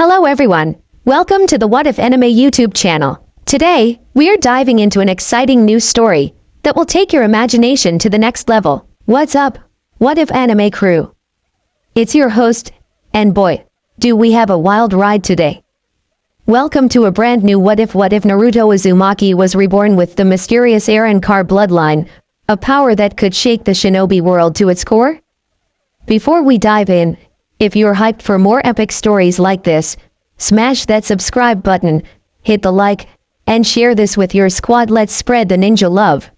Hello everyone, welcome to the What If Anime YouTube channel. Today, we're diving into an exciting new story that will take your imagination to the next level. What's up, What If Anime crew? It's your host, and boy, do we have a wild ride today. Welcome to a brand new What If Naruto Uzumaki was reborn with the mysterious Arrancar bloodline, a power that could shake the shinobi world to its core? Before we dive in, if you're hyped for more epic stories like this, smash that subscribe button, hit the like, and share this with your squad. Let's spread the ninja love.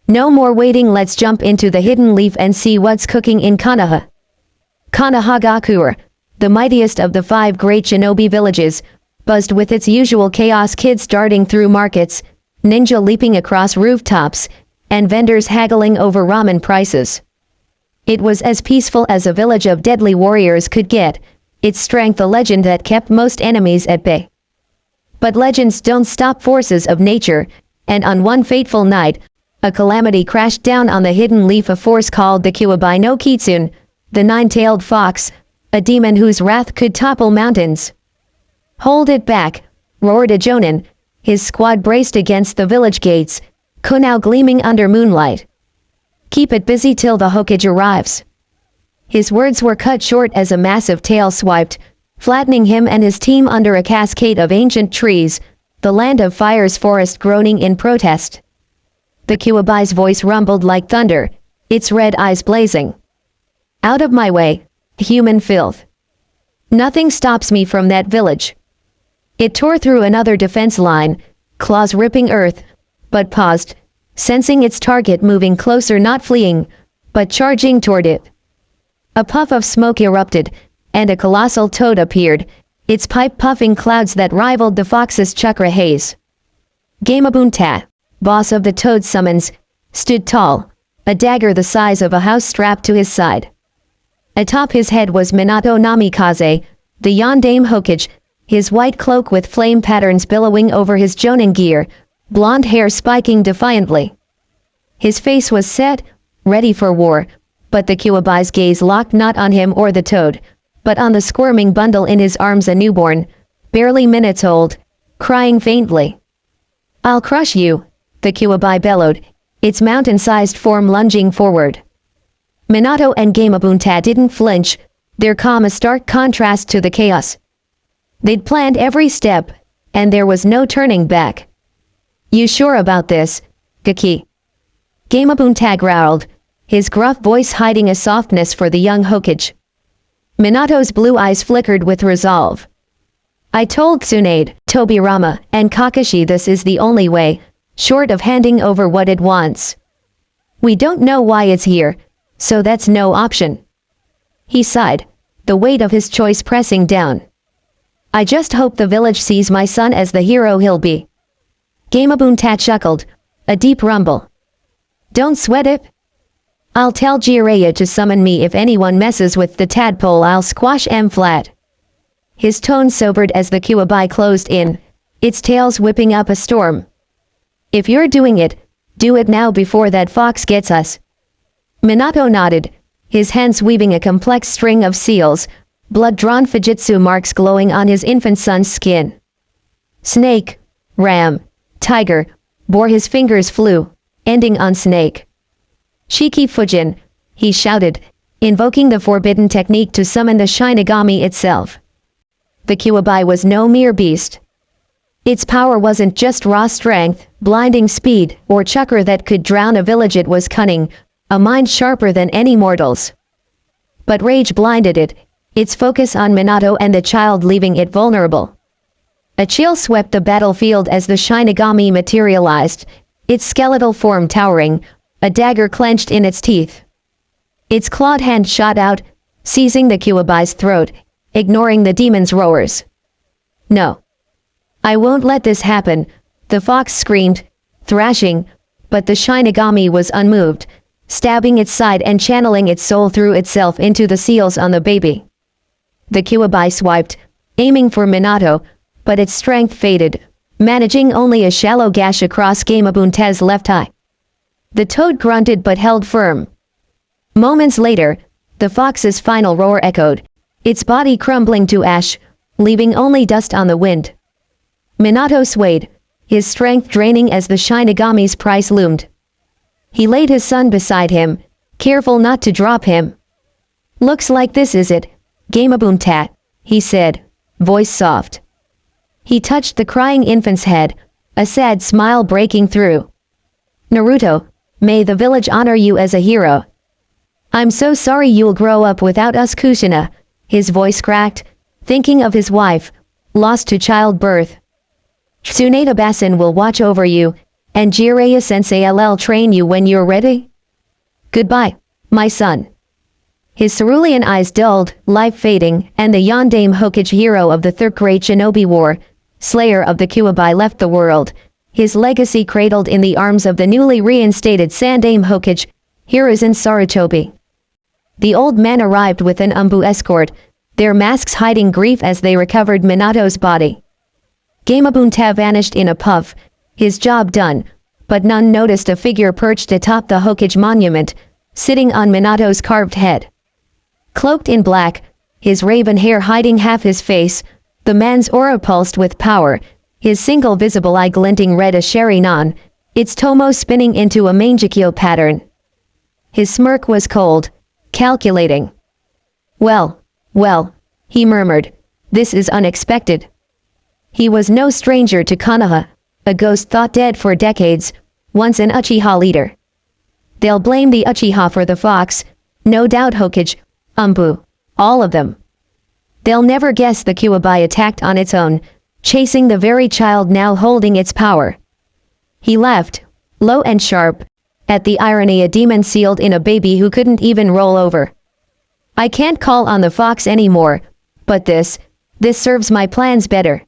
No more waiting, let's jump into the hidden leaf and see what's cooking in Konoha. Konohagakure, the mightiest of the 5 great shinobi villages, buzzed with its usual chaos: kids darting through markets, ninja leaping across rooftops, and vendors haggling over ramen prices. It was as peaceful as a village of deadly warriors could get, its strength a legend that kept most enemies at bay. But legends don't stop forces of nature, and on one fateful night, a calamity crashed down on the hidden leaf, a force called the Kyuubi no Kitsune, the nine-tailed fox, a demon whose wrath could topple mountains. "Hold it back," roared a Jonin, his squad braced against the village gates, kunao gleaming under moonlight. "Keep it busy till the Hokage arrives." His words were cut short as a massive tail swiped, flattening him and his team under a cascade of ancient trees, the land of fire's forest groaning in protest. The Kyuubi's voice rumbled like thunder, its red eyes blazing. "Out of my way, human filth. Nothing stops me from that village." It tore through another defense line, claws ripping earth, but paused, sensing its target moving closer, not fleeing, but charging toward it. A puff of smoke erupted, and a colossal toad appeared, its pipe puffing clouds that rivaled the fox's chakra haze. Gamabunta, boss of the toad summons, stood tall, a dagger the size of a house strapped to his side. Atop his head was Minato Namikaze, the Yondaime Hokage, his white cloak with flame patterns billowing over his jonin gear, blonde hair spiking defiantly. His face was set, ready for war, but the Kyuubi's gaze locked not on him or the toad, but on the squirming bundle in his arms, a newborn, barely minutes old, crying faintly. "I'll crush you," the Kyuubi bellowed, its mountain-sized form lunging forward. Minato and Gamabunta didn't flinch, their calm a stark contrast to the chaos. They'd planned every step, and there was no turning back. "You sure about this, Gaki?" Gamabunta growled, his gruff voice hiding a softness for the young Hokage. Minato's blue eyes flickered with resolve. "I told Tsunade, Tobirama, and Kakashi this is the only way, short of handing over what it wants. We don't know why it's here, so that's no option." He sighed, the weight of his choice pressing down. "I just hope the village sees my son as the hero he'll be." Gamabunta chuckled, a deep rumble. "Don't sweat it. I'll tell Jiraiya to summon me. If anyone messes with the tadpole, I'll squash 'em flat." His tone sobered as the Kyuubi closed in, its tails whipping up a storm. "If you're doing it, do it now before that fox gets us." Minato nodded, his hands weaving a complex string of seals, blood-drawn Fujitsu marks glowing on his infant son's skin. Snake, ram, tiger, boar, his fingers flew, ending on snake. "Shiki Fujin," he shouted, invoking the forbidden technique to summon the Shinigami itself. The Kyuubi was no mere beast. Its power wasn't just raw strength, blinding speed, or chakra that could drown a village. It was cunning, a mind sharper than any mortal's. But rage blinded it, its focus on Minato and the child leaving it vulnerable. A chill swept the battlefield as the Shinigami materialized, its skeletal form towering, a dagger clenched in its teeth. Its clawed hand shot out, seizing the Kyuubi's throat, ignoring the demon's roars. "No. I won't let this happen," the fox screamed, thrashing, but the Shinigami was unmoved, stabbing its side and channeling its soul through itself into the seals on the baby. The Kyuubi swiped, aiming for Minato, but its strength faded, managing only a shallow gash across Gamabunta's left eye. The toad grunted but held firm. Moments later, the fox's final roar echoed, its body crumbling to ash, leaving only dust on the wind. Minato swayed, his strength draining as the Shinigami's price loomed. He laid his son beside him, careful not to drop him. "Looks like this is it, Gamabuntat," he said, voice soft. He touched the crying infant's head, a sad smile breaking through. "Naruto, may the village honor you as a hero. I'm so sorry you'll grow up without us Kushina," his voice cracked, thinking of his wife, lost to childbirth. "Tsunade Basin will watch over you, and Jiraiya-sensei will train you when you're ready. Goodbye, my son." His cerulean eyes dulled, life fading, and the Yondaime Hokage hero of the Third Great Shinobi War, slayer of the Kyuubi, left the world, his legacy cradled in the arms of the newly reinstated Sandaime Hokage, Hiruzen Sarutobi. The old man arrived with an Umbu escort, their masks hiding grief as they recovered Minato's body. Gamabunta vanished in a puff, his job done, but none noticed a figure perched atop the Hokage monument, sitting on Minato's carved head. Cloaked in black, his raven hair hiding half his face, the man's aura pulsed with power, his single visible eye glinting red as Sharingan, its tomo spinning into a Mangekyo pattern. His smirk was cold, calculating. Well, he murmured, "this is unexpected." He was no stranger to Konoha, a ghost thought dead for decades, once an Uchiha leader. They'll blame the Uchiha for the fox, no doubt Hokage, Umbu, all of them. They'll never guess the Kyuubi attacked on its own, chasing the very child now holding its power. He laughed, low and sharp, at the irony a demon sealed in a baby who couldn't even roll over. "I can't call on the fox anymore, but this serves my plans better.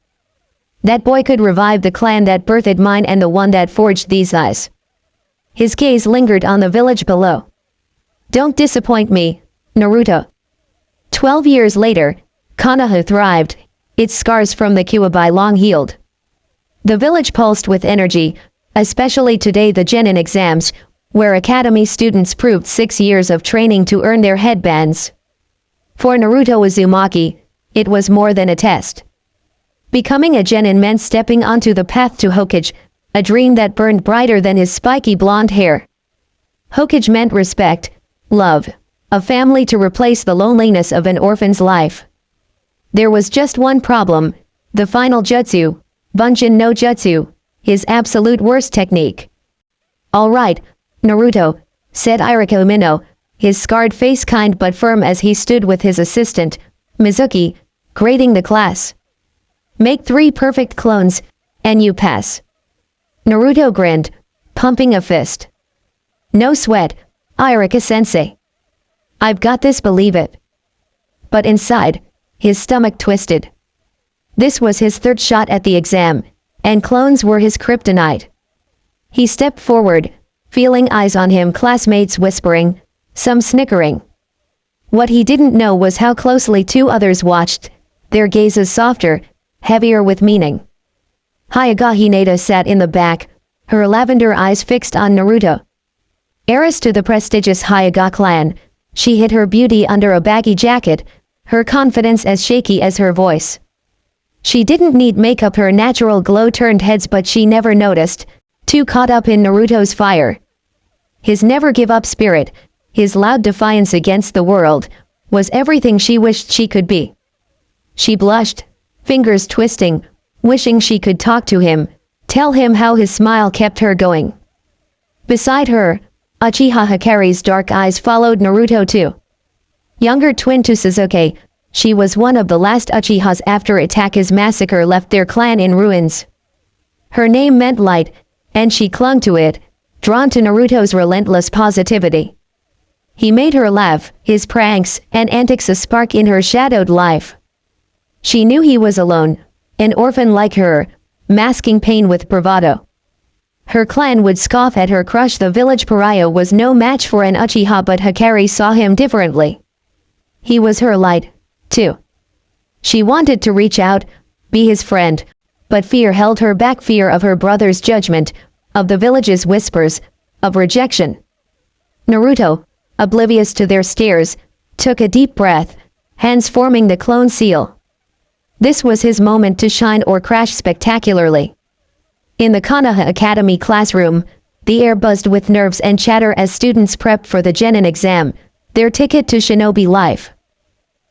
That boy could revive the clan that birthed mine and the one that forged these eyes." His gaze lingered on the village below. "Don't disappoint me, Naruto." 12 years later, Konoha thrived, its scars from the Kyuubi long healed. The village pulsed with energy, especially today the Genin exams, where academy students proved 6 years of training to earn their headbands. For Naruto Uzumaki, it was more than a test. Becoming a Genin meant stepping onto the path to Hokage, a dream that burned brighter than his spiky blonde hair. Hokage meant respect, love, a family to replace the loneliness of an orphan's life. There was just one problem, the final jutsu, Bunjin no Jutsu, his absolute worst technique. "All right, Naruto," said Iriko Mino, his scarred face kind but firm as he stood with his assistant, Mizuki, grading the class. "Make 3 perfect clones, and you pass." Naruto grinned, pumping a fist. "No sweat, Irika-sensei. I've got this, believe it." But inside, his stomach twisted. This was his 3rd shot at the exam, and clones were his kryptonite. He stepped forward, feeling eyes on him, classmates whispering, some snickering. What he didn't know was how closely 2 others watched, their gazes softer, heavier with meaning. Hyuga Hinata sat in the back, her lavender eyes fixed on Naruto. Heiress to the prestigious Hyuga clan, she hid her beauty under a baggy jacket, her confidence as shaky as her voice. She didn't need makeup, her natural glow turned heads, but she never noticed, too caught up in Naruto's fire. His never-give-up spirit, his loud defiance against the world, was everything she wished she could be. She blushed, fingers twisting, wishing she could talk to him, tell him how his smile kept her going. Beside her, Uchiha Hikari's dark eyes followed Naruto too. Younger twin to Sasuke, she was one of the last Uchihas after Itake's massacre left their clan in ruins. Her name meant light, and she clung to it, drawn to Naruto's relentless positivity. He made her laugh, his pranks and antics a spark in her shadowed life. She knew he was alone, an orphan like her, masking pain with bravado. Her clan would scoff at her crush. The village pariah was no match for an Uchiha, but Hikari saw him differently. He was her light, too. She wanted to reach out, be his friend, but fear held her back, fear of her brother's judgment, of the village's whispers, of rejection. Naruto, oblivious to their stares, took a deep breath, hands forming the clone seal. This was his moment to shine or crash spectacularly. In the Konoha Academy classroom, the air buzzed with nerves and chatter as students prepped for the Genin exam, their ticket to shinobi life.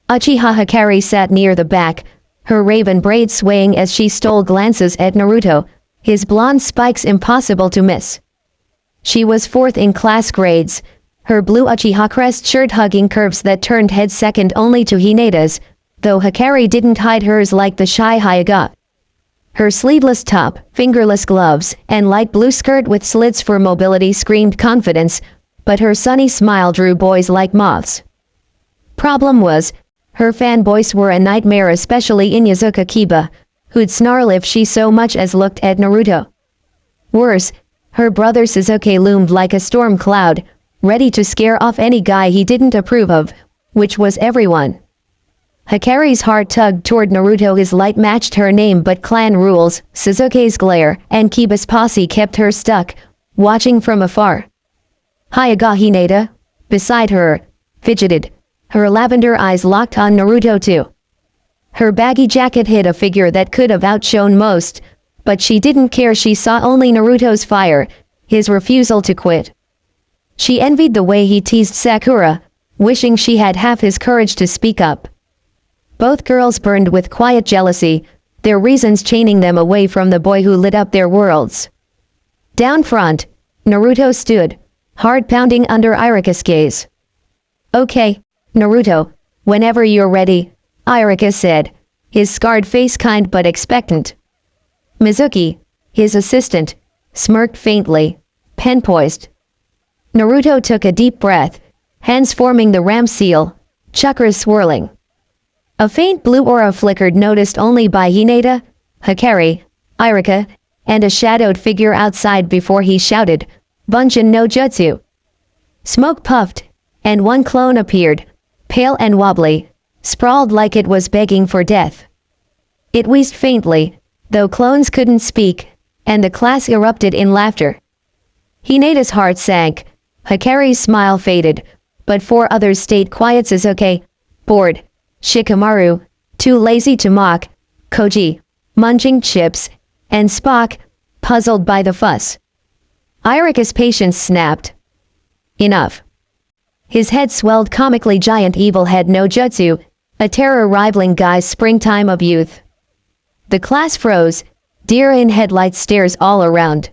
Uchiha Hikari sat near the back, her raven braids swaying as she stole glances at Naruto, his blonde spikes impossible to miss. She was fourth in class grades, her blue Uchiha crest shirt hugging curves that turned head second only to Hineda's, though Hikari didn't hide hers like the shy Hyuga. Her sleeveless top, fingerless gloves, and light blue skirt with slits for mobility screamed confidence, but her sunny smile drew boys like moths. Problem was, her fanboys were a nightmare, especially Inyazuka Kiba, who'd snarl if she so much as looked at Naruto. Worse, her brother Sasuke loomed like a storm cloud, ready to scare off any guy he didn't approve of, which was everyone. Hikari's heart tugged toward Naruto. His light matched her name, but clan rules, Sasuke's glare, and Kiba's posse kept her stuck, watching from afar. Hyuga Hinata, beside her, fidgeted, her lavender eyes locked on Naruto too. Her baggy jacket hid a figure that could have outshone most, but she didn't care. She saw only Naruto's fire, his refusal to quit. She envied the way he teased Sakura, wishing she had half his courage to speak up. Both girls burned with quiet jealousy, their reasons chaining them away from the boy who lit up their worlds. Down front, Naruto stood, heart pounding under Iruka's gaze. "Okay, Naruto, whenever you're ready," Iruka said, his scarred face kind but expectant. Mizuki, his assistant, smirked faintly, pen poised. Naruto took a deep breath, hands forming the ram seal, chakras swirling. A faint blue aura flickered, noticed only by Hinata, Hikari, Iruka, and a shadowed figure outside before he shouted, "Bunshin no Jutsu!" Smoke puffed, and one clone appeared, pale and wobbly, sprawled like it was begging for death. It wheezed faintly, though clones couldn't speak, and the class erupted in laughter. Hinata's heart sank, Hikari's smile faded, but four others stayed quiet. Sasuke, bored, Shikamaru, too lazy to mock, Koji, munching chips, and Spock, puzzled by the fuss. Iruka's patience snapped. Enough. His head swelled comically. Giant evil head no jutsu, a terror rivaling Guy's springtime of youth. The class froze, deer in headlights stares all around.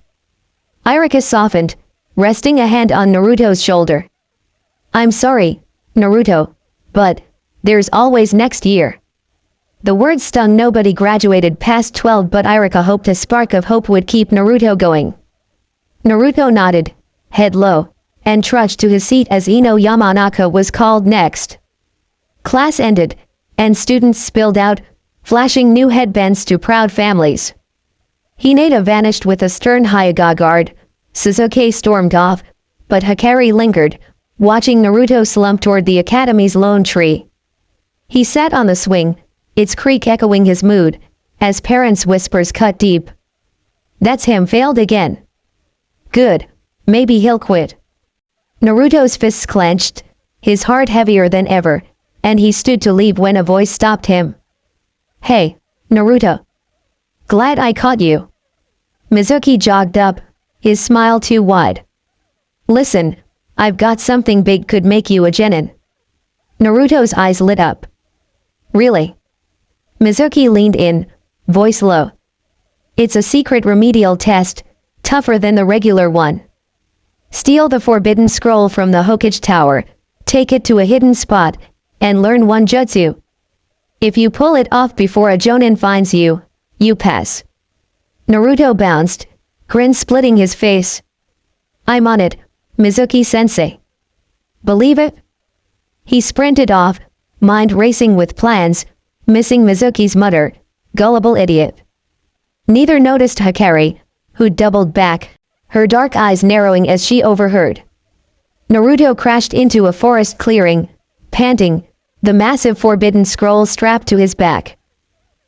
Iruka softened, resting a hand on Naruto's shoulder. "I'm sorry, Naruto, but there's always next year." The words stung. Nobody graduated past 12, but Iruka hoped a spark of hope would keep Naruto going. Naruto nodded, head low, and trudged to his seat as Ino Yamanaka was called next. Class ended, and students spilled out, flashing new headbands to proud families. Hinata vanished with a stern Hyuga guard, Sasuke stormed off, but Hikari lingered, watching Naruto slump toward the academy's lone tree. He sat on the swing, its creak echoing his mood, as parents' whispers cut deep. "That's him, failed again. Good, maybe he'll quit." Naruto's fists clenched, his heart heavier than ever, and he stood to leave when a voice stopped him. "Hey, Naruto. Glad I caught you." Mizuki jogged up, his smile too wide. "Listen, I've got something big, could make you a genin." Naruto's eyes lit up. "Really?" Mizuki leaned in, voice low. "It's a secret remedial test, tougher than the regular one. Steal the forbidden scroll from the Hokage Tower, take it to a hidden spot, and learn one jutsu. If you pull it off before a jonin finds you, you pass." Naruto bounced, grin splitting his face. "I'm on it, Mizuki-sensei." "Believe it?" He sprinted off, mind racing with plans, missing Mizuki's mutter, "Gullible idiot." Neither noticed Hikari, who doubled back, her dark eyes narrowing as she overheard. Naruto crashed into a forest clearing, panting, the massive forbidden scroll strapped to his back.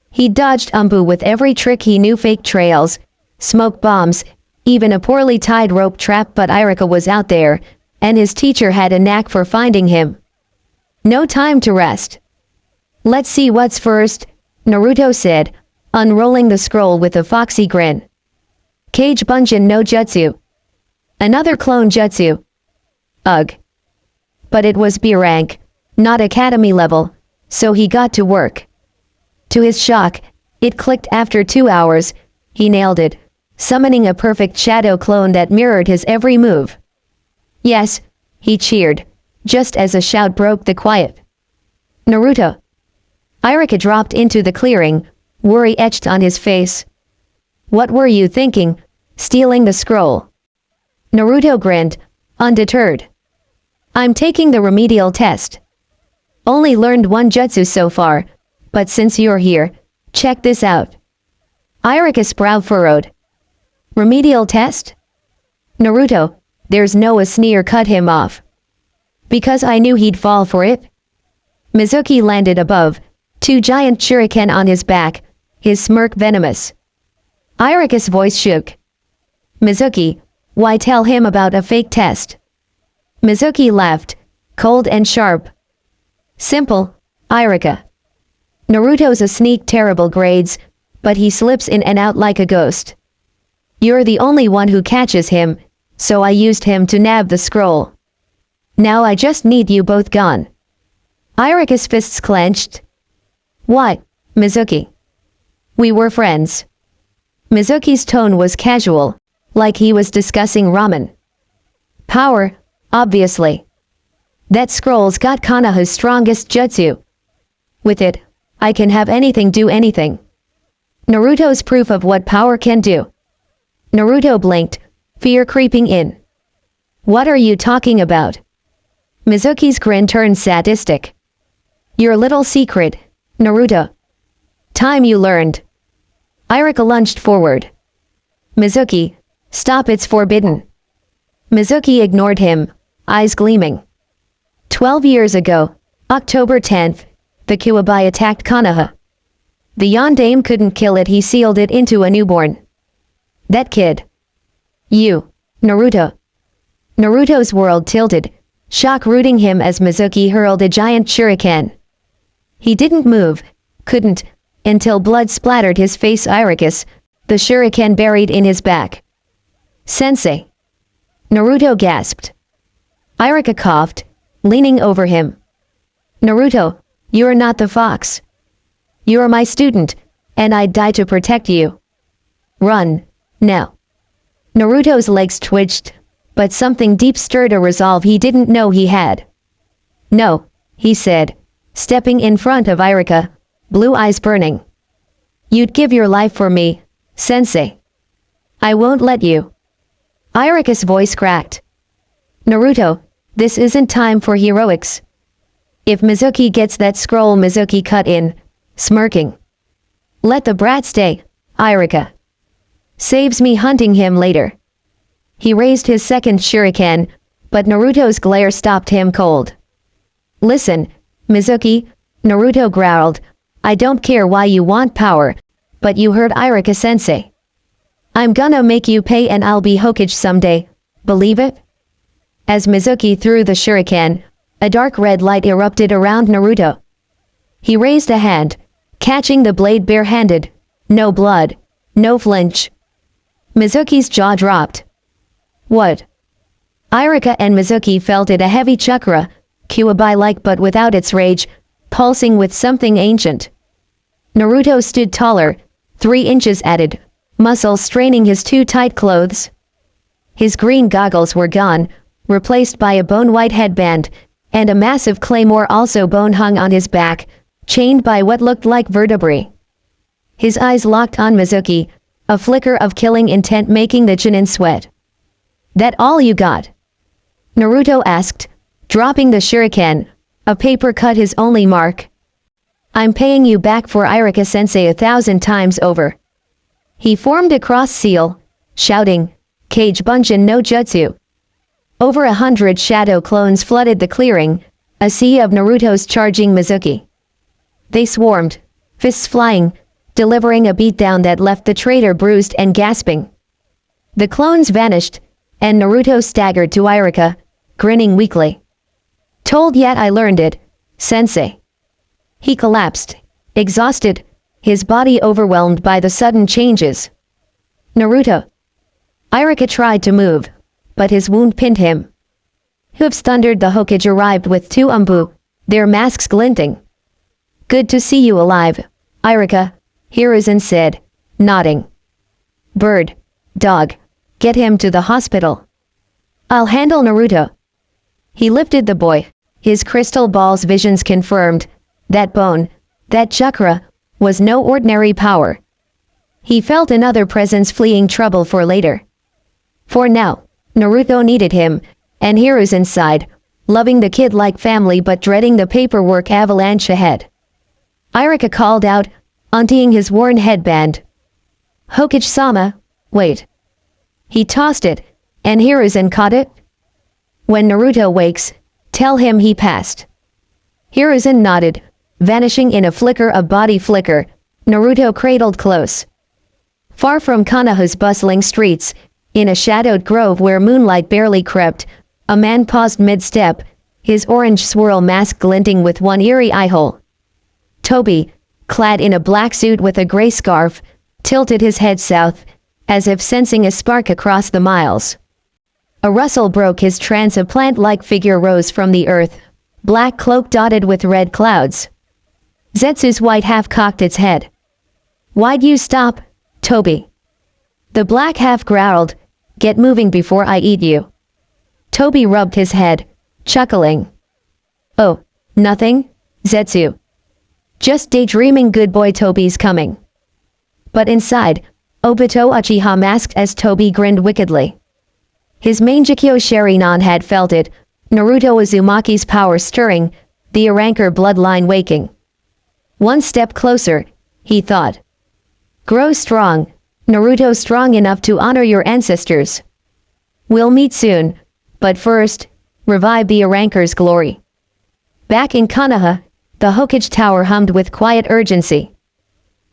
He dodged Umbu with every trick he knew, fake trails, smoke bombs, even a poorly tied rope trap, but Iruka was out there, and his teacher had a knack for finding him. No time to rest. "Let's see what's first," Naruto said, unrolling the scroll with a foxy grin. Kage Bunjin no Jutsu. Another clone jutsu. Ugh. But it was B rank, not academy level, so he got to work. To his shock, it clicked after 2 hours. He nailed it, summoning a perfect shadow clone that mirrored his every move. Yes, he cheered, just as a shout broke the quiet. Naruto. Arrancar dropped into the clearing, worry etched on his face. What were you thinking, stealing the scroll? Naruto grinned, undeterred. I'm taking the remedial test. Only learned one jutsu so far, but since you're here, check this out. Arrancar's brow furrowed. Remedial test? Naruto, there's no a sneer cut him off. Because I knew he'd fall for it. Mizuki landed above, 2 giant shuriken on his back, his smirk venomous. Arrancar's voice shook. Mizuki, why tell him about a fake test? Mizuki laughed, cold and sharp. Simple, Arrancar. Naruto's a sneak terrible grades, but he slips in and out like a ghost. You're the only one who catches him, so I used him to nab the scroll. Now I just need you both gone. Arrancar's fists clenched. What, Mizuki? We were friends. Mizuki's tone was casual, like he was discussing ramen. Power, obviously. That scroll's got Konoha's strongest jutsu. With it, I can have anything do anything. Naruto's proof of what power can do. Naruto blinked, fear creeping in. What are you talking about? Mizuki's grin turned sadistic. Your little secret, Naruto. Time you learned. Arrancar lunged forward. Mizuki, stop, it's forbidden. Mizuki ignored him, eyes gleaming. 12 years ago, October 10th, the Kuwabai attacked Konoha. The Yondaime couldn't kill it, he sealed it into a newborn. That kid. You, Naruto. Naruto's world tilted, shock rooting him as Mizuki hurled a giant shuriken. He didn't move, couldn't, until blood splattered his face. Arrancar, the shuriken buried in his back. Sensei. Naruto gasped. Arrancar coughed, leaning over him. Naruto, you're not the fox. You're my student, and I'd die to protect you. Run, now. Naruto's legs twitched, but something deep stirred a resolve he didn't know he had. No, he said, stepping in front of Arrancar, blue eyes burning. You'd give your life for me, Sensei. I won't let you. Arrancar's voice cracked. Naruto, this isn't time for heroics. If Mizuki gets that scroll, Mizuki cut in, smirking. Let the brat stay, Arrancar. Saves me hunting him later. He raised his second shuriken, but Naruto's glare stopped him cold. Listen, Mizuki, Naruto growled, I don't care why you want power, but you heard Arrancar sensei. I'm gonna make you pay and I'll be Hokage someday, believe it? As Mizuki threw the shuriken, a dark red light erupted around Naruto. He raised a hand, catching the blade barehanded. No blood, no flinch. Mizuki's jaw dropped. What? Arrancar and Mizuki felt it, a heavy chakra, Kuwabai-like but without its rage, pulsing with something ancient. Naruto stood taller, 3 inches added, muscles straining his too tight clothes. His green goggles were gone, replaced by a bone-white headband, and a massive claymore also bone hung on his back, chained by what looked like vertebrae. His eyes locked on Mizuki, a flicker of killing intent making the Chunin sweat. That all you got? Naruto asked, dropping the shuriken. A paper cut his only mark. I'm paying you back for Arrancar sensei 1,000 times over. He formed a cross seal, shouting, Kage Bunjin no Jutsu. Over 100 shadow clones flooded the clearing, a sea of Naruto's charging Mizuki. They swarmed, fists flying, delivering a beatdown that left the traitor bruised and gasping. The clones vanished, and Naruto staggered to Arrancar, grinning weakly. Told yet I learned it, sensei. He collapsed, exhausted, his body overwhelmed by the sudden changes. Naruto. Arrancar tried to move, but his wound pinned him. Hooves thundered. The Hokage arrived with two Umbu, their masks glinting. Good to see you alive, Arrancar, Hiruzen said, nodding. Bird, dog, get him to the hospital. I'll handle Naruto. He lifted the boy. His crystal ball's visions confirmed that bone, that chakra, was no ordinary power. He felt another presence fleeing trouble for later. For now, Naruto needed him, and Hiruzen sighed, loving the kid like family but dreading the paperwork avalanche ahead. Arrancar called out, untying his worn headband. Hokage-sama, wait. He tossed it, and Hiruzen caught it. When Naruto wakes, tell him he passed. Hiruzen nodded, vanishing in a flicker of body flicker. Naruto cradled close. Far from Konoha's bustling streets, in a shadowed grove where moonlight barely crept, a man paused mid-step, his orange swirl mask glinting with one eerie eyehole. Toby, clad in a black suit with a gray scarf, tilted his head south, as if sensing a spark across the miles. A rustle broke his trance. A plant-like figure rose from the earth, black cloak dotted with red clouds. Zetsu's white half cocked its head. Why'd you stop, Toby? The black half growled, get moving before I eat you. Toby rubbed his head, chuckling. Oh, nothing, Zetsu. Just daydreaming. Good boy. Toby's coming. But inside, Obito Uchiha masked as Toby grinned wickedly. His Mangekyo Sharingan had felt it, Naruto Uzumaki's power stirring, the Arrancar bloodline waking. One step closer, he thought. Grow strong, Naruto, strong enough to honor your ancestors. We'll meet soon, but first, revive the Arrancar's glory. Back in Konoha, the Hokage Tower hummed with quiet urgency.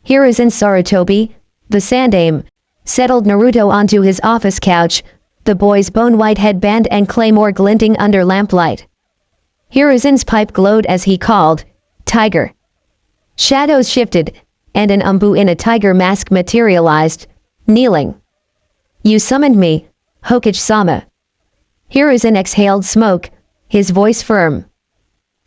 Hiruzen Sarutobi, the Sandaime, settled Naruto onto his office couch, the boy's bone-white headband and claymore glinting under lamplight. Hiruzen's pipe glowed as he called, Tiger. Shadows shifted, and an Umbu in a tiger mask materialized, kneeling. You summoned me, Hokage-sama. Hiruzen exhaled smoke, his voice firm.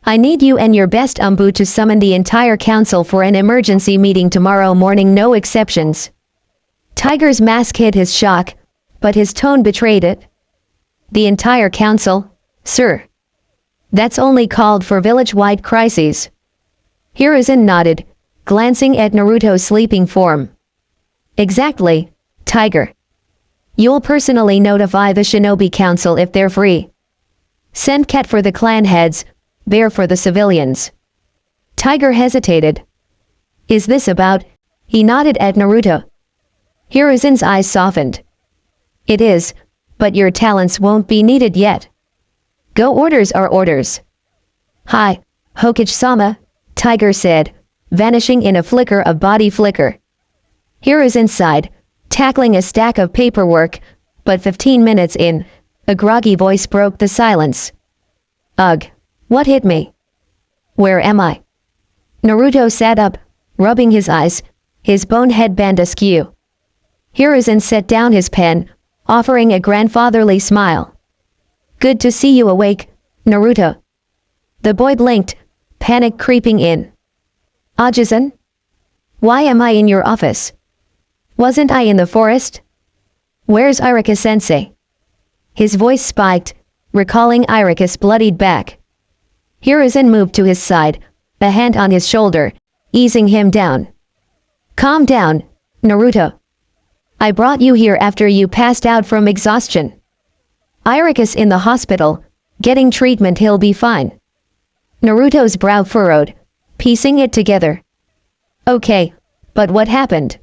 I need you and your best Umbu to summon the entire council for an emergency meeting tomorrow morning, no exceptions. Tiger's mask hid his shock, but his tone betrayed it. The entire council, sir. That's only called for village-wide crises. Hiruzen nodded, glancing at Naruto's sleeping form. Exactly, Tiger. You'll personally notify the Shinobi Council if they're free. Send Cat for the clan heads, Bear for the civilians. Tiger hesitated. Is this about? He nodded at Naruto. Hiruzen's eyes softened. It is, but your talents won't be needed yet. Go, orders are orders. Hi, Hokage-sama, Tiger said, vanishing in a flicker of body flicker. Hiruzen sighed, tackling a stack of paperwork, but 15 minutes in, a groggy voice broke the silence. Ugh, what hit me? Where am I? Naruto sat up, rubbing his eyes, his bone headband askew. Hiruzen set down his pen, offering a grandfatherly smile. Good to see you awake, Naruto. The boy blinked, panic creeping in. Ajisen? Why am I in your office? Wasn't I in the forest? Where's Arrancar-sensei? His voice spiked, recalling Arrancar's bloodied back. Hiruzen moved to his side, a hand on his shoulder, easing him down. Calm down, Naruto. I brought you here after you passed out from exhaustion. Arrancar's in the hospital, getting treatment. He'll be fine. Naruto's brow furrowed, piecing it together. Okay, but what happened?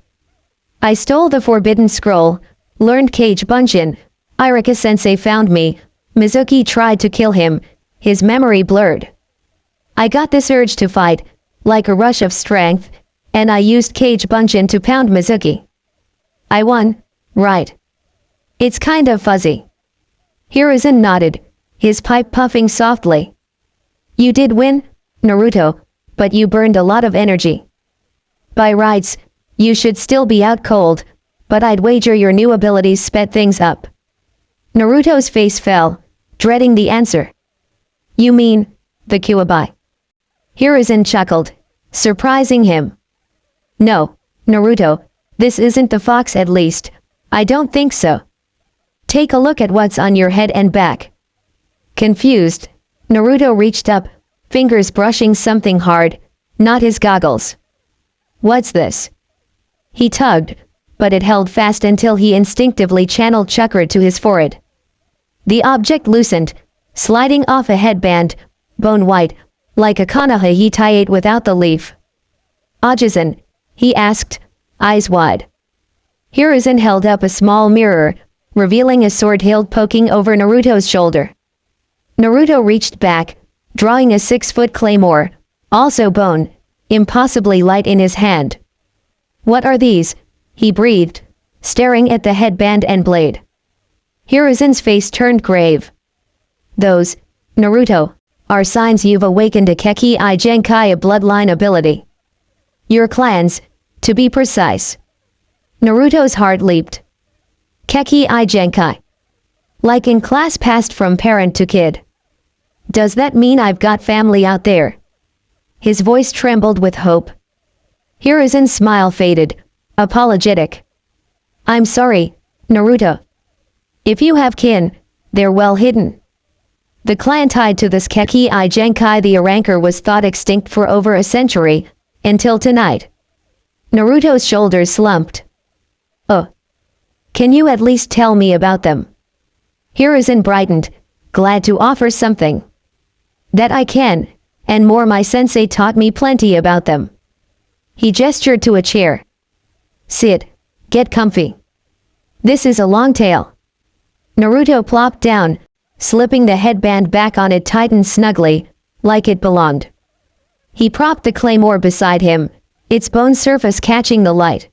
I stole the forbidden scroll, learned Kage Bunshin. Arrancar-sensei found me. Mizuki tried to kill him, his memory blurred. I got this urge to fight, like a rush of strength, and I used Kage Bunshin to pound Mizuki. I won, right? It's kind of fuzzy. Hiruzen nodded, his pipe puffing softly. You did win, Naruto, but you burned a lot of energy. By rights, you should still be out cold, but I'd wager your new abilities sped things up. Naruto's face fell, dreading the answer. You mean, the Kyuubi? Hiruzen chuckled, surprising him. No, Naruto, this isn't the fox at least. I don't think so. Take a look at what's on your head and back. Confused, Naruto reached up, fingers brushing something hard, not his goggles. What's this? He tugged, but it held fast until he instinctively channeled chakra to his forehead. The object loosened, sliding off a headband, bone white, like a Konoha he tied without the leaf. Ajisen, he asked, eyes wide. Hiruzen held up a small mirror, revealing a sword hilt poking over Naruto's shoulder. Naruto reached back, drawing a 6-foot claymore, also bone, impossibly light in his hand. What are these? He breathed, staring at the headband and blade. Hiruzen's face turned grave. Those, Naruto, are signs you've awakened a Keki I Genkai, a bloodline ability. Your clans, to be precise. Naruto's heart leaped. Keki I Genkai. Like in class passed from parent to kid. Does that mean I've got family out there? His voice trembled with hope. Hiruzen's smile faded, apologetic. I'm sorry, Naruto. If you have kin, they're well hidden. The clan tied to this Keki I Genkai, the Arrancar, was thought extinct for over a century, until tonight. Naruto's shoulders slumped. Oh. Can you at least tell me about them? Hiruzen brightened, glad to offer something. That I can, and more, my sensei taught me plenty about them. He gestured to a chair. Sit, get comfy. This is a long tale. Naruto plopped down, slipping the headband back on it, tightened snugly, like it belonged. He propped the claymore beside him, its bone surface catching the light.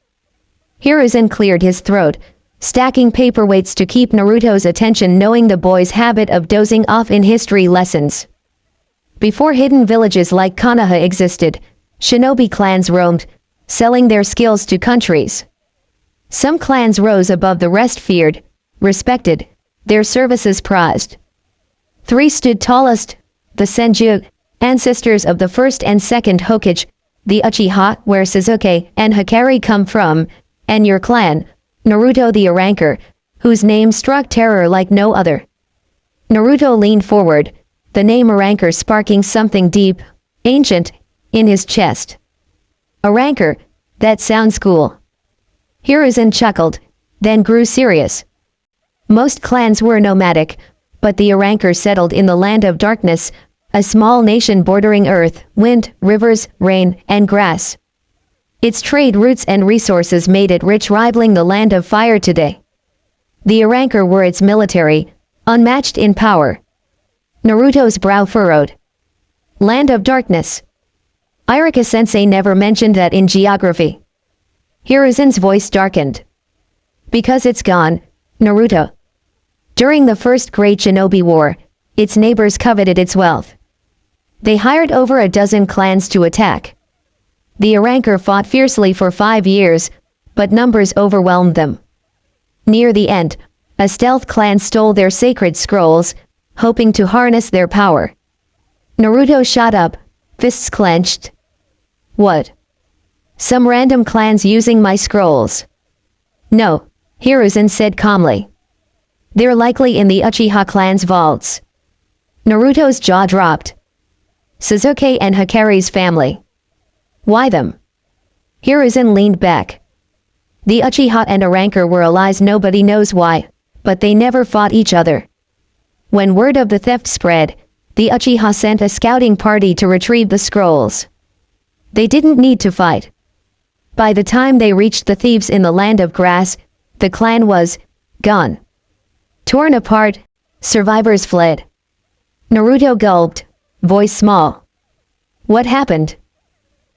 Hiruzen cleared his throat, stacking paperweights to keep Naruto's attention, knowing the boy's habit of dozing off in history lessons. Before hidden villages like Konoha existed, shinobi clans roamed, selling their skills to countries. Some clans rose above the rest, feared, respected, their services prized. 3 stood tallest, the Senju, ancestors of the first and second Hokage, the Uchiha, where Sasuke and Hikari come from, and your clan, Naruto the Arrancar, whose name struck terror like no other. Naruto leaned forward, the name Arrancar sparking something deep, ancient, in his chest. Arrancar, that sounds cool. Hiruzen chuckled, then grew serious. Most clans were nomadic, but the Arrancar settled in the land of darkness, a small nation bordering earth, wind, rivers, rain, and grass. Its trade routes and resources made it rich, rivaling the land of fire today. The Arrancar were its military, unmatched in power. Naruto's brow furrowed. Land of darkness. Iruka-sensei never mentioned that in geography. Hiruzen's voice darkened. Because it's gone, Naruto. During the First Great Shinobi War, its neighbors coveted its wealth. They hired over a dozen clans to attack. The Arrancar fought fiercely for 5 years, but numbers overwhelmed them. Near the end, a stealth clan stole their sacred scrolls, hoping to harness their power. Naruto shot up, fists clenched. What? Some random clans using my scrolls? No, Hiruzen said calmly. They're likely in the Uchiha clan's vaults. Naruto's jaw dropped. Sasuke and Hikari's family. Why them? Hiruzen leaned back. The Uchiha and Arrancar were allies, nobody knows why, but they never fought each other. When word of the theft spread, the Uchiha sent a scouting party to retrieve the scrolls. They didn't need to fight. By the time they reached the thieves in the land of grass, the clan was gone. Torn apart, survivors fled. Naruto gulped, voice small. What happened?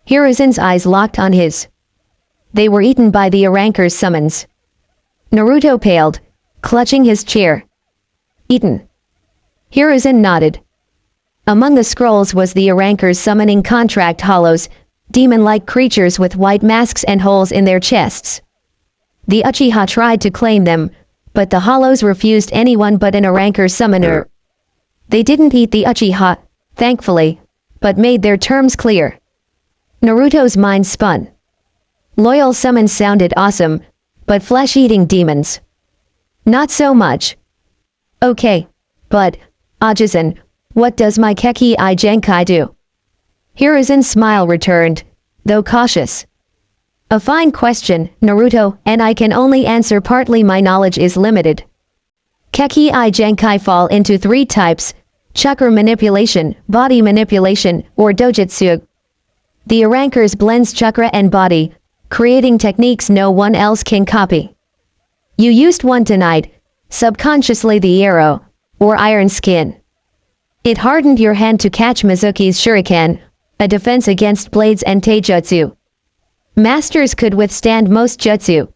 Hiruzen's eyes locked on his. They were eaten by the Arrancar's summons. Naruto paled, clutching his chair. Eaten. Hiruzen nodded. Among the scrolls was the Arrancar's summoning contract hollows, demon-like creatures with white masks and holes in their chests. The Uchiha tried to claim them, but the Hollows refused anyone but an Arrancar summoner. They didn't eat the Uchiha, thankfully, but made their terms clear. Naruto's mind spun. Loyal summons sounded awesome, but flesh-eating demons? Not so much. Okay, but, Ajisen, what does my Keki I Genkai do? Hiruzen's smile returned, though cautious. A fine question, Naruto, and I can only answer partly. My knowledge is limited. Keki I Genkai fall into 3 types: chakra manipulation, body manipulation, or dojutsu. The Arrancars blends chakra and body, creating techniques no one else can copy. You used one tonight, subconsciously the arrow, or iron skin. It hardened your hand to catch Mizuki's shuriken, a defense against blades and taijutsu. Masters could withstand most jutsu.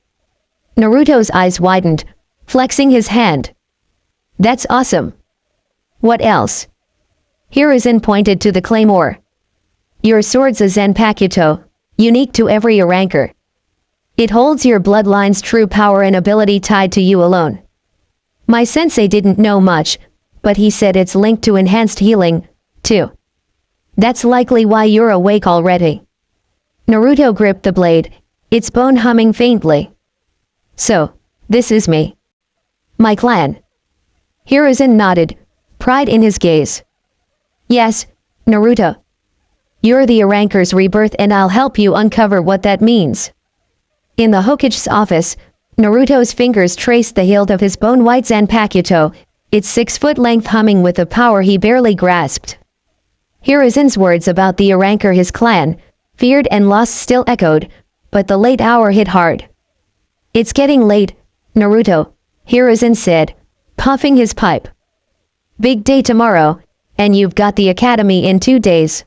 Naruto's eyes widened, flexing his hand. That's awesome. What else? Hiruzen pointed to the claymore. Your sword's a Zanpakuto, unique to every Arrancar. It holds your bloodline's true power and ability tied to you alone. My sensei didn't know much, but he said it's linked to enhanced healing, too. That's likely why you're awake already. Naruto gripped the blade, its bone humming faintly. So, this is me. My clan. Hiruzen nodded, pride in his gaze. Yes, Naruto. You're the Arrancar's rebirth and I'll help you uncover what that means. In the Hokage's office, Naruto's fingers traced the hilt of his bone-white Zanpakuto, its 6-foot length humming with a power he barely grasped. Hiruzen's words about the Arrancar his clan, feared and lost still echoed, but the late hour hit hard. It's getting late, Naruto, Hiruzen said, puffing his pipe. Big day tomorrow, and you've got the academy in 2 days.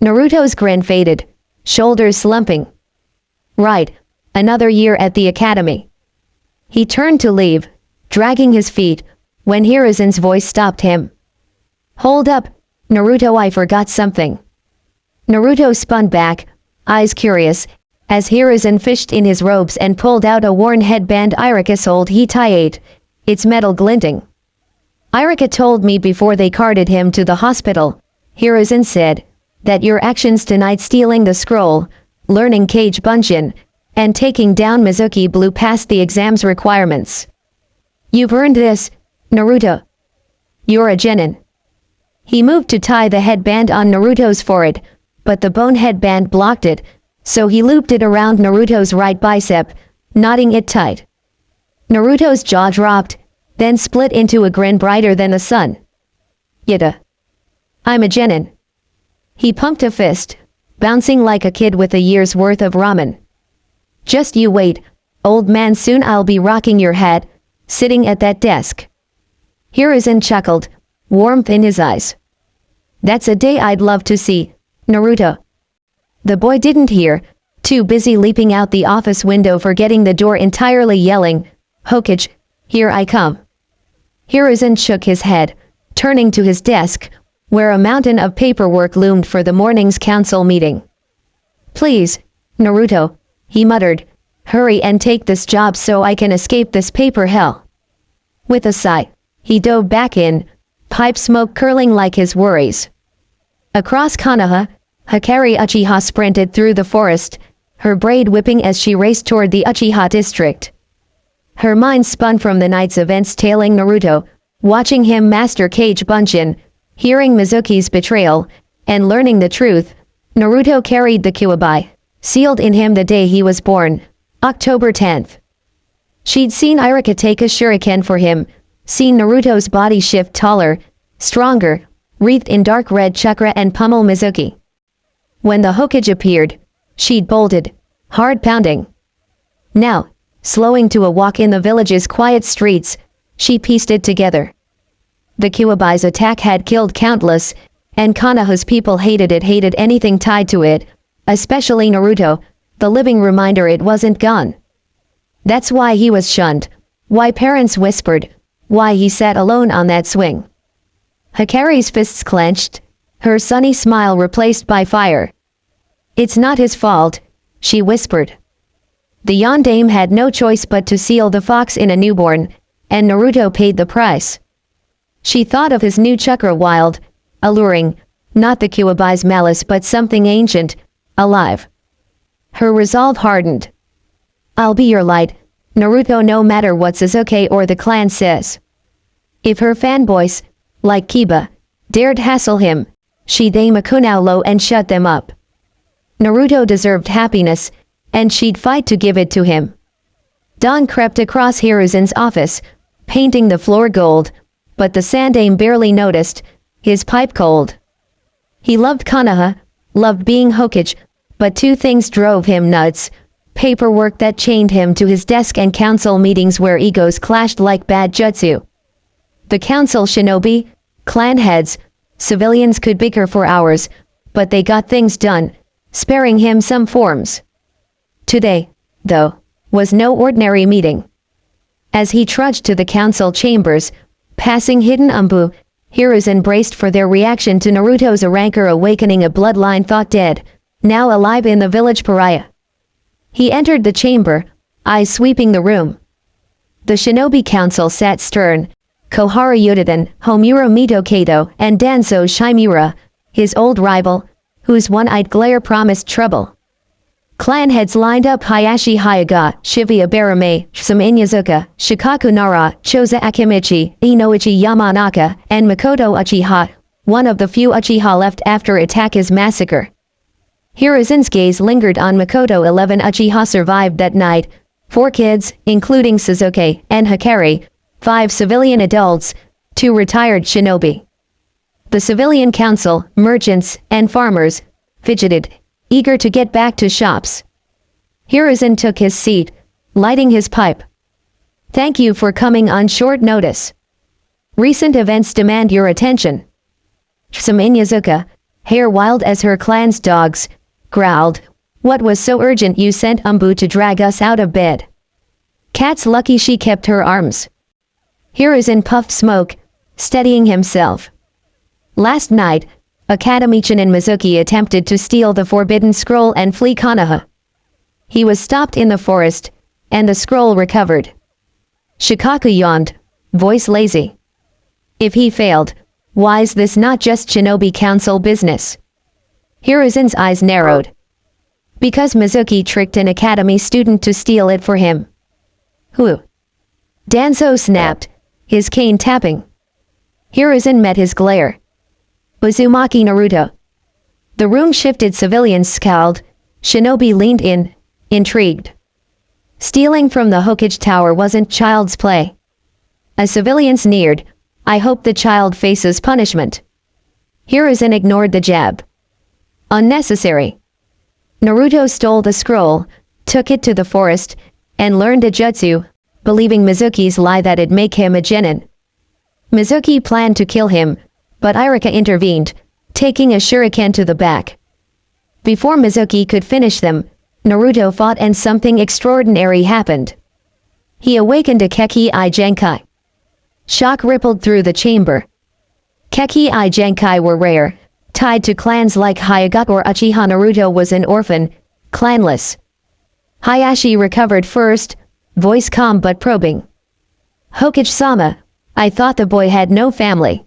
Naruto's grin faded, shoulders slumping. Right, another year at the academy. He turned to leave, dragging his feet, when Hiruzen's voice stopped him. Hold up, Naruto, I forgot something. Naruto spun back, eyes curious, as Hiruzen fished in his robes and pulled out a worn headband Irika sold he tied, its metal glinting. Irika told me before they carted him to the hospital, Hiruzen said, that your actions tonight stealing the scroll, learning Kage Bunshin, and taking down Mizuki blew past the exam's requirements. You've earned this, Naruto. You're a genin. He moved to tie the headband on Naruto's forehead, but the bone headband blocked it, so he looped it around Naruto's right bicep, knotting it tight. Naruto's jaw dropped, then split into a grin brighter than the sun. Yada. I'm a genin. He pumped a fist, bouncing like a kid with a year's worth of ramen. Just you wait, old man, soon I'll be rocking your head, sitting at that desk. Hiruzen chuckled, warmth in his eyes. That's a day I'd love to see, Naruto. The boy didn't hear, too busy leaping out the office window, forgetting the door entirely, yelling, Hokage, here I come. Hiruzen shook his head, turning to his desk, where a mountain of paperwork loomed for the morning's council meeting. Please, Naruto, he muttered, hurry and take this job so I can escape this paper hell. With a sigh, he dove back in, pipe smoke curling like his worries. Across Konoha, Hikari Uchiha sprinted through the forest, her braid whipping as she raced toward the Uchiha district. Her mind spun from the night's events, tailing Naruto, watching him master Kage Bunshin, hearing Mizuki's betrayal, and learning the truth. Naruto carried the Kyuubi, sealed in him the day he was born, October 10th. She'd seen Irika take a shuriken for him, seen Naruto's body shift taller, stronger, wreathed in dark red chakra, and pummel Mizuki. When the Hokage appeared, she'd bolted, hard pounding. Now, slowing to a walk in the village's quiet streets, she pieced it together. The Kyuubi's attack had killed countless, and Konoha's people hated it, hated anything tied to it, especially Naruto, the living reminder it wasn't gone. That's why he was shunned, why parents whispered, why he sat alone on that swing. Hikari's fists clenched, her sunny smile replaced by fire. It's not his fault, she whispered. The yondaime had no choice but to seal the fox in a newborn, and Naruto paid the price. She thought of his new chakra wild, alluring, not the Kyuubi's malice but something ancient, alive. Her resolve hardened. I'll be your light, Naruto, no matter what Sasuke or the clan says. If her fanboys, like Kiba, dared hassle him, she'd aim a kunai low and shut them up. Naruto deserved happiness, and she'd fight to give it to him. Dawn crept across Hiruzen's office, painting the floor gold, but the sandaime barely noticed, his pipe cold. He loved Konoha, loved being Hokage, but two things drove him nuts: paperwork that chained him to his desk and council meetings where egos clashed like bad jutsu. The council shinobi, clan heads, civilians could bicker for hours, but they got things done, sparing him some forms. Today, though, was no ordinary meeting. As he trudged to the council chambers, passing hidden Umbu, Hiruzen braced for their reaction to Naruto's Arrancar awakening a bloodline thought dead, now alive in the village pariah. He entered the chamber, eyes sweeping the room. The shinobi council sat stern, Kohara Yudiden, Homura Mito Kato, and Danzo Shimura, his old rival, whose one-eyed glare promised trouble. Clan heads lined up: Hayashi Hyuga, Shibuya Barame, Shusame Inuzuka, Shikaku Nara, Choza Akimichi, Inoichi Yamanaka, and Makoto Uchiha, one of the few Uchiha left after Itake's massacre. Hiruzen's gaze lingered on Makoto. 11 Uchiha survived that night, 4 kids, including Sasuke and Hikari, 5 civilian adults, 2 retired shinobi. The civilian council, merchants, and farmers, fidgeted, eager to get back to shops. Hiruzen took his seat, lighting his pipe. Thank you for coming on short notice. Recent events demand your attention. Shusame Inuzuka, hair wild as her clan's dogs, growled. What was so urgent you sent Umbu to drag us out of bed? Cat's lucky she kept her arms. Hiruzen puffed smoke, steadying himself. Last night, Akademi-chan and Mizuki attempted to steal the forbidden scroll and flee Konoha. He was stopped in the forest, and the scroll recovered. Shikaku yawned, voice lazy. If he failed, why's this not just shinobi council business? Hiruzen's eyes narrowed. Because Mizuki tricked an academy student to steal it for him. Who? Danzo snapped, his cane tapping. Hiruzen met his glare. Uzumaki Naruto. The room shifted. Civilians scowled. Shinobi leaned in, intrigued. Stealing from the Hokage Tower wasn't child's play. As civilians sneered, I hope the child faces punishment. Hiruzen ignored the jab. Unnecessary. Naruto stole the scroll, took it to the forest, and learned a jutsu, believing Mizuki's lie that it'd make him a genin. Mizuki planned to kill him, but Irika intervened, taking a shuriken to the back. Before Mizuki could finish them, Naruto fought and something extraordinary happened. He awakened a Keki-I Genkai. Shock rippled through the chamber. Keki-I Genkai were rare, tied to clans like Hyuga or Uchiha. Naruto was an orphan, clanless. Hayashi recovered first, voice calm but probing. Hokage-sama, I thought the boy had no family.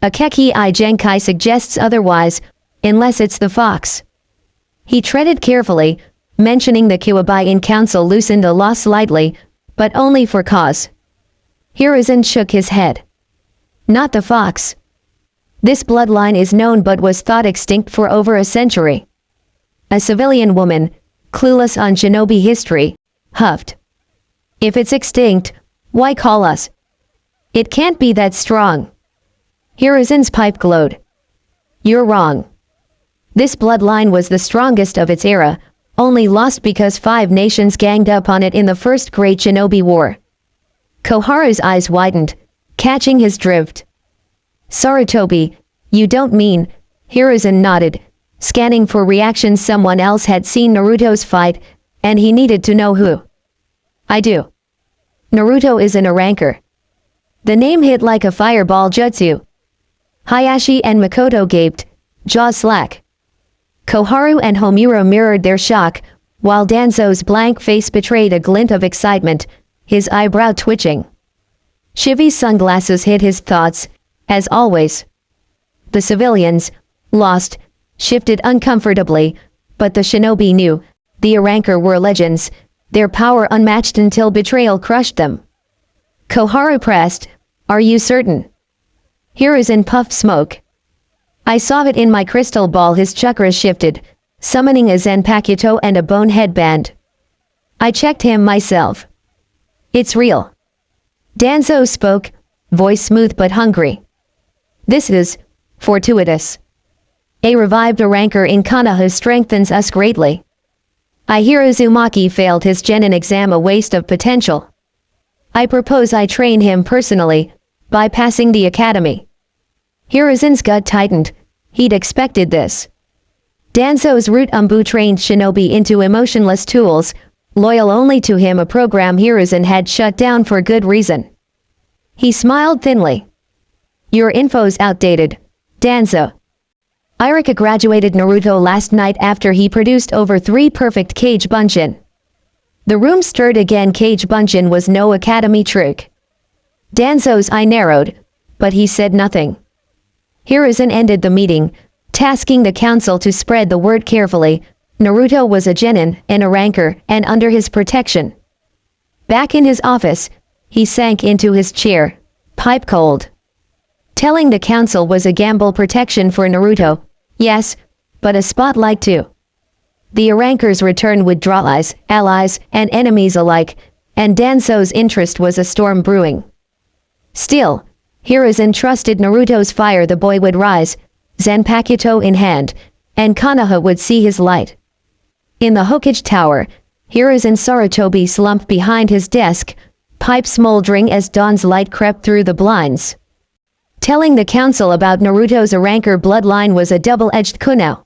A Keki-I Genkai suggests otherwise, unless it's the fox. He treaded carefully, mentioning the Kyuubi in council loosened the law slightly, but only for cause. Hiruzen shook his head. Not the fox. This bloodline is known but was thought extinct for over a century. A civilian woman, clueless on shinobi history, huffed. If it's extinct, why call us? It can't be that strong. Hiruzen's pipe glowed. You're wrong. This bloodline was the strongest of its era, only lost because 5 nations ganged up on it in the First Great Shinobi War. Koharu's eyes widened, catching his drift. Sarutobi, you don't mean... Hiruzen nodded, scanning for reactions. Someone else had seen Naruto's fight, and he needed to know who. I do. Naruto is an Arrancar. The name hit like a fireball jutsu. Hayashi and Makoto gaped, jaws slack. Koharu and Homura mirrored their shock, while Danzo's blank face betrayed a glint of excitement, his eyebrow twitching. Shivi's sunglasses hid his thoughts, as always. The civilians, lost, shifted uncomfortably, but the shinobi knew, the Arrancar were legends, their power unmatched until betrayal crushed them. Koharu pressed, "Are you certain?" Hiruzen puffed smoke. "I saw it in my crystal ball." His chakras shifted, summoning a Zanpakuto and a bone headband. "I checked him myself. It's real." Danzo spoke, voice smooth but hungry. "This is fortuitous. A revived Arrancar in Konoha strengthens us greatly. I hear Uzumaki failed his genin exam, a waste of potential. I propose I train him personally, bypassing the academy." Hiruzen's gut tightened. He'd expected this. Danzo's root Umbu trained shinobi into emotionless tools, loyal only to him, a program Hiruzen had shut down for good reason. He smiled thinly. "Your info's outdated, Danzo. Arika graduated Naruto last night after he produced over 3 perfect Kage Bunshin." The room stirred again. Kage Bunshin was no academy trick. Danzo's eye narrowed, but he said nothing. Hiruzen ended the meeting, tasking the council to spread the word carefully. Naruto was a genin, an Arrancar, and under his protection. Back in his office, he sank into his chair, pipe cold. Telling the council was a gamble. Protection for Naruto, yes, but a spotlight too. The Arrancars returned with allies, and enemies alike, and Danzo's interest was a storm brewing. Still, Hiruzen trusted Naruto's fire. The boy would rise, Zanpakuto in hand, and Konoha would see his light. In the Hokage Tower, Hiruzen Sarutobi slumped behind his desk, pipe smoldering as dawn's light crept through the blinds. Telling the council about Naruto's Arrancar bloodline was a double-edged kunai.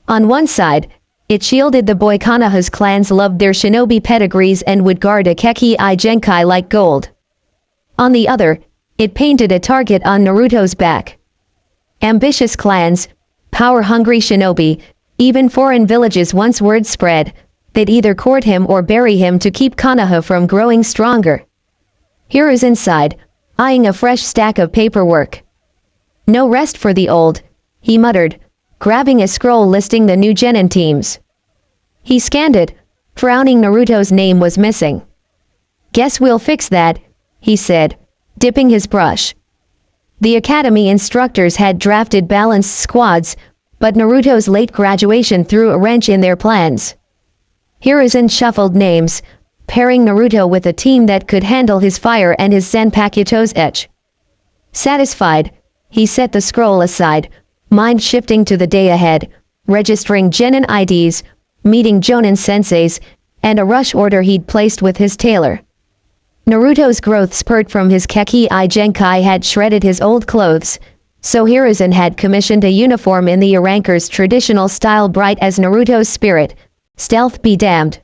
On one side, it shielded the boy. Konoha's clans loved their shinobi pedigrees and would guard a Keki I Genkai like gold. On the other, it painted a target on Naruto's back. Ambitious clans, power-hungry shinobi, even foreign villages. Once word spread, they'd either court him or bury him to keep Konoha from growing stronger. Hiruzen sighed, eyeing a fresh stack of paperwork. "No rest for the old," he muttered, grabbing a scroll listing the new genin teams. He scanned it, frowning. Naruto's name was missing. "Guess we'll fix that," he said, dipping his brush. The academy instructors had drafted balanced squads, but Naruto's late graduation threw a wrench in their plans. Hiruzen shuffled names, pairing Naruto with a team that could handle his fire and his Zanpakuto's edge. Satisfied, he set the scroll aside, mind shifting to the day ahead, registering genin IDs, meeting Jonin senseis, and a rush order he'd placed with his tailor. Naruto's growth spurt from his Keki I Genkai had shredded his old clothes, so Hiruzen had commissioned a uniform in the Arrancar's traditional style, bright as Naruto's spirit. Stealth be damned.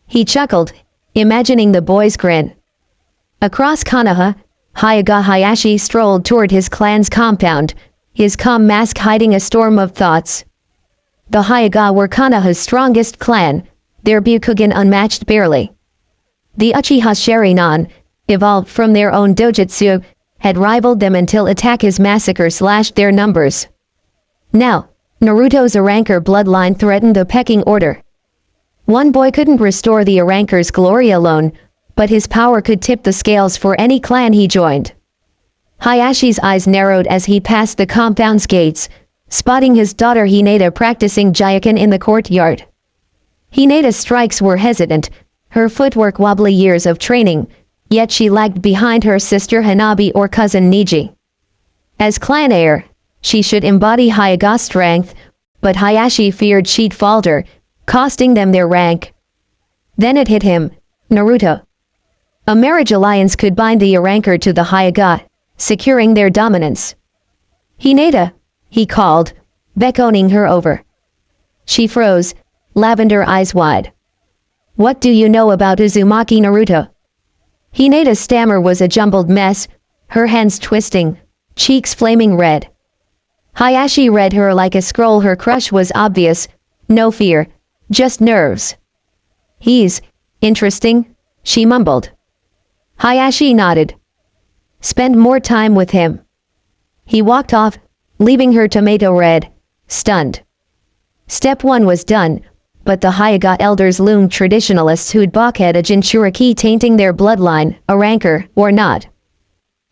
He chuckled, imagining the boy's grin. Across Konoha, Hyuga Hayashi strolled toward his clan's compound, his calm mask hiding a storm of thoughts. The Hyuga were Konoha's strongest clan, their Byukugen unmatched barely. The Uchiha Sharingan, evolved from their own dojutsu, had rivaled them until Itake's massacre slashed their numbers. Now, Naruto's Arrancar bloodline threatened the pecking order. One boy couldn't restore the Arrancar's glory alone, but his power could tip the scales for any clan he joined. Hayashi's eyes narrowed as he passed the compound's gates, spotting his daughter Hinata practicing Jyoken in the courtyard. Hinata's strikes were hesitant, her footwork wobbly. Years of training, yet she lagged behind her sister Hanabi or cousin Niji. As clan heir, she should embody Hyuga's strength, but Hayashi feared she'd falter, costing them their rank. Then it hit him, Naruto. A marriage alliance could bind the Arrancar to the Hyuga, securing their dominance. "Hinata," he called, beckoning her over. She froze, lavender eyes wide. "What do you know about Uzumaki Naruto?" Hinata's stammer was a jumbled mess, her hands twisting, cheeks flaming red. Hayashi read her like a scroll. Her crush was obvious. No fear, just nerves. He's interesting, she mumbled. Hayashi nodded. Spend more time with him. He walked off, leaving her tomato red, stunned. Step 1 was done, but the Hyuga elders loomed, traditionalists who'd balk at a Jinchuriki tainting their bloodline, Arrancar or not.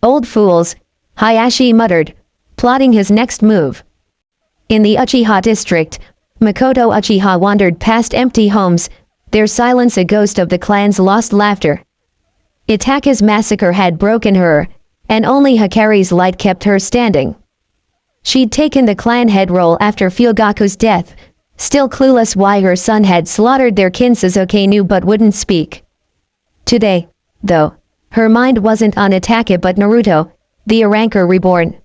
Old fools, Hayashi muttered, plotting his next move. In the Uchiha district, Makoto Uchiha wandered past empty homes, their silence a ghost of the clan's lost laughter. Itaka's massacre had broken her, and only Hikari's light kept her standing. She'd taken the clan head role after Fugaku's death, still clueless why her son had slaughtered their kin. Sasuke knew but wouldn't speak. Today, though, her mind wasn't on Itaka but Naruto, the Arrancar reborn.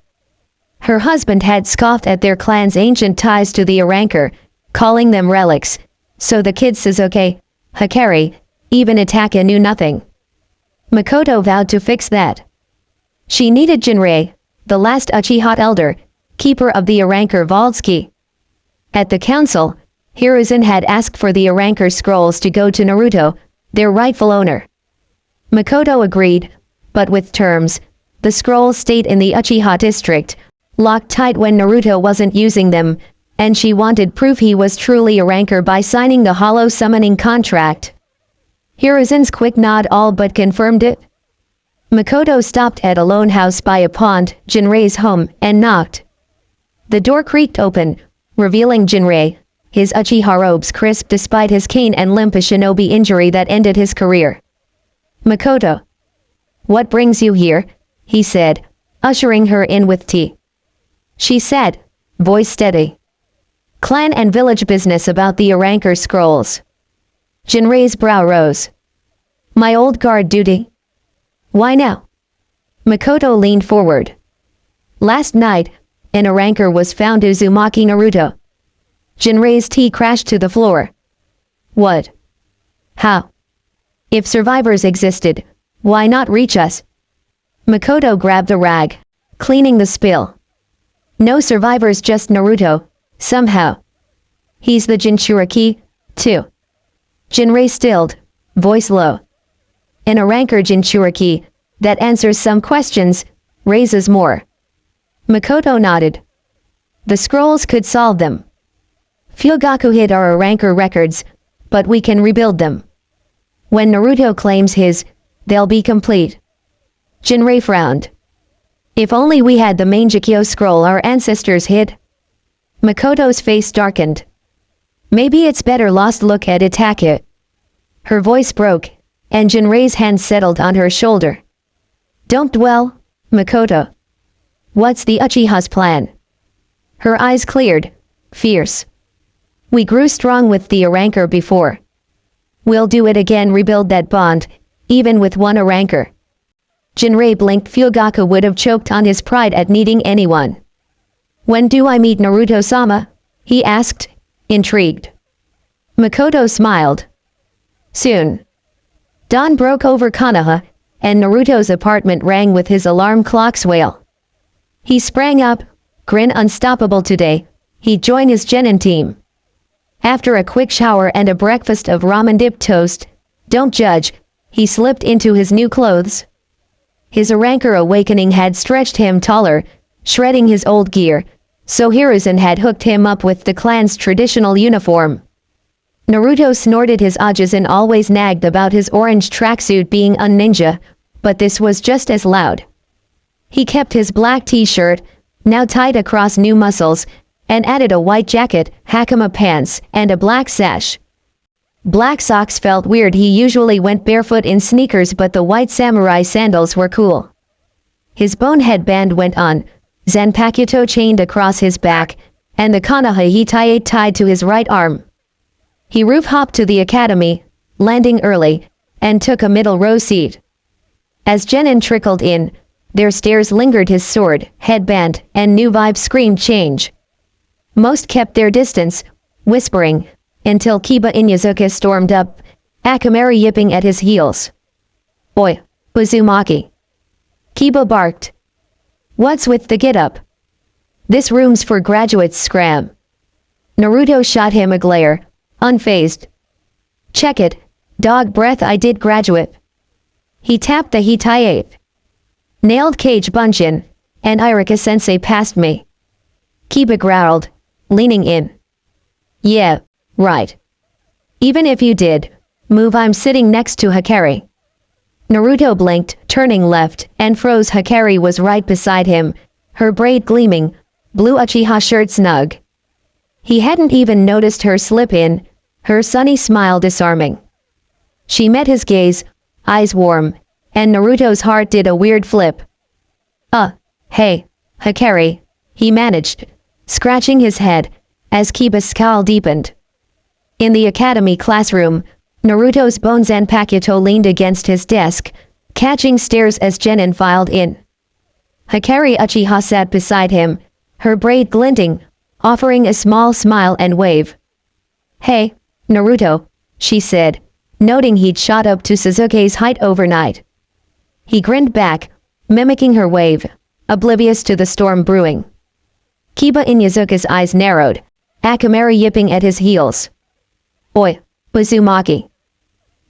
Her husband had scoffed at their clan's ancient ties to the Arrancar, calling them relics, so the kids Sasuke, Hikari, even Itaka knew nothing. Makoto vowed to fix that. She needed Jinrei, the last Uchiha elder, keeper of the Arrancar vault's key. At the council, Hiruzen had asked for the Arrancar scrolls to go to Naruto, their rightful owner. Makoto agreed, but with terms. The scrolls stayed in the Uchiha district, locked tight when Naruto wasn't using them, and she wanted proof he was truly Arrancar by signing the hollow summoning contract. Hiruzen's quick nod all but confirmed it. Makoto stopped at a lone house by a pond, Jinrei's home, and knocked. The door creaked open, revealing Jinrei, his Uchiha robes crisp despite his cane and limp, a shinobi injury that ended his career. Makoto. What brings you here? He said, ushering her in with tea. She said, voice steady. Clan and village business about the Arrancar scrolls. Jinrei's brow rose. My old guard duty. Why now? Makoto leaned forward. Last night, an Arrancar was found Uzumaki Naruto. Jinrei's tea crashed to the floor. What? How? If survivors existed, why not reach us? Makoto grabbed a rag, cleaning the spill. No survivors, just Naruto, somehow. He's the Jinchuriki, too. Jinrei stilled, voice low. An Arrancar Jinchuriki, that answers some questions, raises more. Makoto nodded. The scrolls could solve them. Fugaku hid our Arrancar records, but we can rebuild them. When Naruto claims his, they'll be complete. Jinrei frowned. If only we had the Mangekyo scroll our ancestors hid. Makoto's face darkened. Maybe it's better lost. Look at Itaka. Her voice broke, and Jinrei's hand settled on her shoulder. Don't dwell, Makoto. What's the Uchiha's plan? Her eyes cleared, fierce. We grew strong with the Arrancar before. We'll do it again, rebuild that bond, even with one Arrancar. Jinrei blinked. Fugaku would have choked on his pride at needing anyone. When do I meet Naruto-sama? He asked, intrigued. Makoto smiled. Soon. Dawn broke over Konoha, and Naruto's apartment rang with his alarm clock's wail. He sprang up, grin unstoppable today. He'd join his genin team. After a quick shower and a breakfast of ramen-dipped toast, don't judge, he slipped into his new clothes. His Arrancar awakening had stretched him taller, shredding his old gear, so Hiruzen had hooked him up with the clan's traditional uniform. Naruto snorted. His Ajisen always nagged about his orange tracksuit being un-ninja, but this was just as loud. He kept his black t-shirt, now tied across new muscles, and added a white jacket, hakama pants, and a black sash. Black socks felt weird. He usually went barefoot in sneakers, but the white samurai sandals were cool. His bone headband went on, Zanpakuto chained across his back, and the Konoha hitae tied to his right arm. He roof-hopped to the academy, landing early, and took a middle-row seat. As genin trickled in, their stares lingered. His sword, headband, and new vibe screamed change. Most kept their distance, whispering, until Kiba Inyazuka stormed up, Akamaru yipping at his heels. Oi, Uzumaki. Kiba barked. What's with the get-up? This room's for graduates, scram. Naruto shot him a glare, unfazed. Check it, dog breath, I did graduate. He tapped the Hitae. Nailed Cage Bunshin, and Irika-sensei passed me. Kiba growled, leaning in. Yeah, right. Even if you did, move, I'm sitting next to Hikari. Naruto blinked, turning left, and froze. Hikari was right beside him, her braid gleaming, blue Uchiha shirt snug. He hadn't even noticed her slip in, her sunny smile disarming. She met his gaze, eyes warm, and Naruto's heart did a weird flip. Hey, Hikari, he managed, scratching his head, as Kiba's scowl deepened. In the academy classroom, Naruto's Bonzan Pakuto leaned against his desk, catching stares as Genin filed in. Hikari Uchiha sat beside him, her braid glinting, offering a small smile and wave. Hey, Naruto, she said, noting he'd shot up to Sasuke's height overnight. He grinned back, mimicking her wave, oblivious to the storm brewing. Kiba Inyazuka's eyes narrowed, Akamaru yipping at his heels. Oi, Uzumaki.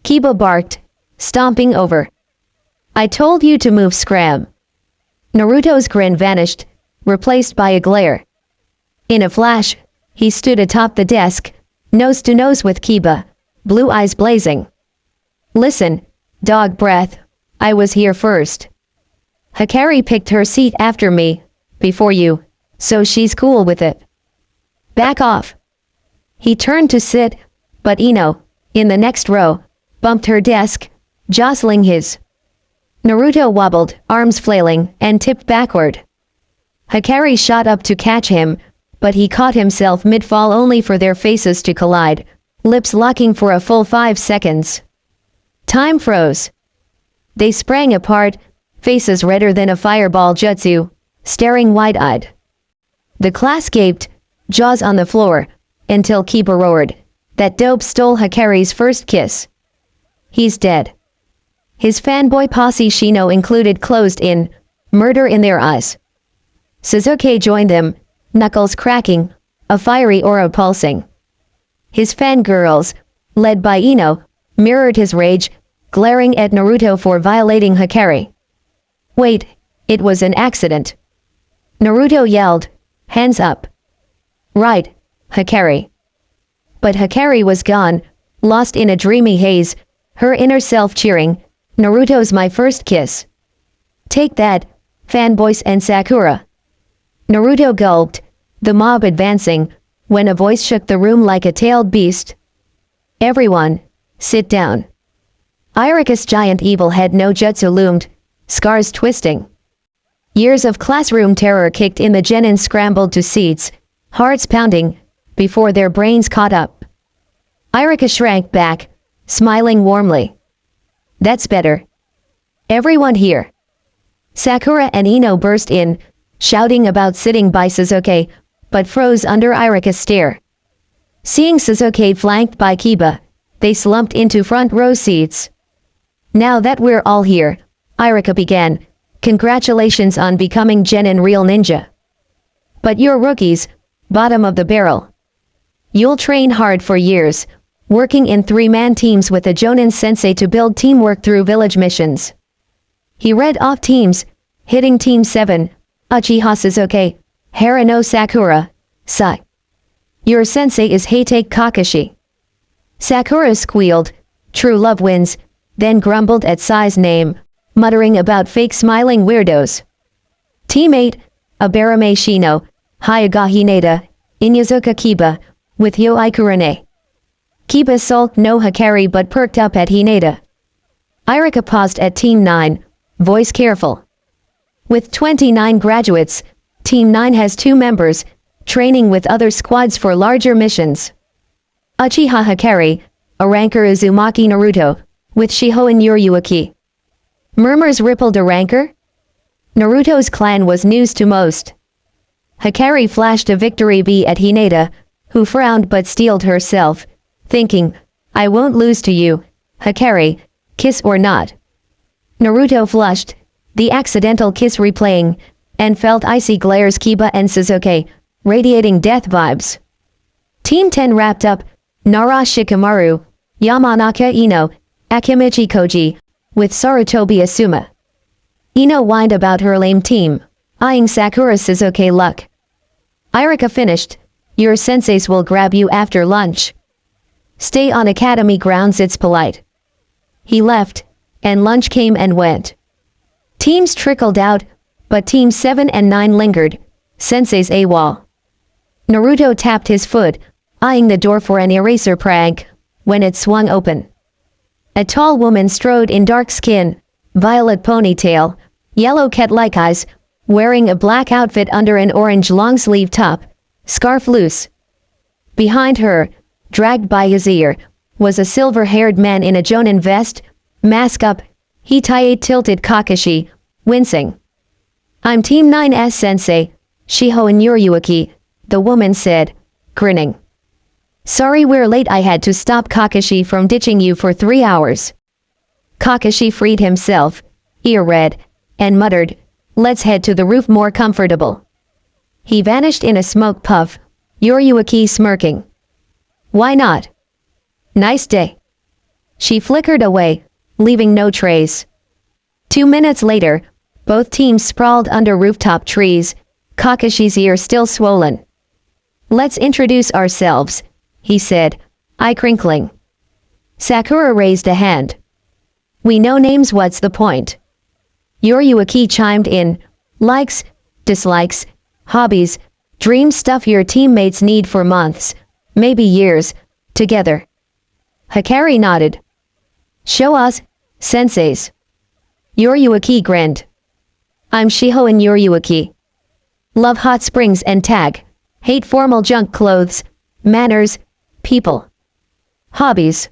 Kiba barked, stomping over. I told you to move, scram. Naruto's grin vanished, replaced by a glare. In a flash, he stood atop the desk, nose to nose with Kiba, blue eyes blazing. Listen, dog breath, I was here first. Hikari picked her seat after me, before you, so she's cool with it. Back off. He turned to sit, but Ino, in the next row, bumped her desk, jostling his. Naruto wobbled, arms flailing, and tipped backward. Hikari shot up to catch him, but he caught himself mid-fall only for their faces to collide, lips locking for a full 5 seconds. Time froze. They sprang apart, faces redder than a fireball jutsu, staring wide-eyed. The class gaped, jaws on the floor, until Kiba roared, that dope stole Hikari's first kiss. He's dead. His fanboy posse Shino included closed in, murder in their eyes. Sasuke joined them, knuckles cracking, a fiery aura pulsing. His fangirls, led by Ino, mirrored his rage, glaring at Naruto for violating Hikari. Wait, it was an accident. Naruto yelled, hands up. Right, Hikari. But Hikari was gone, lost in a dreamy haze, her inner self cheering, Naruto's my first kiss. Take that, fanboys and Sakura. Naruto gulped, the mob advancing, when a voice shook the room like a tailed beast. Everyone, sit down. Irika's giant evil head no jutsu loomed, scars twisting. Years of classroom terror kicked in. The genin scrambled to seats, hearts pounding, before their brains caught up. Irika shrank back, smiling warmly. That's better. Everyone here. Sakura and Ino burst in, shouting about sitting by Sasuke, but froze under Irika's stare. Seeing Sasuke flanked by Kiba, they slumped into front row seats. Now that we're all here, Irika began, congratulations on becoming genin real ninja. But you're rookies, bottom of the barrel. You'll train hard for years, working in 3-man teams with a Jonin sensei to build teamwork through village missions. He read off teams, hitting Team 7, Uchiha Sasuke, Harano Sakura, Sai. Your sensei is Heitake Kakashi. Sakura squealed, true love wins, then grumbled at Sai's name, muttering about fake smiling weirdos. Team 8, Abarame Shino, Hyuga Hinata, Inyazuka Kiba, with Yoi Kurane. Kiba sulked no Hikari but perked up at Hinata. Irika paused at Team 9, voice careful. With 29 graduates, Team 9 has 2 members, training with other squads for larger missions. Uchiha Hikari, Arrancar Uzumaki Naruto, with Shiho and Yuriuaki. Murmurs rippled. Arrancar? Naruto's clan was news to most. Hikari flashed a victory V at Hinata, who frowned but steeled herself, thinking, I won't lose to you, Hikari, kiss or not. Naruto flushed, the accidental kiss replaying, and felt icy glares Kiba and Suzuki, radiating death vibes. Team 10 wrapped up Nara Shikamaru, Yamanaka Ino, Akimichi Koji, with Sarutobi Asuma. Ino whined about her lame team, eyeing Sakura Suzuki luck. Irika finished, your senseis will grab you after lunch. Stay on academy grounds, it's polite. He left, and lunch came and went. Teams trickled out, but Teams 7 and 9 lingered, senseis AWOL. Naruto tapped his foot, eyeing the door for an eraser prank, when it swung open. A tall woman strode in dark skin, violet ponytail, yellow cat-like eyes, wearing a black outfit under an orange long-sleeve top, scarf loose. Behind her, dragged by his ear, was a silver-haired man in a jonin vest, mask up, Hitae tilted Kakashi, wincing. I'm Team 9's sensei, Shiho and Yuriyuki, the woman said, grinning. Sorry we're late, I had to stop Kakashi from ditching you for 3 hours. Kakashi freed himself, ear red, and muttered, let's head to the roof more comfortable. He vanished in a smoke puff, Yuriyuki smirking. Why not? Nice day. She flickered away, leaving no trace. 2 minutes later, both teams sprawled under rooftop trees, Kakashi's ear still swollen. Let's introduce ourselves, he said, eye crinkling. Sakura raised a hand. We know names, what's the point? Yuriyuki chimed in, likes, dislikes, hobbies, dream stuff your teammates need for months, maybe years, together. Hikari nodded. Show us, senseis. Yuriyuki grinned. I'm Shiho and Yuriyuki. Love hot springs and tag. Hate formal junk clothes, manners, people. Hobbies.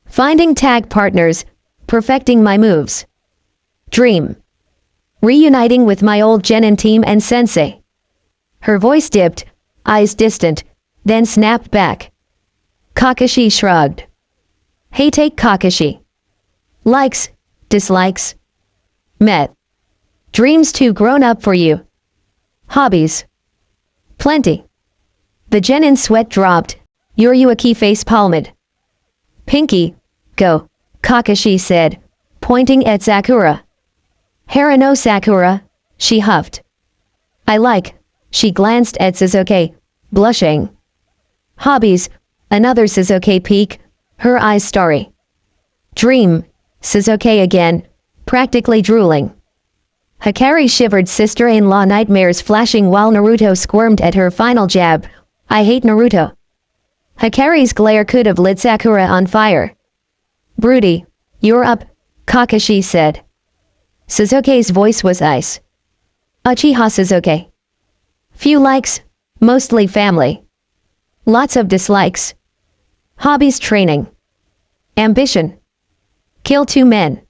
Finding tag partners, perfecting my moves. Dream. Reuniting with my old genin team and sensei. Her voice dipped, eyes distant, then snapped back. Kakashi shrugged. Hey, take Kakashi. Likes, dislikes. Met. Dreams too grown up for you. Hobbies. Plenty. The genin sweat dropped, Yuriyuki face palmed. Pinky, go, Kakashi said, pointing at Sakura. Hara no Sakura, she huffed. I like, she glanced at Suzuki, blushing. Hobbies, another Suzuki peek, her eyes starry. Dream, Suzuki again, practically drooling. Hikari shivered, sister-in-law nightmares flashing while Naruto squirmed at her final jab. I hate Naruto. Hikari's glare could have lit Sakura on fire. Broody, you're up, Kakashi said. Suzuki's voice was ice. Uchiha Suzuki. Few likes, mostly family. Lots of dislikes. Hobbies, training. Ambition. Kill 2 men.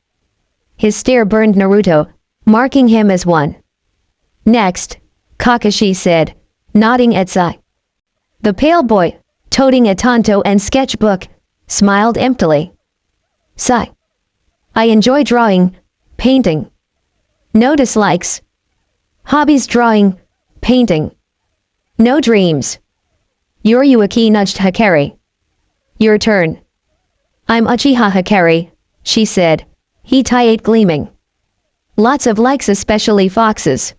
His stare burned Naruto, marking him as one. Next, Kakashi said, nodding at Sai. The pale boy, toting a tanto and sketchbook, smiled emptily. Sai. I enjoy drawing, painting. No dislikes. Hobbies, drawing, painting. No dreams. Yuriyuki nudged Hikari. Your turn. I'm Uchiha Hikari, she said, Hitae gleaming. Lots of likes, especially foxes.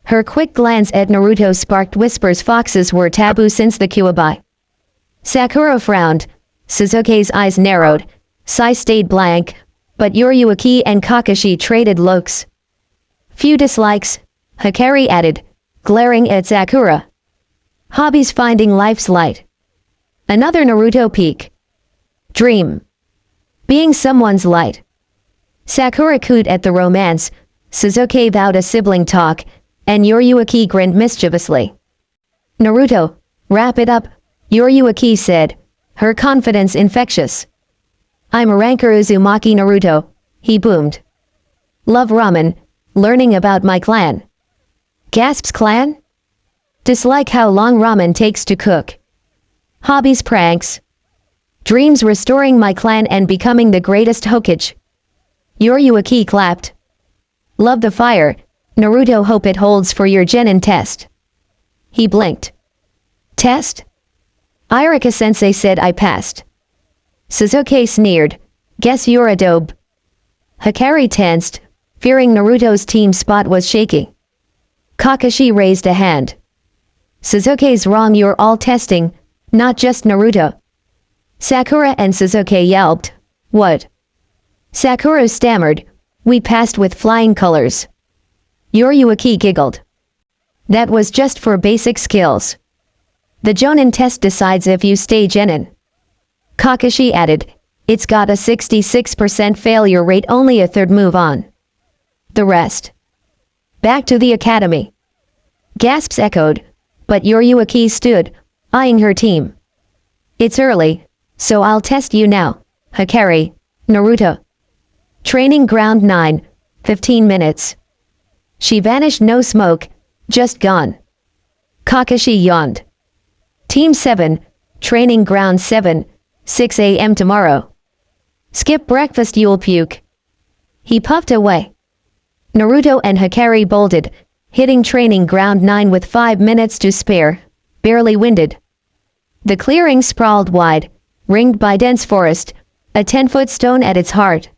Her quick glance at Naruto sparked whispers foxes were taboo since the Kuwabai. Sakura frowned, Suzuki's eyes narrowed, Sai stayed blank, but Yuriyuki and Kakashi traded looks. Few dislikes, Hikari added, glaring at Sakura. Hobbies, finding life's light. Another Naruto peek. Dream. Being someone's light. Sakura cooed at the romance, Suzuki vowed a sibling talk, and Yuriyuki grinned mischievously. Naruto, wrap it up, Yuriyuki said, her confidence infectious. I'm Arrancar Uzumaki Naruto, he boomed. Love ramen, learning about my clan. Gasps clan? Dislike how long ramen takes to cook. Hobbies, pranks. Dreams, restoring my clan and becoming the greatest Hokage. Yuriyuki clapped. Love the fire, Naruto, hope it holds for your genin test. He blinked. Test? Irika-sensei said I passed. Sasuke sneered. Guess you're a dope. Hikari tensed, fearing Naruto's team spot was shaky. Kakashi raised a hand. Sasuke's wrong, you're all testing, not just Naruto. Sakura and Sasuke yelped. What? Sakura stammered. We passed with flying colors. Yoriyuki giggled. That was just for basic skills. The Jonin test decides if you stay genin. Kakashi added, it's got a 66% failure rate, only a third move on. The rest. Back to the academy. Gasps echoed, but Yoriyuki stood, eyeing her team. It's early, so I'll test you now, Hikari, Naruto. Training ground 9, 15 minutes. She vanished, no smoke, just gone. Kakashi yawned. Team 7, training ground 7, 6 a.m. tomorrow. Skip breakfast, you'll puke. He puffed away. Naruto and Hikari bolted, hitting training ground 9 with 5 minutes to spare, barely winded. The clearing sprawled wide, ringed by dense forest, a 10-foot stone at its heart.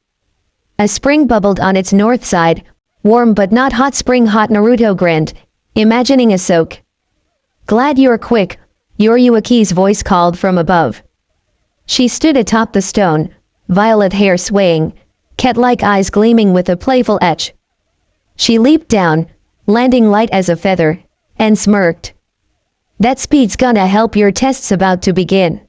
A spring bubbled on its north side, warm but not hot. Spring hot, Naruto grinned, imagining a soak. Glad you're quick, Yoriyuki's voice called from above. She stood atop the stone, violet hair swaying, cat-like eyes gleaming with a playful etch. She leaped down, landing light as a feather, and smirked. That speed's gonna help your tests about to begin.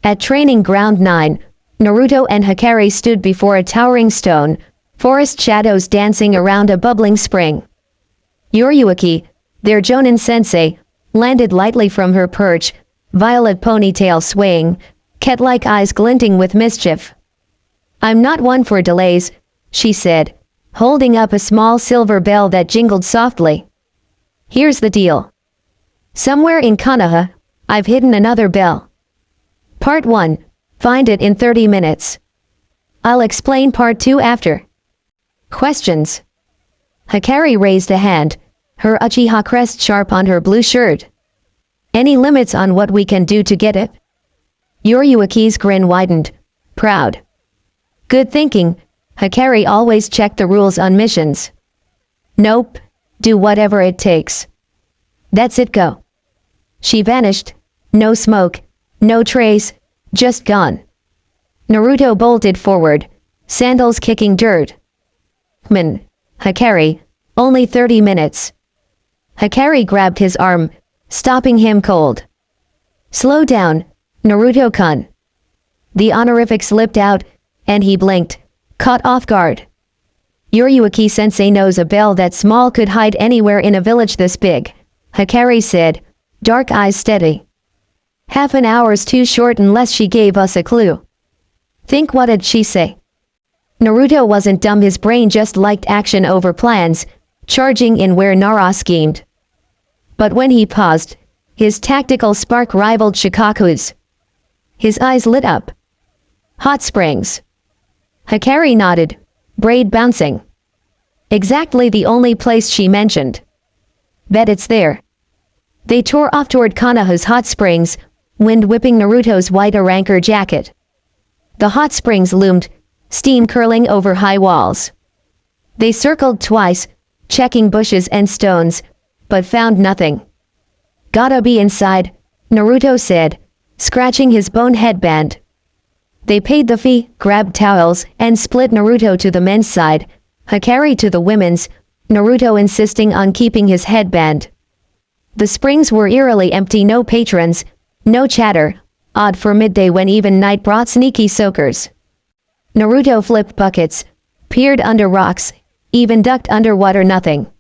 At training ground 9, Naruto and Hikari stood before a towering stone, forest shadows dancing around a bubbling spring. Yoriyuki, their Jonin sensei, landed lightly from her perch, violet ponytail swaying, cat-like eyes glinting with mischief. I'm not one for delays, she said, holding up a small silver bell that jingled softly. Here's the deal. Somewhere in Konoha, I've hidden another bell. Part 1, find it in 30 minutes. I'll explain part 2 after. Questions? Hikari raised a hand, her Uchiha crest sharp on her blue shirt. Any limits on what we can do to get it? Yoriyuki's grin widened, proud. Good thinking, Hikari always checked the rules on missions. Nope, do whatever it takes. That's it, go. She vanished, no smoke, no trace, just gone. Naruto bolted forward, sandals kicking dirt. Hikari, only 30 minutes. Hikari grabbed his arm, stopping him cold. Slow down, Naruto-kun. The honorific slipped out, and he blinked, caught off guard. Yoriyuki-sensei knows a bell that small could hide anywhere in a village this big, Hikari said, dark eyes steady. Half an hour's too short unless she gave us a clue. Think, what did she say? Naruto wasn't dumb, his brain just liked action over plans, charging in where Nara schemed. But when he paused, his tactical spark rivaled Shikaku's. His eyes lit up. Hot springs. Hikari nodded, braid bouncing. Exactly the only place she mentioned. Bet it's there. They tore off toward Konoha's hot springs, wind whipping Naruto's white Arrancar jacket. The hot springs loomed, steam curling over high walls. They circled twice, checking bushes and stones, but found nothing. Gotta be inside, Naruto said, scratching his bone headband. They paid the fee, grabbed towels, and split Naruto to the men's side, Hikari to the women's, Naruto insisting on keeping his headband. The springs were eerily empty, no patrons, no chatter, odd for midday when even night brought sneaky soakers. Naruto flipped buckets, peered under rocks, even ducked underwater, nothing.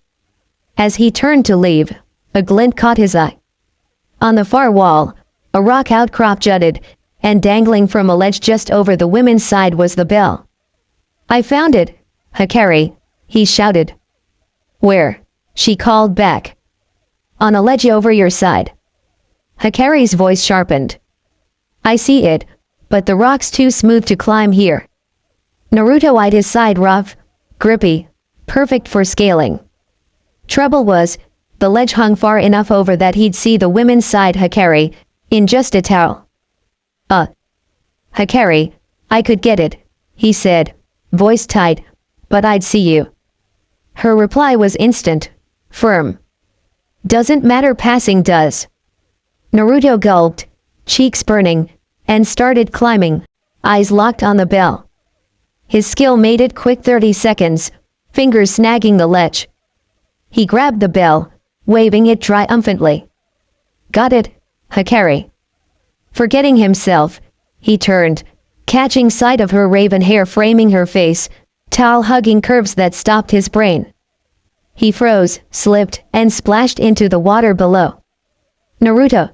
As he turned to leave, a glint caught his eye. On the far wall, a rock outcrop jutted, and dangling from a ledge just over the women's side was the bell. I found it, Hikari, he shouted. Where? She called back. On a ledge over your side. Hikari's voice sharpened. I see it, but the rock's too smooth to climb here. Naruto eyed his side, rough, grippy, perfect for scaling. Trouble was, the ledge hung far enough over that he'd see the women's side Hikari, in just a towel. Hikari, I could get it, he said, voice tight, but I'd see you. Her reply was instant, firm. Doesn't matter, passing does. Naruto gulped, cheeks burning, and started climbing, eyes locked on the bell. His skill made it quick, 30 seconds, fingers snagging the ledge. He grabbed the bell, waving it triumphantly. Got it, Hikari. Forgetting himself, he turned, catching sight of her raven hair framing her face, towel-hugging curves that stopped his brain. He froze, slipped, and splashed into the water below. Naruto!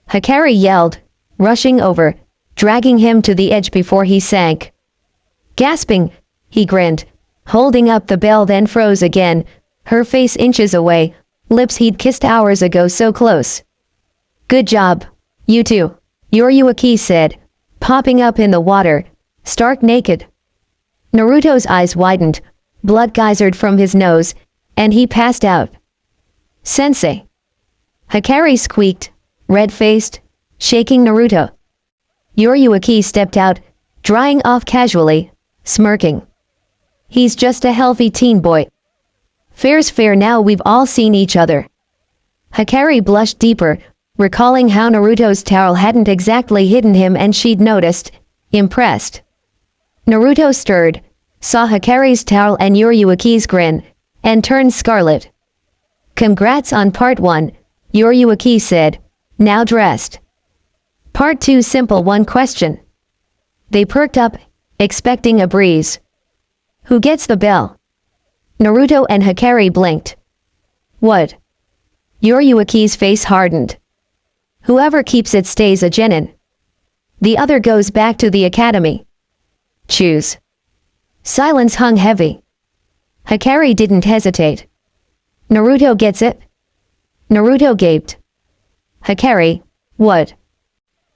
Hikari yelled, rushing over, dragging him to the edge before he sank. Gasping, he grinned, holding up the bell, then froze again, her face inches away, lips he'd kissed hours ago so close. Good job, you two, Reawakens said, popping up in the water, stark naked. Naruto's eyes widened, blood geysered from his nose, and he passed out. Sensei! Hikari squeaked, red-faced, shaking Naruto. Reawakens stepped out, drying off casually, smirking. He's just a healthy teen boy. Fair's fair, now we've all seen each other. Hikari blushed deeper, recalling how Naruto's towel hadn't exactly hidden him and she'd noticed, impressed. Naruto stirred, saw Hikari's towel and Reawakens' grin, and turned scarlet. Congrats on part 1, Reawakens said, now dressed. Part 2, simple, one question. They perked up, expecting a breeze. Who gets the bell? Naruto and Hikari blinked. What? Reawakens' face hardened. Whoever keeps it stays a genin. The other goes back to the academy. Choose. Silence hung heavy. Hikari didn't hesitate. Naruto gets it? Naruto gaped. Hikari, what?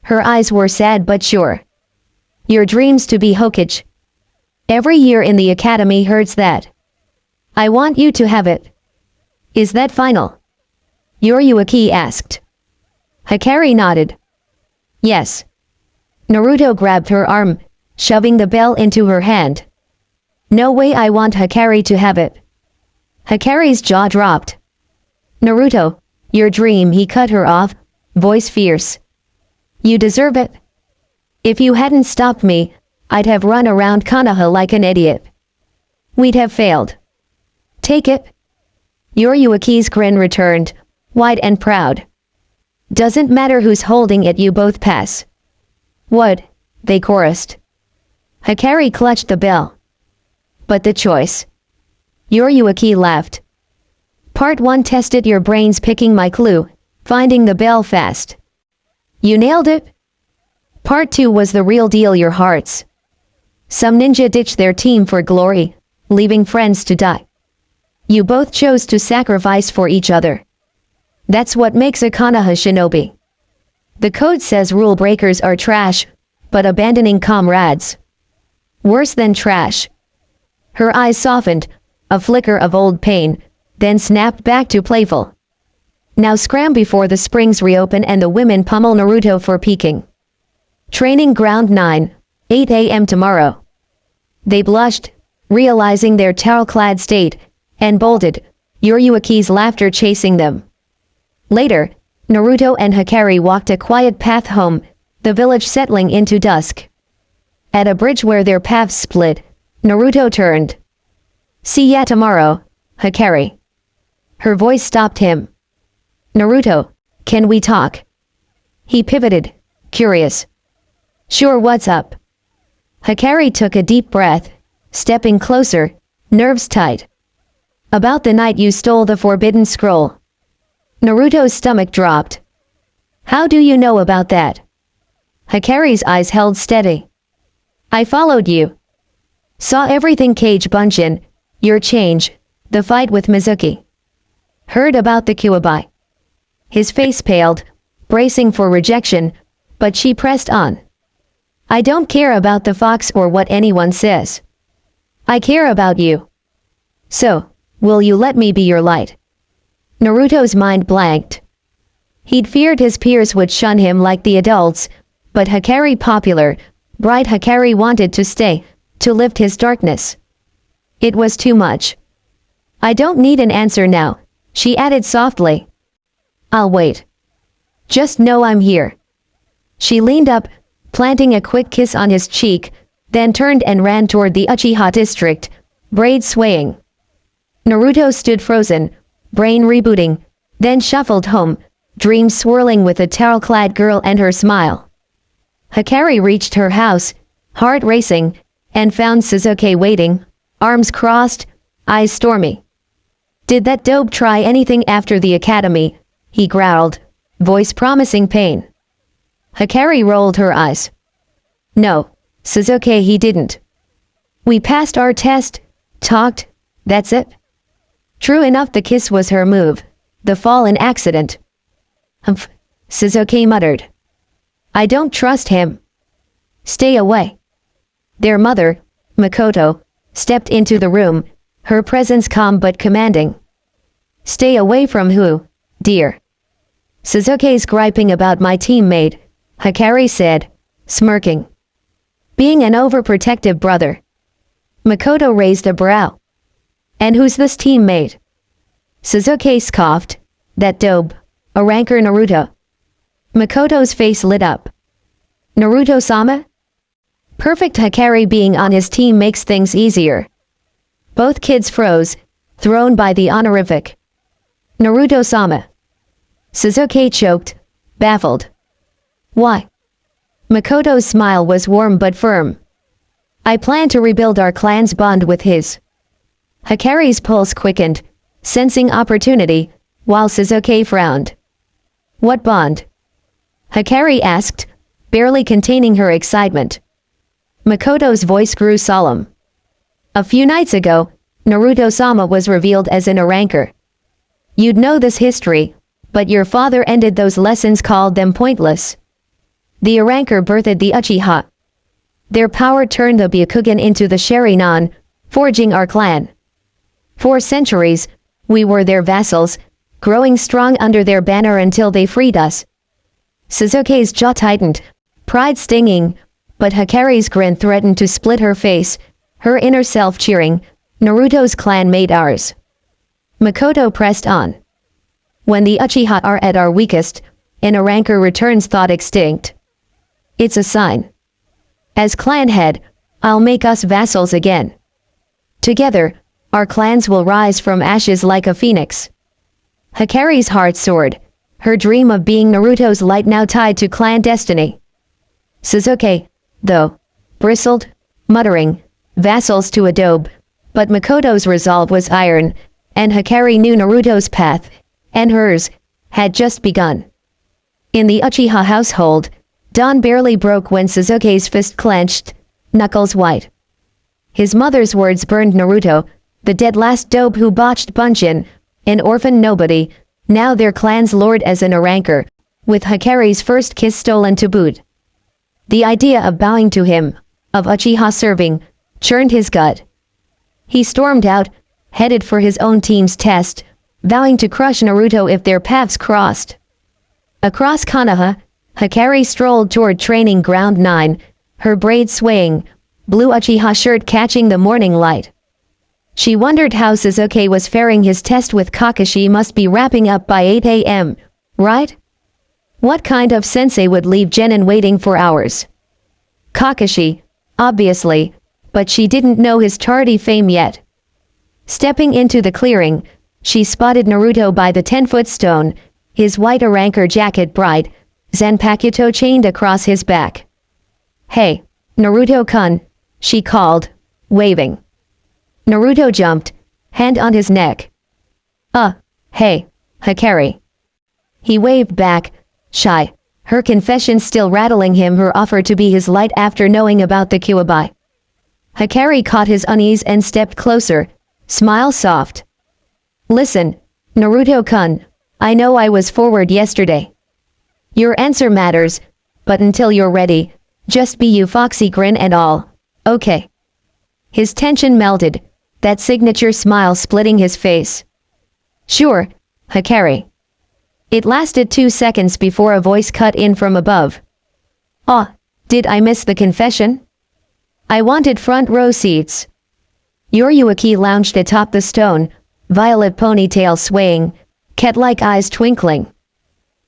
Her eyes were sad but sure. Your dreams to be Hokage. Every year in the academy hurts that. I want you to have it. Is that final? Reawakens asked. Hikari nodded. Yes. Naruto grabbed her arm, shoving the bell into her hand. No way, I want Hikari to have it. Hikari's jaw dropped. Naruto, your dream, he cut her off, voice fierce. You deserve it. If you hadn't stopped me, I'd have run around Konoha like an idiot. We'd have failed. Take it. Reawakens' grin returned, wide and proud. Doesn't matter who's holding it, you both pass. What? They chorused. Hikari clutched the bell. But the choice. Reawakens laughed. Part 1 tested your brains, picking my clue, finding the bell fast. You nailed it. Part 2 was the real deal, your hearts. Some ninja ditched their team for glory, leaving friends to die. You both chose to sacrifice for each other. That's what makes a Konoha shinobi. The code says rule breakers are trash, but abandoning comrades. Worse than trash. Her eyes softened, a flicker of old pain, then snapped back to playful. Now scram before the springs reopen and the women pummel Naruto for peeking. Training ground 9, 8 a.m. tomorrow. They blushed, realizing their towel-clad state, and bolted, Reawakens' laughter chasing them. Later, Naruto and Hikari walked a quiet path home, the village settling into dusk. At a bridge where their paths split, Naruto turned. See ya tomorrow, Hikari. Her voice stopped him. Naruto, can we talk? He pivoted, curious. Sure, what's up? Hikari took a deep breath, stepping closer, nerves tight. About the night you stole the forbidden scroll. Naruto's stomach dropped. How do you know about that? Hikari's eyes held steady. I followed you. Saw everything, Kage Bunshin, your change, the fight with Mizuki. Heard about the Kuwabai. His face paled, bracing for rejection, but she pressed on. I don't care about the fox or what anyone says. I care about you. So, Will you let me be your light? Naruto's mind blanked. He'd feared his peers would shun him like the adults, but Hikari popular, bright Hikari wanted to stay, to lift his darkness. It was too much. I don't need an answer now, she added softly. I'll wait. Just know I'm here. She leaned up, planting a quick kiss on his cheek, then turned and ran toward the Uchiha district, braids swaying. Naruto stood frozen, brain rebooting, then shuffled home, dreams swirling with a towel-clad girl and her smile. Hikari reached her house, heart racing, and found Sasuke waiting, arms crossed, eyes stormy. Did that dope try anything after the academy? He growled, voice promising pain. Hikari rolled her eyes. No, Sasuke, he didn't. We passed our test, talked, that's it. True enough, the kiss was her move, the fall an accident. Humph, Sasuke muttered. I don't trust him. Stay away. Their mother, Makoto, stepped into the room, her presence calm but commanding. Stay away from who, dear? Sasuke's griping about my teammate, Hikari said, smirking. Being an overprotective brother. Makoto raised a brow. And who's this teammate? Sasuke scoffed. That dope, Arrancar Naruto. Makoto's face lit up. Naruto-sama? Perfect. Hikari being on his team makes things easier. Both kids froze, thrown by the honorific. Naruto-sama. Sasuke choked, baffled. Why? Makoto's smile was warm but firm. I plan to rebuild our clan's bond with his. Hikari's pulse quickened, sensing opportunity, while Sasuke frowned. What bond? Hikari asked, barely containing her excitement. Makoto's voice grew solemn. A few nights ago, Naruto-sama was revealed as an Arrancar. You'd know this history, but your father ended those lessons, called them pointless. The Arrancar birthed the Uchiha. Their power turned the Byakugan into the Sharingan, forging our clan. For centuries, we were their vassals, growing strong under their banner until they freed us. Sasuke's jaw tightened, pride stinging, but Hikari's grin threatened to split her face, her inner self cheering, Naruto's clan made ours. Makoto pressed on. When the Uchiha are at our weakest, an Arrancar returns, thought extinct. It's a sign. As clan head, I'll make us vassals again. Together, our clans will rise from ashes like a phoenix. Hikari's heart soared, her dream of being Naruto's light now tied to clan destiny. Sasuke, though, bristled, muttering, vassals to a dobe, but Makoto's resolve was iron, and Hikari knew Naruto's path, and hers, had just begun. In the Uchiha household, dawn barely broke when Sasuke's fist clenched, knuckles white. His mother's words burned. Naruto, the dead last dope who botched Bunshin, an orphan nobody, now their clan's lord as an Arrancar, with Hikari's first kiss stolen to boot. The idea of bowing to him, of Uchiha serving, churned his gut. He stormed out, headed for his own team's test, vowing to crush Naruto if their paths crossed. Across Konoha, Hikari strolled toward Training Ground 9, her braids swaying, blue Uchiha shirt catching the morning light. She wondered how Sasuke was faring. His test with Kakashi must be wrapping up by 8 a.m., right? What kind of sensei would leave Genin waiting for hours? Kakashi, obviously, but she didn't know his tardy fame yet. Stepping into the clearing, she spotted Naruto by the 10-foot stone, his white Arrancar jacket bright, Zanpakuto chained across his back. Hey, Naruto-kun, she called, waving. Naruto jumped, hand on his neck. Hey, Hikari. He waved back, shy, her confession still rattling him, her offer to be his light after knowing about the Kyuubi. Hikari caught his unease and stepped closer, smile soft. Listen, Naruto-kun, I know I was forward yesterday. Your answer matters, but until you're ready, just be you, foxy grin and all, okay? His tension melted, that signature smile splitting his face. Sure, Hikari. It lasted 2 seconds before a voice cut in from above. Ah, did I miss the confession? I wanted front row seats. Yoriyuki lounged atop the stone, violet ponytail swaying, cat-like eyes twinkling.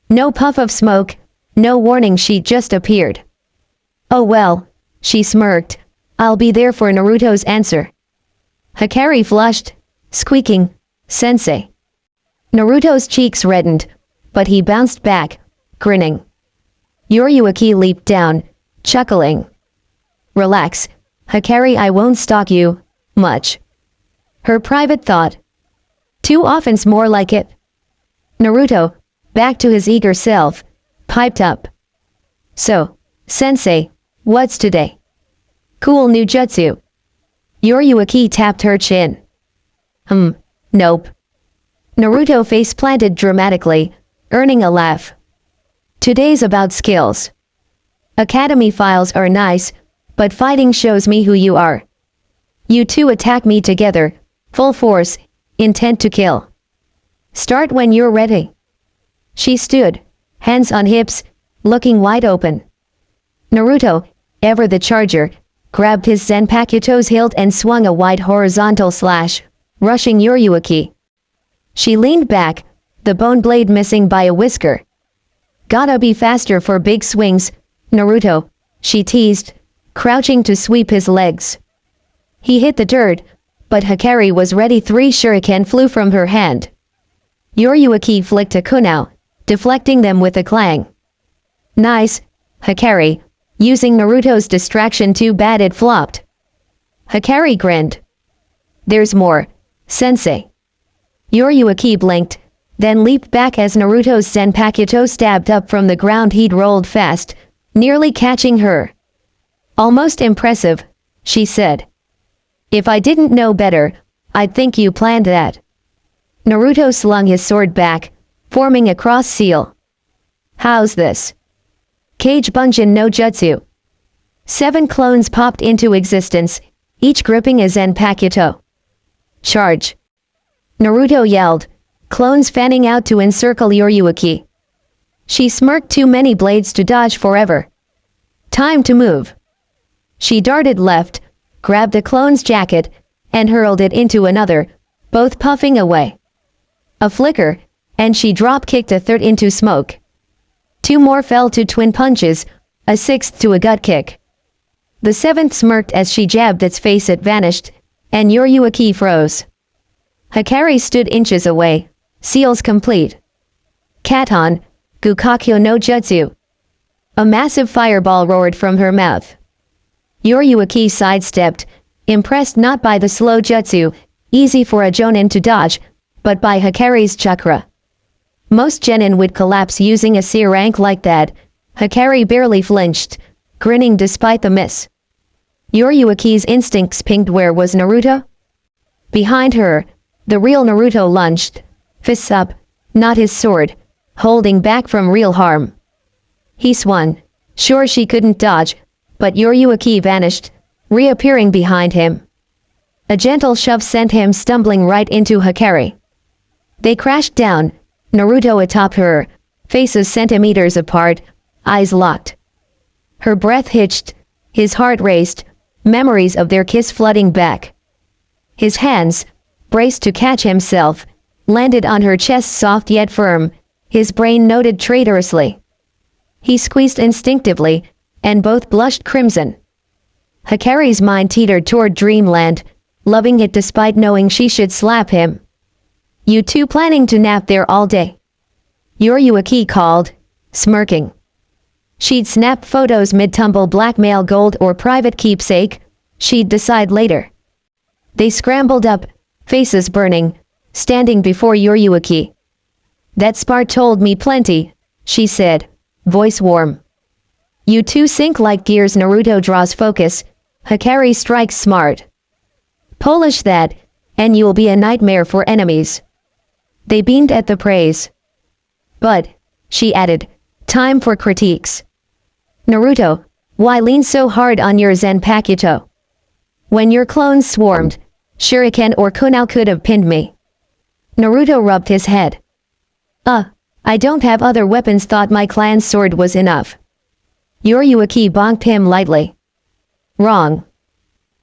No puff of smoke, no warning sheet just appeared. Oh well, she smirked, I'll be there for Naruto's answer. Hikari flushed, squeaking, Sensei. Naruto's cheeks reddened, but he bounced back, grinning. Yoriyuki leaped down, chuckling. Relax, Hikari, I won't stalk you, much. Her private thought. Too often's more like it. Naruto, back to his eager self, piped up. So, Sensei, what's today? Cool new jutsu. Yoriyuki tapped her chin. Nope. Naruto face planted dramatically, earning a laugh. Today's about skills. Academy files are nice, but fighting shows me who you are. You two attack me together, full force, intent to kill. Start when you're ready. She stood, hands on hips, looking wide open. Naruto, ever the charger, grabbed his Zanpakuto's hilt and swung a wide horizontal slash, rushing Yoriyuki. She leaned back, the bone blade missing by a whisker. Gotta be faster for big swings, Naruto, she teased, crouching to sweep his legs. He hit the dirt, but Hikari was ready. 3 shuriken flew from her hand. Yoriyuki flicked a kunai, deflecting them with a clang. Nice, Hikari, using Naruto's distraction. Too bad it flopped. Hikari grinned. There's more, Sensei. Yoriyuki blinked, then leaped back as Naruto's Zanpakuto stabbed up from the ground. He'd rolled fast, nearly catching her. Almost impressive, she said. If I didn't know better, I'd think you planned that. Naruto slung his sword back, forming a cross seal. How's this? Kage Bunjin no Jutsu. 7 clones popped into existence, each gripping a Zanpakuto. Charge! Naruto yelled, clones fanning out to encircle Yoriyuki. She smirked. Too many blades to dodge forever. Time to move. She darted left, grabbed a clone's jacket, and hurled it into another, both puffing away. A flicker, and she drop-kicked a third into smoke. 2 more fell to twin punches, a 6th to a gut kick. The 7th smirked as she jabbed its face. It vanished, and Yoriyuki froze. Hikari stood inches away, seals complete. Katon, Gukakyo no Jutsu. A massive fireball roared from her mouth. Yoriyuki sidestepped, impressed not by the slow jutsu, easy for a jonin to dodge, but by Hikari's chakra. Most genin would collapse using a C rank like that. Hikari barely flinched, grinning despite the miss. Yoriyuki's instincts pinged. Where was Naruto? Behind her, the real Naruto lunged, fists up, not his sword, holding back from real harm. He swung. Sure, she couldn't dodge, but Yoriyuki vanished, reappearing behind him. A gentle shove sent him stumbling right into Hikari. They crashed down, Naruto atop her, faces centimeters apart, eyes locked. Her breath hitched, his heart raced, memories of their kiss flooding back. His hands, braced to catch himself, landed on her chest, soft yet firm, his brain noted traitorously. He squeezed instinctively, and both blushed crimson. Hikari's mind teetered toward dreamland, loving it despite knowing she should slap him. You two planning to nap there all day? Yoriyuki called, smirking. She'd snap photos mid-tumble, blackmail gold or private keepsake, she'd decide later. They scrambled up, faces burning, standing before Yoriyuki. That spar told me plenty, she said, voice warm. You two sink like gears. Naruto draws focus, Hikari strikes smart. Polish that, and you'll be a nightmare for enemies. They beamed at the praise. But, she added, time for critiques. Naruto, why lean so hard on your Zanpakuto? When your clones swarmed, Shuriken or kunao could have pinned me. Naruto rubbed his head. I don't have other weapons, thought my clan's sword was enough. Yoriyuki bonked him lightly. Wrong.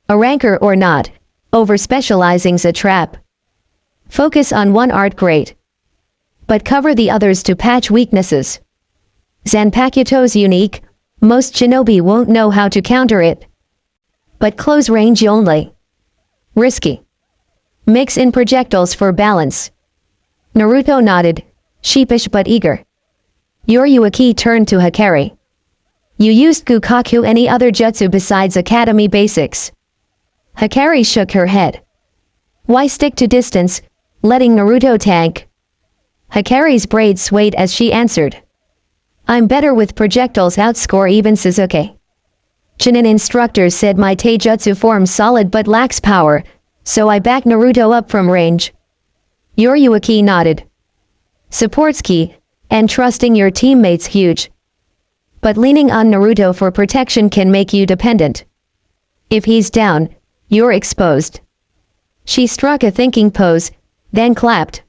Arrancar or not, over-specializing's a trap. Focus on one art, great. But cover the others to patch weaknesses. Zanpakuto's unique, most shinobi won't know how to counter it. But close range only. Risky. Mix in projectiles for balance. Naruto nodded, sheepish but eager. Yoriyuki turned to Hikari. You used Gukaku, any other jutsu besides Academy Basics? Hikari shook her head. Why stick to distance, letting Naruto tank? Hikari's braids swayed as she answered. I'm better with projectiles, outscore even Suzuki. Chunin instructors said my taijutsu form's solid but lacks power, so I back Naruto up from range. Yoriyuki nodded. Support's key, and trusting your teammates huge. But leaning on Naruto for protection can make you dependent. If he's down, you're exposed. She struck a thinking pose, then clapped.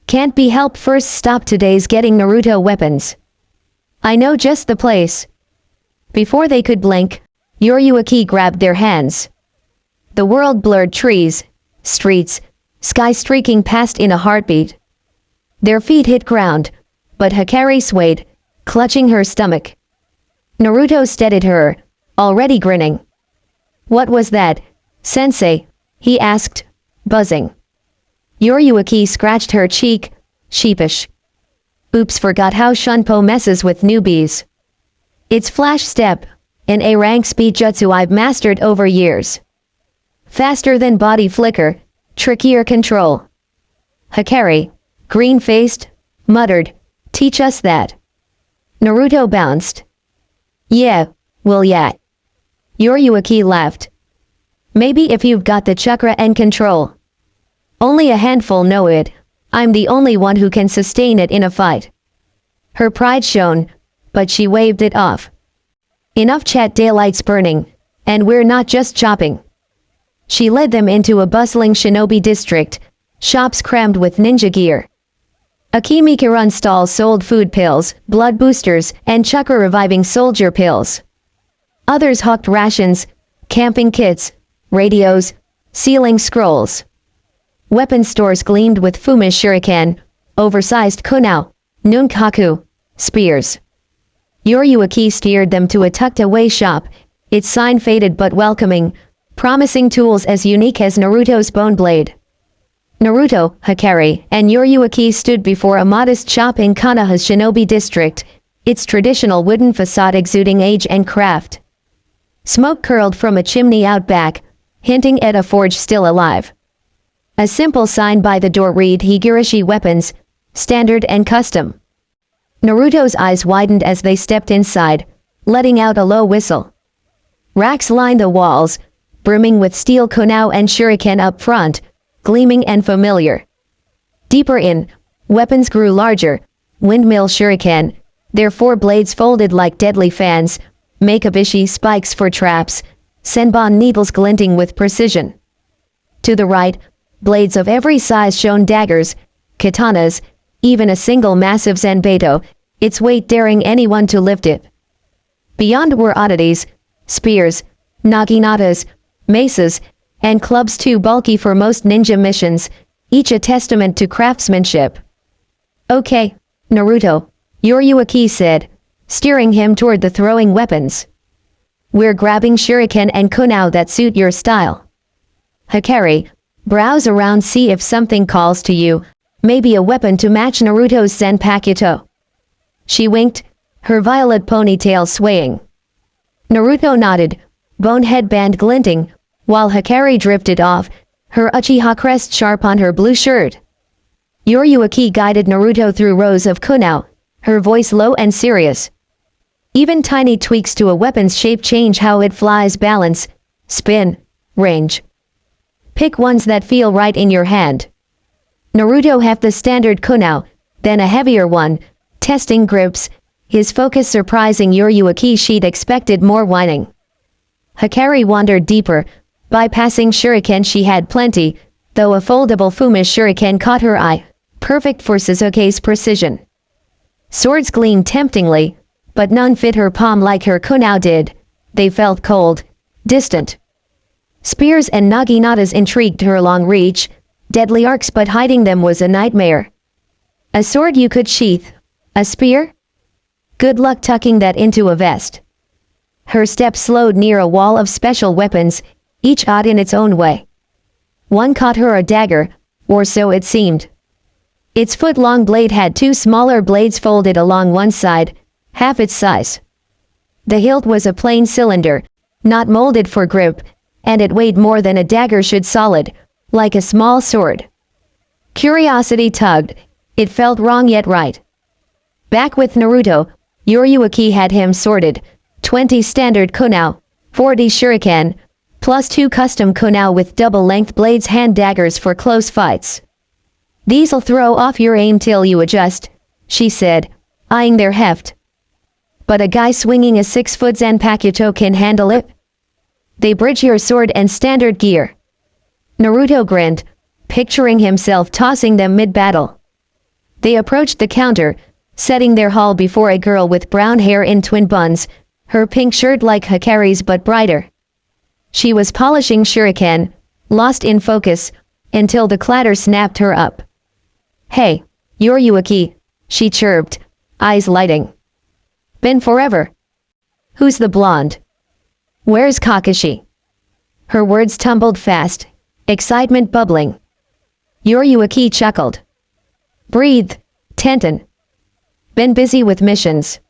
Can't be helped, first stop today's getting Naruto weapons. I know just the place. Before they could blink, Yoriyuki grabbed their hands. The world blurred, trees, streets, sky streaking past in a heartbeat. Their feet hit ground, but Hikari swayed, clutching her stomach. Naruto steadied her, already grinning. What was that, sensei? He asked, buzzing. Yoriyuki scratched her cheek, sheepish. Oops, forgot how Shunpo messes with newbies. It's Flash Step, an A-rank speed jutsu I've mastered over years. Faster than body flicker, trickier control. Hikari, green-faced, muttered, teach us that. Naruto bounced. Yeah, well yeah. Yoriyuki laughed. Maybe if you've got the chakra and control. Only a handful know it. I'm the only one who can sustain it in a fight. Her pride shone, but she waved it off. Enough chat, daylight's burning, and we're not just chopping. She led them into a bustling shinobi district, shops crammed with ninja gear. A Kimikirun stall sold food pills, blood boosters, and chakra-reviving soldier pills. Others hawked rations, camping kits, radios, sealing scrolls. Weapon stores gleamed with Fuma's shuriken, oversized kunao, nunkaku, spears. Yoriyuki steered them to a tucked-away shop, its sign faded but welcoming, promising tools as unique as Naruto's bone blade. Naruto, Hikari, and Yoriyuki stood before a modest shop in Konoha's shinobi district, its traditional wooden facade exuding age and craft. Smoke curled from a chimney out back, hinting at a forge still alive. A simple sign by the door read Higurashi Weapons, Standard and Custom. Naruto's eyes widened as they stepped inside, letting out a low whistle. Racks lined the walls, brimming with steel kunao and shuriken up front, gleaming and familiar. Deeper in, weapons grew larger, windmill shuriken, their four blades folded like deadly fans, makeabishi spikes for traps, senbon needles glinting with precision. To the right, blades of every size shone, daggers, katanas, even a single massive zanbato, its weight daring anyone to lift it. Beyond were oddities, spears, naginatas, maces, and clubs too bulky for most ninja missions, each a testament to craftsmanship. Okay, Naruto, Yoriyuki said, steering him toward the throwing weapons. We're grabbing shuriken and kunao that suit your style. Hikari, browse around, see if something calls to you, maybe a weapon to match Naruto's Zanpakuto. She winked, her violet ponytail swaying. Naruto nodded, bone headband glinting, while Hikari drifted off, her Uchiha crest sharp on her blue shirt. Yoriyuki guided Naruto through rows of kunao, her voice low and serious. Even tiny tweaks to a weapon's shape change how it flies, balance, spin, range. Pick ones that feel right in your hand. Naruto had the standard kunao, then a heavier one, testing grips, his focus surprising Yoriyuki. She'd expected more whining. Hikari wandered deeper, Bypassing shuriken she had plenty, though a foldable Fuma's shuriken caught her eye, perfect for Sasuke's precision. Swords gleamed temptingly, but none fit her palm like her kunao did. They felt cold, distant. Spears and naginatas intrigued her long reach, deadly arcs, but hiding them was a nightmare. A sword you could sheath. A spear? Good luck tucking that into a vest. Her steps slowed near a wall of special weapons, each odd in its own way. One caught her a dagger, or so it seemed. Its foot-long blade had two smaller blades folded along one side, half its size. The hilt was a plain cylinder, not molded for grip, and it weighed more than a dagger should, solid, like a small sword. Curiosity tugged. It felt wrong yet right. Back with Naruto, Uriuaki had him sorted, 20 standard kunao, 40 shuriken, plus 2 custom kunao with double-length blades, hand daggers for close fights. These'll throw off your aim till you adjust, she said, eyeing their heft. But a guy swinging a 6-foot Zanpakuto can handle it? They bridge your sword and standard gear. Naruto grinned, picturing himself tossing them mid-battle. They approached the counter, setting their haul before a girl with brown hair in twin buns, her pink shirt like Hikari's but brighter. She was polishing shuriken, lost in focus, until the clatter snapped her up. "Hey, Uriuaki," she chirped, eyes lighting. "Been forever. Who's the blonde? Where's Kakashi?" Her words tumbled fast, excitement bubbling. Uriuaki chuckled. "Breathe, Tenten. Been busy with missions.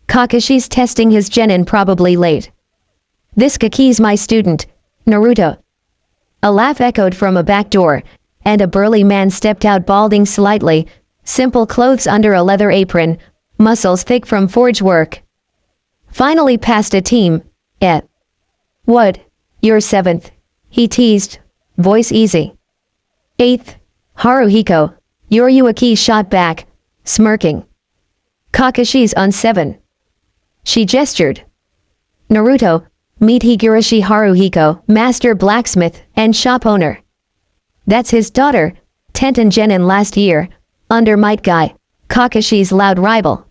Kakashi's testing his genin, probably late. This Kaki's my student, Naruto." A laugh echoed from a back door, and a burly man stepped out, balding slightly, simple clothes under a leather apron, muscles thick from forge work. "Finally passed a team, eh? What, you're 7th, he teased, voice easy. 8th, Haruhiko," Uriuaki shot back, smirking. "Kakashi's on 7. She gestured. "Naruto, meet Higurashi Haruhiko, master blacksmith and shop owner. That's his daughter, Tenten genin last year, under Might Guy, Kakashi's loud rival."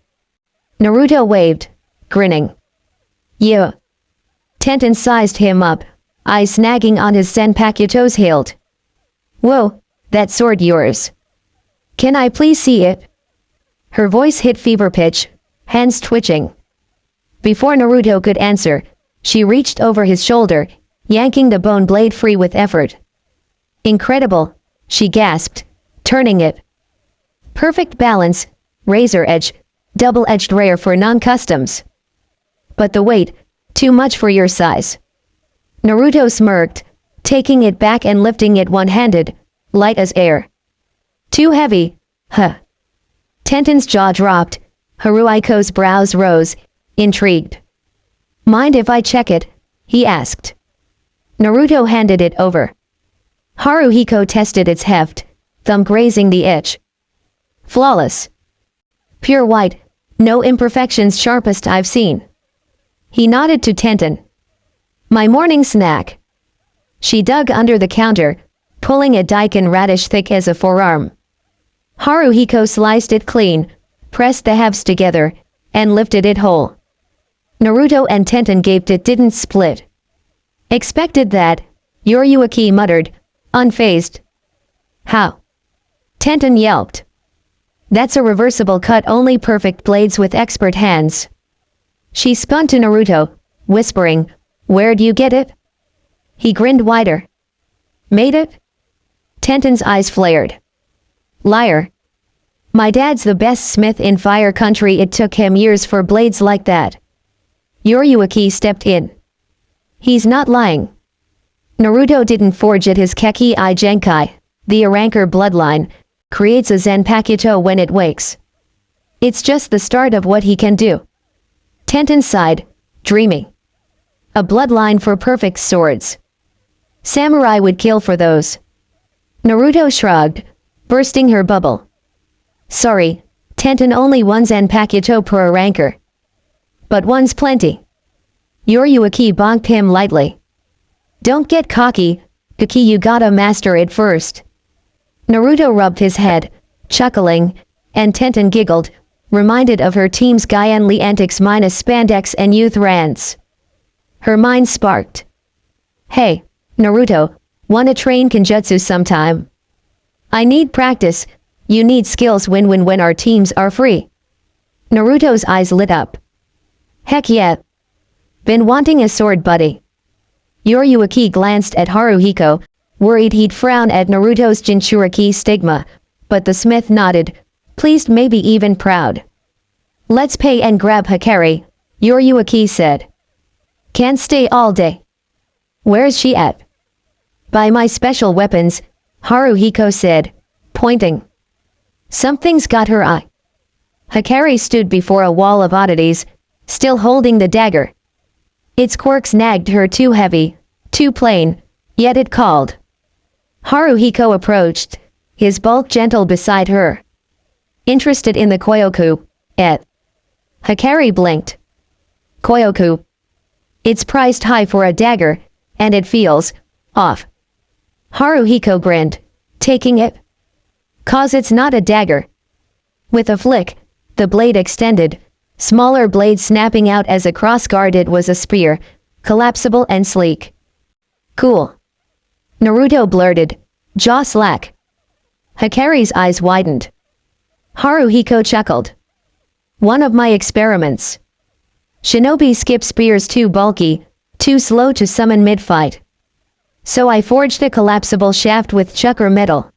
Naruto waved, grinning. "Yeah." Tenten sized him up, eyes snagging on his Zanpakuto's hilt. "Whoa, that sword yours. Can I please see it?" Her voice hit fever pitch, hands twitching. Before Naruto could answer, she reached over his shoulder, yanking the bone blade free with effort. "Incredible," she gasped, turning it. "Perfect balance, razor edge, double-edged, rare for non-customs. But the weight, too much for your size." Naruto smirked, taking it back and lifting it one-handed, light as air. "Too heavy, huh?" Tenten's jaw dropped, Haruhiko's brows rose, intrigued. "Mind if I check it?" he asked. Naruto handed it over. Haruhiko tested its heft, thumb grazing the itch. "Flawless. Pure white, no imperfections, sharpest I've seen." He nodded to Tenten. "My morning snack." She dug under the counter, pulling a daikon radish thick as a forearm. Haruhiko sliced it clean, pressed the halves together, and lifted it whole. Naruto and Tenten gaped. It didn't split. "Expected that," Uriuaki muttered, unfazed. "How?" Tenten yelped. "That's a reversible cut, only perfect blades with expert hands." She spun to Naruto, whispering, "Where'd you get it?" He grinned wider. "Made it?" Tenten's eyes flared. "Liar. My dad's the best smith in Fire Country. It took him years for blades like that." Uriuaki stepped in. "He's not lying. Naruto didn't forge it. His Keki I Genkai, the Arrancar bloodline, creates a Zanpakuto when it wakes. It's just the start of what he can do." Tenten sighed, dreamy. "A bloodline for perfect swords. Samurai would kill for those." Naruto shrugged, bursting her bubble. "Sorry, Tenten, only one Zanpakuto per Arrancar. But one's plenty." Uriuaki bonked him lightly. Don't get cocky, Kiki, you gotta master it first. Naruto rubbed his head, chuckling, and Tenten giggled, reminded of her team's Gyanli antics minus spandex and youth rants. Her mind sparked. Hey, Naruto, wanna train Kenjutsu sometime? I need practice, you need skills when our teams are free. Naruto's eyes lit up. Heck yeah. Been wanting a sword buddy. Yoriyuki glanced at Haruhiko, worried he'd frown at Naruto's Jinchuriki stigma, but the smith nodded, pleased, maybe even proud. Let's pay and grab Hikari, Yoriyuki said. Can't stay all day. Where's she at? By my special weapons, Haruhiko said, pointing. Something's got her eye. Hikari stood before a wall of oddities, still holding the dagger. Its quirks nagged her too heavy, too plain, yet it called. Haruhiko approached, his bulk gentle beside her. Interested in the Koyoku, et. Hikari blinked. Koyoku. It's priced high for a dagger, and it feels off. Haruhiko grinned, taking it. 'Cause it's not a dagger. With a flick, the blade extended, smaller blade snapping out as a crossguard. It was a spear, collapsible and sleek. Cool. Naruto blurted, jaw slack. Hikari's eyes widened. Haruhiko chuckled. One of my experiments. Shinobi skip spears too bulky, too slow to summon mid-fight. So I forged a collapsible shaft with chakra metal.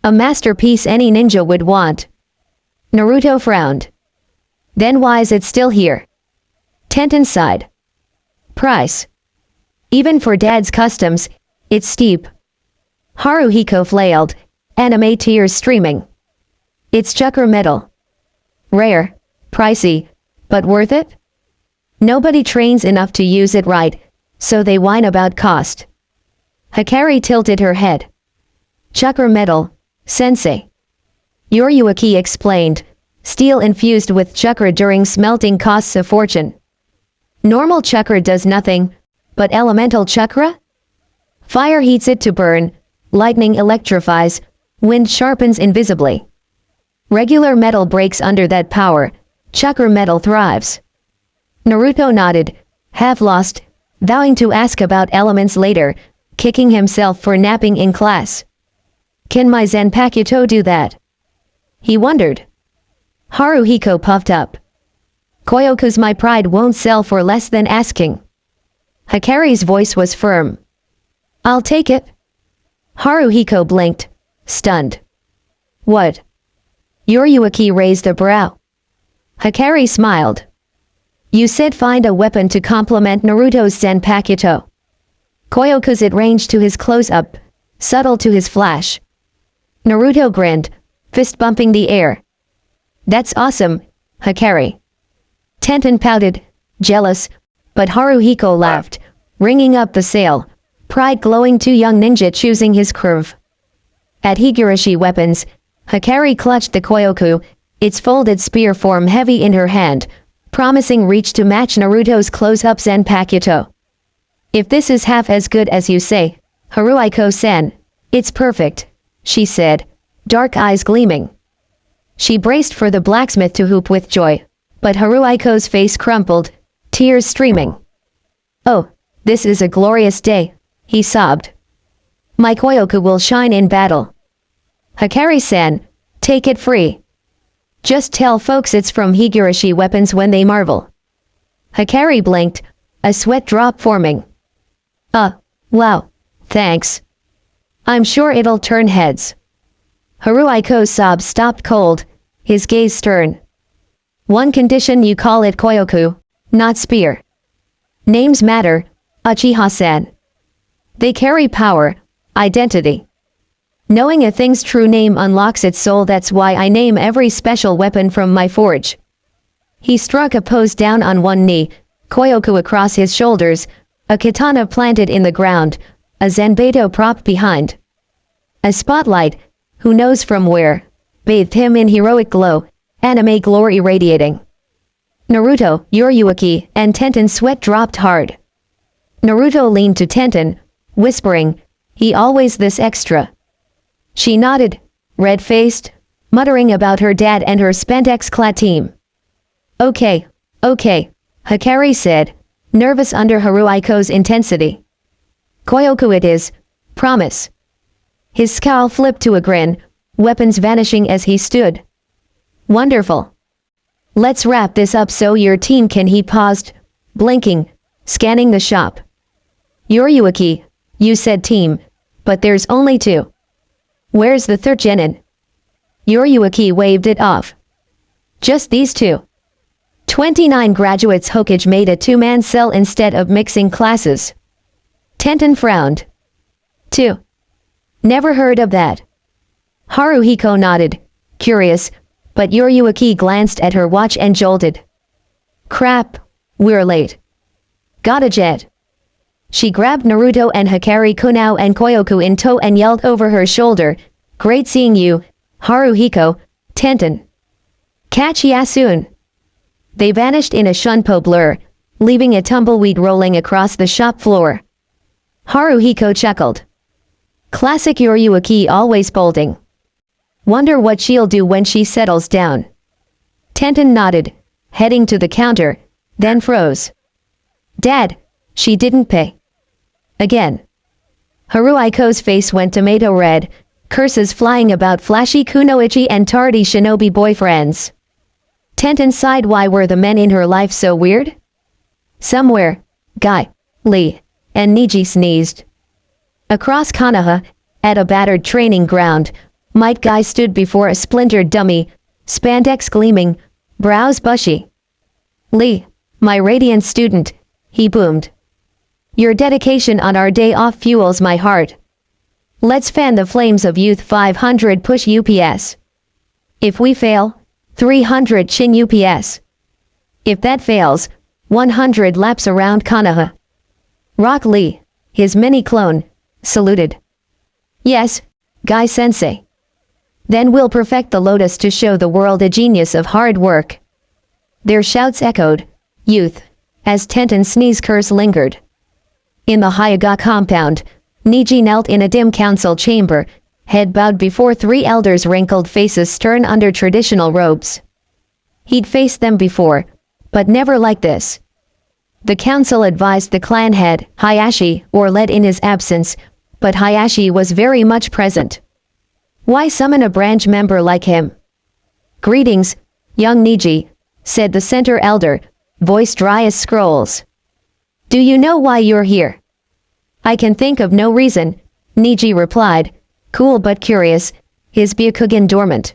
A masterpiece any ninja would want. Naruto frowned. Then why's it still here? Tenten sighed. Price. Even for Dad's customs, it's steep. Haruhiko flailed, anime tears streaming. It's chakra metal. Rare, pricey, but worth it? Nobody trains enough to use it right, so they whine about cost. Hikari tilted her head. Chakra metal, sensei. Yoriyuki explained, steel infused with chakra during smelting costs a fortune. Normal chakra does nothing, but elemental chakra? Fire heats it to burn, lightning electrifies, wind sharpens invisibly. Regular metal breaks under that power, chakra metal thrives. Naruto nodded, half lost, vowing to ask about elements later, kicking himself for napping in class. Can my Zanpakuto do that? He wondered. Haruhiko puffed up. Koyoku's my pride won't sell for less than asking. Hikari's voice was firm. I'll take it. Haruhiko blinked, stunned. What? Yoriyuki raised a brow. Hikari smiled. You said find a weapon to complement Naruto's Zanpakuto. Koyoku's it ranged to his close-up, subtle to his flash. Naruto grinned, fist bumping the air. That's awesome, Hikari. Tenten pouted, jealous, but Haruhiko laughed, ringing up the sail, pride glowing two young ninja choosing his curve. At Higurashi weapons, Hikari clutched the Koyoku, its folded spear form heavy in her hand, promising reach to match Naruto's close-up Zanpakuto. If this is half as good as you say, Haruhiko-san, it's perfect, she said, dark eyes gleaming. She braced for the blacksmith to whoop with joy, but Haruhiko's face crumpled, tears streaming. Oh, this is a glorious day, he sobbed. My Koyoku will shine in battle. Hikari-san, take it free. Just tell folks it's from Higurashi weapons when they marvel. Hikari blinked, a sweat drop forming. Wow, thanks. I'm sure it'll turn heads. Haruhiko's sobs stopped cold, his gaze stern. One condition, you call it Koyoku, not spear. Names matter, Uchiha-san. They carry power, identity. Knowing a thing's true name unlocks its soul. That's why I name every special weapon from my forge. He struck a pose down on one knee, Koyoku across his shoulders, a katana planted in the ground, a Zanbato prop behind. A spotlight, who knows from where, bathed him in heroic glow, anime glory radiating. Naruto, Yoriyuki, and Tenten's sweat dropped hard. Naruto leaned to Tenten, whispering, "He always this extra." She nodded, red-faced, muttering about her dad and her spandex-clad team. "Okay, okay," Hikari said, nervous under Haruiko's intensity. "Koyoku it is, promise." His scowl flipped to a grin, weapons vanishing as he stood. "Wonderful. Let's wrap this up so your team can." He paused, blinking, scanning the shop. "Yoriyuki, you said team, but there's only two. Where's the third genin?" Yoriyuki waved it off. "Just these two." 29 graduates. Hokage made a two-man cell instead of mixing classes. Tenten frowned. "Two. Never heard of that." Haruhiko nodded, curious, but Yoriyuki glanced at her watch and jolted. "Crap, we're late. Got a jet." She grabbed Naruto and Hikari Kunao and Koyoku in tow and yelled over her shoulder, "Great seeing you, Haruhiko, Tenten. Catch ya soon." They vanished in a shunpo blur, leaving a tumbleweed rolling across the shop floor. Haruhiko chuckled. Classic Yoriyuki, always bolting. Wonder what she'll do when she settles down. Tenten nodded, heading to the counter, then froze. "Dad, she didn't pay." Again. Haruiko's face went tomato red, curses flying about flashy kunoichi and tardy shinobi boyfriends. Tenten sighed. Why were the men in her life so weird? Somewhere, Guy, Lee, and Niji sneezed. Across Konoha, at a battered training ground, Might Guy stood before a splintered dummy, spandex gleaming, brows bushy. "Lee, my radiant student," he boomed. "Your dedication on our day off fuels my heart. Let's fan the flames of youth." 500 push UPS. If we fail, 300 chin UPS. If that fails, 100 laps around Konoha. Rock Lee, his mini-clone, saluted. "Yes, Guy-sensei. Then we'll perfect the lotus to show the world a genius of hard work." Their shouts echoed, "Youth," as Tenten's sneeze curse lingered. In the Hyuga compound, Niji knelt in a dim council chamber, head bowed before three elders, wrinkled faces stern under traditional robes. He'd faced them before, but never like this. The council advised the clan head, Hayashi, or led in his absence, but Hayashi was very much present. Why summon a branch member like him? "Greetings, young Niji," said the center elder, voice dry as scrolls. "Do you know why you're here?" "I can think of no reason," Niji replied, cool but curious, his Byakugan dormant.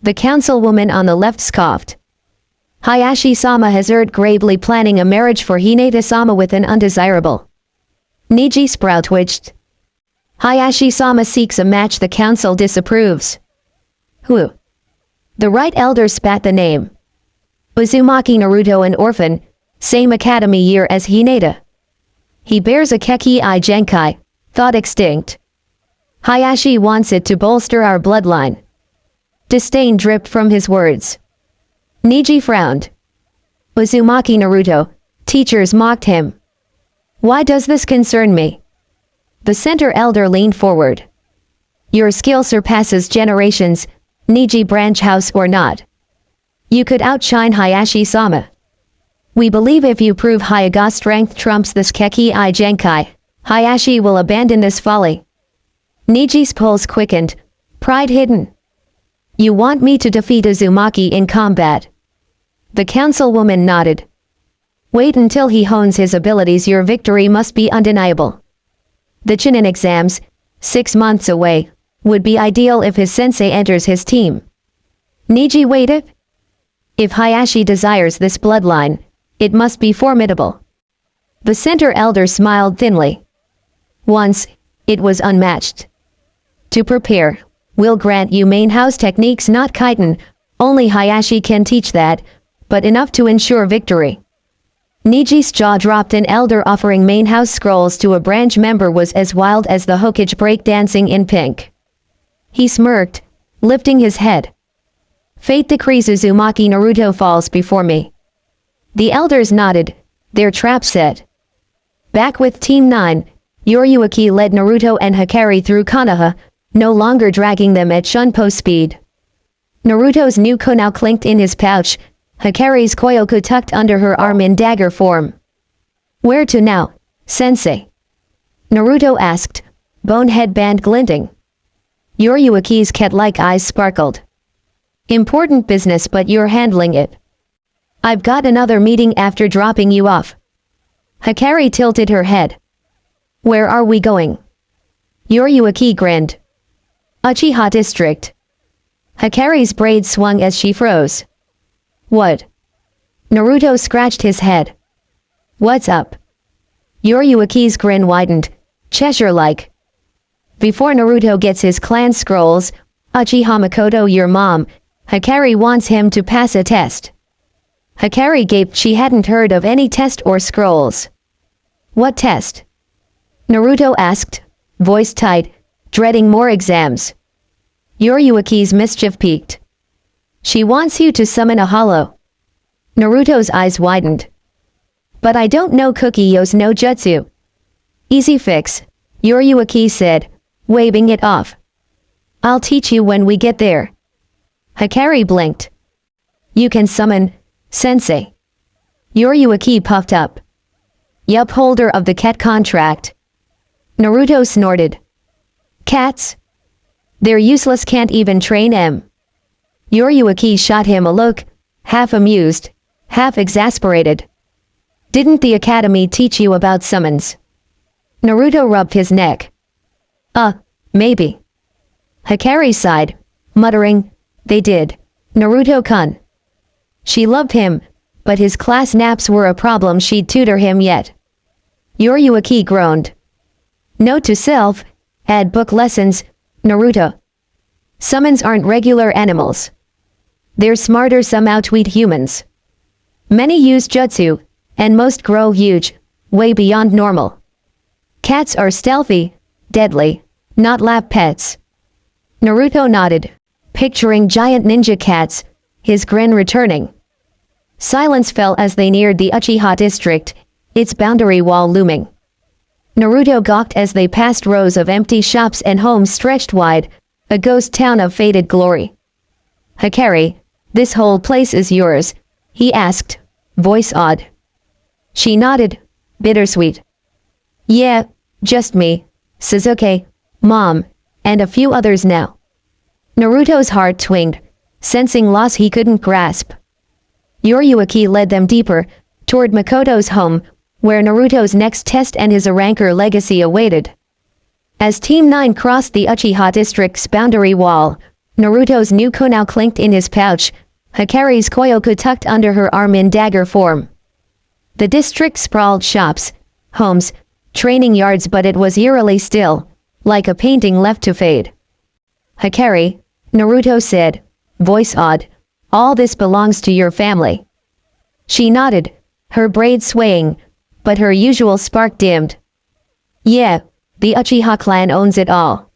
The councilwoman on the left scoffed. "Hayashi-sama has erred, gravely planning a marriage for Hinata-sama with an undesirable." Niji's brow twitched. "Hayashi-sama seeks a match the council disapproves." "Who?" The right elder spat the name. "Uzumaki Naruto, an orphan, same academy year as Hinata. He bears a Keki I Genkai, thought extinct. Hayashi wants it to bolster our bloodline." Disdain dripped from his words. Niji frowned. "Uzumaki Naruto," teachers mocked him. "Why does this concern me?" The center elder leaned forward. "Your skill surpasses generations, Niji, branch house or not. You could outshine Hayashi-sama. We believe if you prove Hyuga strength trumps this Keki I Genkai, Hayashi will abandon this folly." Niji's pulse quickened, pride hidden. "You want me to defeat Uzumaki in combat?" The councilwoman nodded. "Wait until he hones his abilities. Your victory must be undeniable. The Chunin exams, 6 months away, would be ideal if his sensei enters his team." Niji waited. If Hayashi desires this bloodline, it must be formidable. The center elder smiled thinly. "Once, it was unmatched. To prepare, we'll grant you main house techniques, not kaiten. Only Hayashi can teach that, but enough to ensure victory." Niji's jaw dropped. An elder offering main house scrolls to a branch member was as wild as the Hokage breakdancing in pink. He smirked, lifting his head. "Fate decrees Uzumaki Naruto falls before me." The elders nodded, their trap set. Back with Team 9, Yoriyuki led Naruto and Hikari through Konoha, no longer dragging them at Shunpo speed. Naruto's new kunai clinked in his pouch, Hikari's koyoku tucked under her arm in dagger form. "Where to now, sensei?" Naruto asked, bone headband glinting. Yoriyuki's cat-like eyes sparkled. "Important business, but you're handling it. I've got another meeting after dropping you off." Hikari tilted her head. "Where are we going?" Yoriyuki grinned. "Uchiha District." Hikari's braids swung as she froze. "What?" Naruto scratched his head. "What's up?" Yoriyuki's grin widened, Cheshire-like. "Before Naruto gets his clan scrolls, Uchiha Makoto, your mom, Hikari wants him to pass a test." Hikari gaped. She hadn't heard of any test or scrolls. "What test?" Naruto asked, voice tight, dreading more exams. Yoriyuki's mischief peaked. "She wants you to summon a hollow." Naruto's eyes widened. "But I don't know Kukiyo's no jutsu." "Easy fix," Yoriyuki said, waving it off. "I'll teach you when we get there." Hikari blinked. "You can summon, sensei." Yoriyuki puffed up. "Yup, holder of the cat contract." Naruto snorted. "Cats? They're useless, can't even train 'em." Yoriyuki shot him a look, half amused, half exasperated. "Didn't the academy teach you about summons?" Naruto rubbed his neck. Maybe." Hikari sighed, muttering, "They did. Naruto-kun." She loved him, but his class naps were a problem. She'd tutor him yet. Yoriyuki groaned. "Note to self, add book lessons, Naruto. Summons aren't regular animals. They're smarter, some outwit humans. Many use jutsu, and most grow huge, way beyond normal. Cats are stealthy, deadly, not lab pets." Naruto nodded, picturing giant ninja cats, his grin returning. Silence fell as they neared the Uchiha District, its boundary wall looming. Naruto gawked as they passed rows of empty shops and homes stretched wide, a ghost town of faded glory. "Hikari, this whole place is yours?" he asked, voice odd. She nodded, bittersweet. "Yeah, just me, Sasuke, Mom, and a few others now." Naruto's heart twinged, sensing loss he couldn't grasp. Yoriyuki led them deeper, toward Makoto's home, where Naruto's next test and his Arrancar legacy awaited. As Team 9 crossed the Uchiha District's boundary wall, Naruto's new kunai clinked in his pouch, Hikari's koyoku tucked under her arm in dagger form. The district sprawled shops, homes, training yards, but it was eerily still, like a painting left to fade. "Hikari," Naruto said, voice odd, "all this belongs to your family." She nodded, her braids swaying, but her usual spark dimmed. "Yeah, the Uchiha clan owns it all."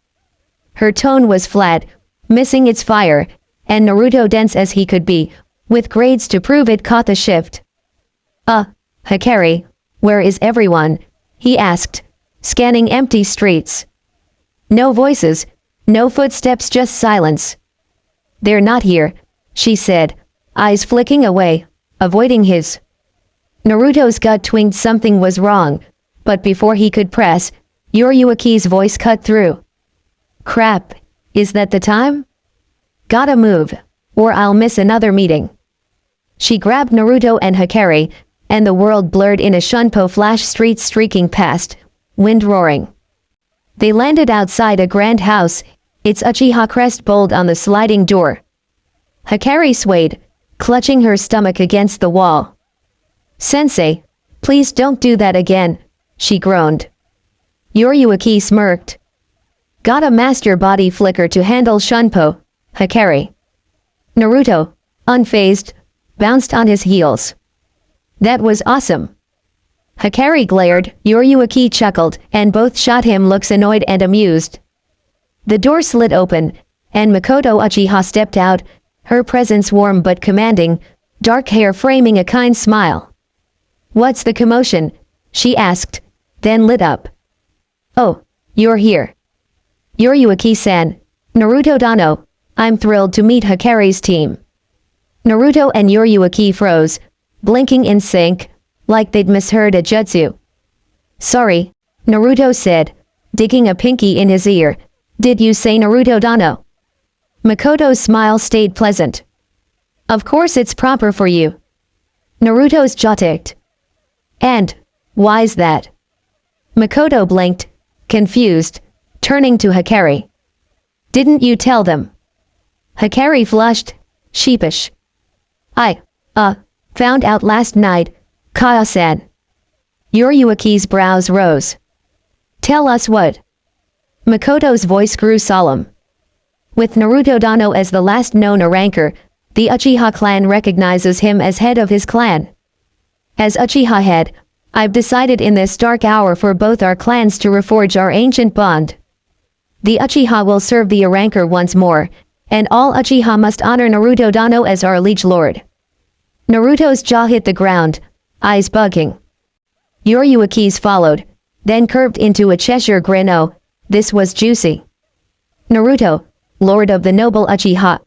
Her tone was flat, missing its fire, and Naruto, dense as he could be, with grades to prove it, caught the shift. Hikari, where is everyone?" he asked, scanning empty streets. No voices, no footsteps, just silence. "They're not here," she said, eyes flicking away, avoiding his. Naruto's gut twinged something was wrong, but before he could press, Yoriyuki's voice cut through. "Crap, is that the time? Gotta move, or I'll miss another meeting." She grabbed Naruto and Hikari, and the world blurred in a Shunpo flash, streets streaking past, wind roaring. They landed outside a grand house, its Uchiha crest bold on the sliding door. Hikari swayed, clutching her stomach against the wall. "Sensei, please don't do that again," she groaned. Yoriyuki smirked. "Gotta master body flicker to handle Shunpo, Hikari." Naruto, unfazed, bounced on his heels. "That was awesome." Hikari glared, Yoriyuki chuckled, and both shot him looks annoyed and amused. The door slid open, and Makoto Uchiha stepped out, her presence warm but commanding, dark hair framing a kind smile. "What's the commotion?" she asked, then lit up. Oh, you're here. Yuriuaki-san. Naruto Dano. I'm thrilled to meet Hikari's team. Naruto and Yuriuaki froze, blinking in sync, like they'd misheard a jutsu. Sorry, Naruto said, digging a pinky in his ear. Did you say Naruto Dano? Makoto's smile stayed pleasant. Of course it's proper for you. Naruto's jaw ticked. And, why's that? Makoto blinked, confused, turning to Hikari. Didn't you tell them? Hikari flushed, sheepish. I found out last night, Kaya-san. Yuriuaki's brows rose. Tell us what? Makoto's voice grew solemn. With Naruto Dano as the last known Arrancar, the Uchiha clan recognizes him as head of his clan. As Uchiha head, I've decided in this dark hour for both our clans to reforge our ancient bond. The Uchiha will serve the Arrancar once more, and all Uchiha must honor Naruto Dano as our liege lord. Naruto's jaw hit the ground, eyes bugging. Yuriuaki's followed, then curved into a Cheshire grin. Oh, this was juicy. Naruto, lord of the noble Uchiha.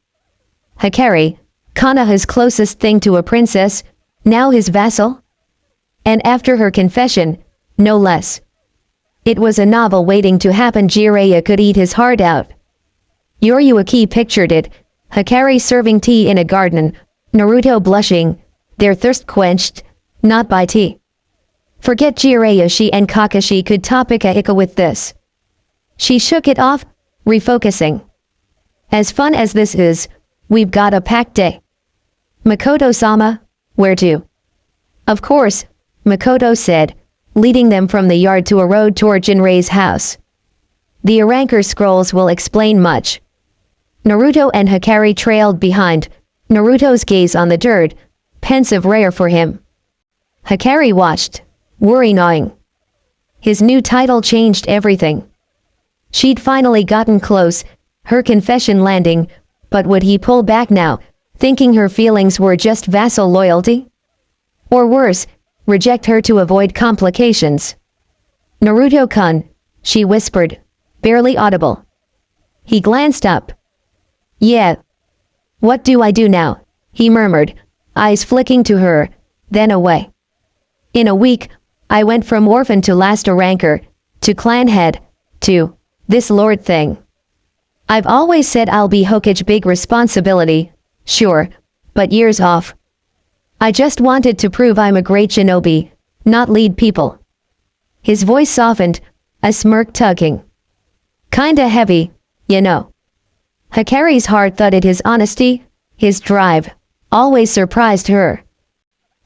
Hikari, Konoha's closest thing to a princess, now his vassal? And after her confession, no less. It was a novel waiting to happen. Jiraiya could eat his heart out. Yuriuaki pictured it, Hikari serving tea in a garden, Naruto blushing, their thirst quenched, not by tea. Forget Jiraiya, she and Kakashi could topic a Ika with this. She shook it off, refocusing. As fun as this is, we've got a packed day. Makoto-sama, where to? Of course, Makoto said, leading them from the yard to a road toward Jinrei's house. The Arrancar scrolls will explain much. Naruto and Hikari trailed behind, Naruto's gaze on the dirt, pensive rare for him. Hikari watched, worry-gnawing. His new title changed everything. She'd finally gotten close, her confession landing, but would he pull back now, thinking her feelings were just vassal loyalty? Or worse, reject her to avoid complications? Naruto-kun, she whispered, barely audible. He glanced up. Yeah. What do I do now? He murmured, eyes flicking to her, then away. In a week, I went from orphan to last Arrancar, to clan head, to this lord thing. I've always said I'll be Hokage, big responsibility, sure, but years off. I just wanted to prove I'm a great shinobi, not lead people. His voice softened, a smirk tugging. Kinda heavy, you know. Hikari's heart thudded. His honesty, his drive, always surprised her.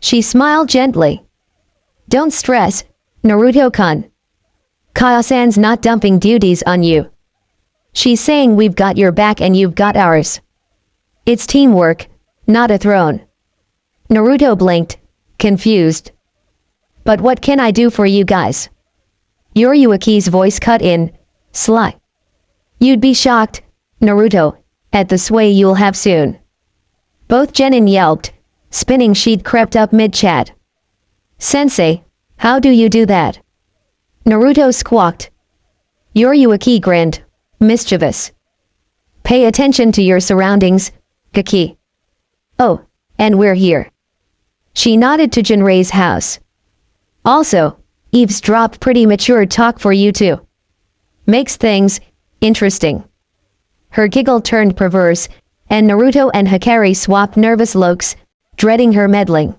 She smiled gently. Don't stress, Naruto-kun. Kaya-san's not dumping duties on you. She's saying we've got your back and you've got ours. It's teamwork, not a throne. Naruto blinked, confused. But what can I do for you guys? Yuriuaki's voice cut in, sly. You'd be shocked, Naruto, at the sway you'll have soon. Both genin yelped, spinning. She'd crept up mid-chat. Sensei, how do you do that? Naruto squawked. Yuriuaki grinned, mischievous. Pay attention to your surroundings, Gaki. Oh, and we're here. She nodded to Jinrei's house. Also, eavesdropped. Pretty mature talk for you two. Makes things interesting. Her giggle turned perverse, and Naruto and Hikari swapped nervous looks, dreading her meddling.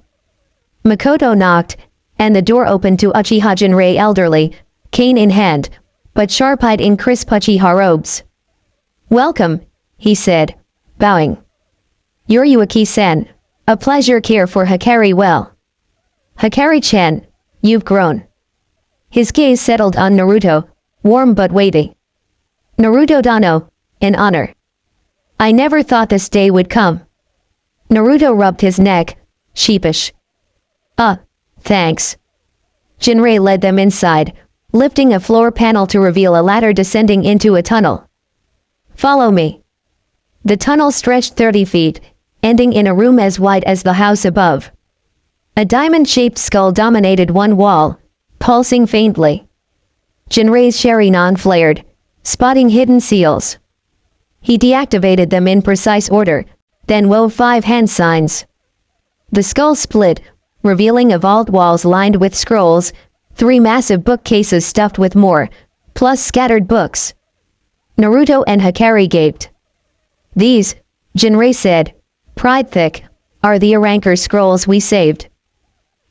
Makoto knocked, and the door opened to Uchiha Jinrei, elderly, cane in hand, but sharp-eyed in crisp Uchiha robes. Welcome, he said, bowing. Yuriuaki-san, a pleasure. Care for Hikari well. Hikari-chan, you've grown. His gaze settled on Naruto, warm but weighty. Naruto Dano, in honor. I never thought this day would come. Naruto rubbed his neck, sheepish. Thanks. Jinrei led them inside, lifting a floor panel to reveal a ladder descending into a tunnel. Follow me. The tunnel stretched 30 feet, ending in a room as wide as the house above. A diamond-shaped skull dominated one wall, pulsing faintly. Jinrei's Sharingan flared, spotting hidden seals. He deactivated them in precise order, then wove 5 hand signs. The skull split, revealing a vault walls lined with scrolls, 3 massive bookcases stuffed with more, plus scattered books. Naruto and Hikari gaped. These, Jinrei said, pride thick, are the Arrancar scrolls we saved.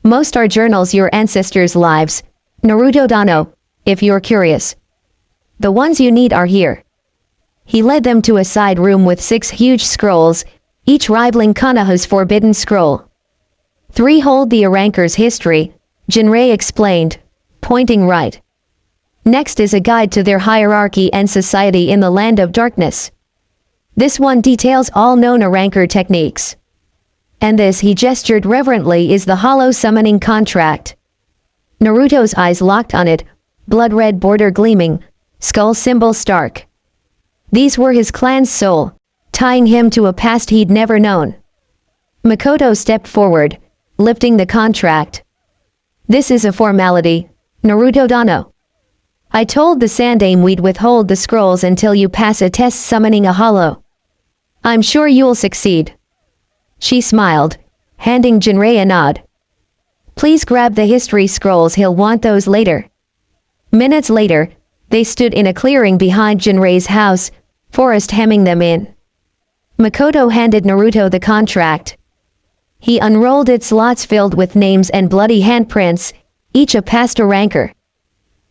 Most are journals your ancestors' lives, Naruto Dano, if you're curious. The ones you need are here. He led them to a side room with 6 huge scrolls, each rivaling Konoha's forbidden scroll. 3 hold the Arrancar's history, Jinrei explained, pointing right. Next is a guide to their hierarchy and society in the Land of Darkness. This one details all known Arrancar techniques. And this, he gestured reverently, is the hollow summoning contract. Naruto's eyes locked on it, blood-red border gleaming, skull symbol stark. These were his clan's soul, tying him to a past he'd never known. Makoto stepped forward, lifting the contract. This is a formality, Naruto Dano. I told the Sandaime we'd withhold the scrolls until you pass a test summoning a hollow. I'm sure you'll succeed. She smiled, handing Jinrei a nod. Please grab the history scrolls, he'll want those later. Minutes later, they stood in a clearing behind Jinrei's house, forest hemming them in. Makoto handed Naruto the contract. He unrolled its slots filled with names and bloody handprints, each a past Arrancar.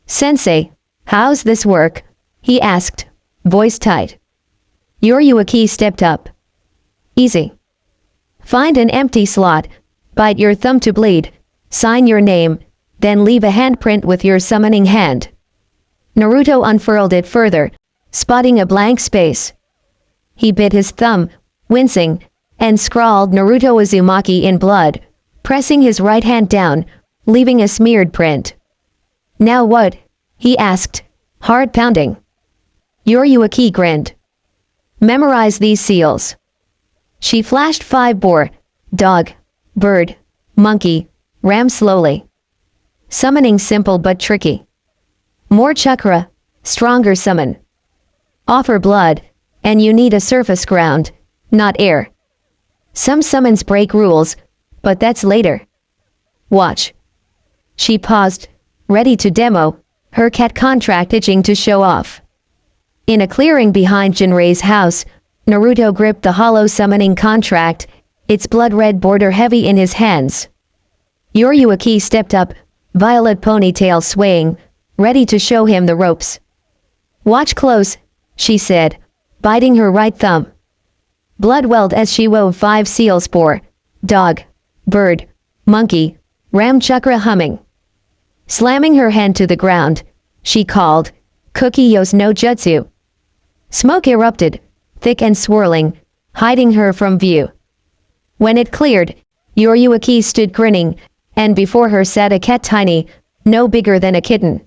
Sensei, how's this work? He asked, voice tight. Yoriuaki stepped up. Easy. Find an empty slot, bite your thumb to bleed, sign your name, then leave a handprint with your summoning hand. Naruto unfurled it further, spotting a blank space. He bit his thumb, wincing, and scrawled Naruto Uzumaki in blood, pressing his right hand down, leaving a smeared print. Now what? He asked, heart pounding. Yoriuaki grinned. Memorize these seals. She flashed 5 boar, dog, bird, monkey, ram slowly. Summoning simple but tricky. More chakra, stronger summon. Offer blood, and you need a surface ground, not air. Some summons break rules, but that's later. Watch. She paused, ready to demo, her cat contract itching to show off. In a clearing behind Jinrei's house, Naruto gripped the hollow summoning contract, its blood-red border heavy in his hands. Yoriuaki stepped up, violet ponytail swaying, ready to show him the ropes. Watch close, she said, biting her right thumb. Blood welled as she wove 5 seals for dog, bird, monkey, ram chakra humming. Slamming her hand to the ground, she called, Kukiyo's no jutsu. Smoke erupted, thick and swirling, hiding her from view. When it cleared, Yoriuaki stood grinning, and before her sat a cat tiny, no bigger than a kitten.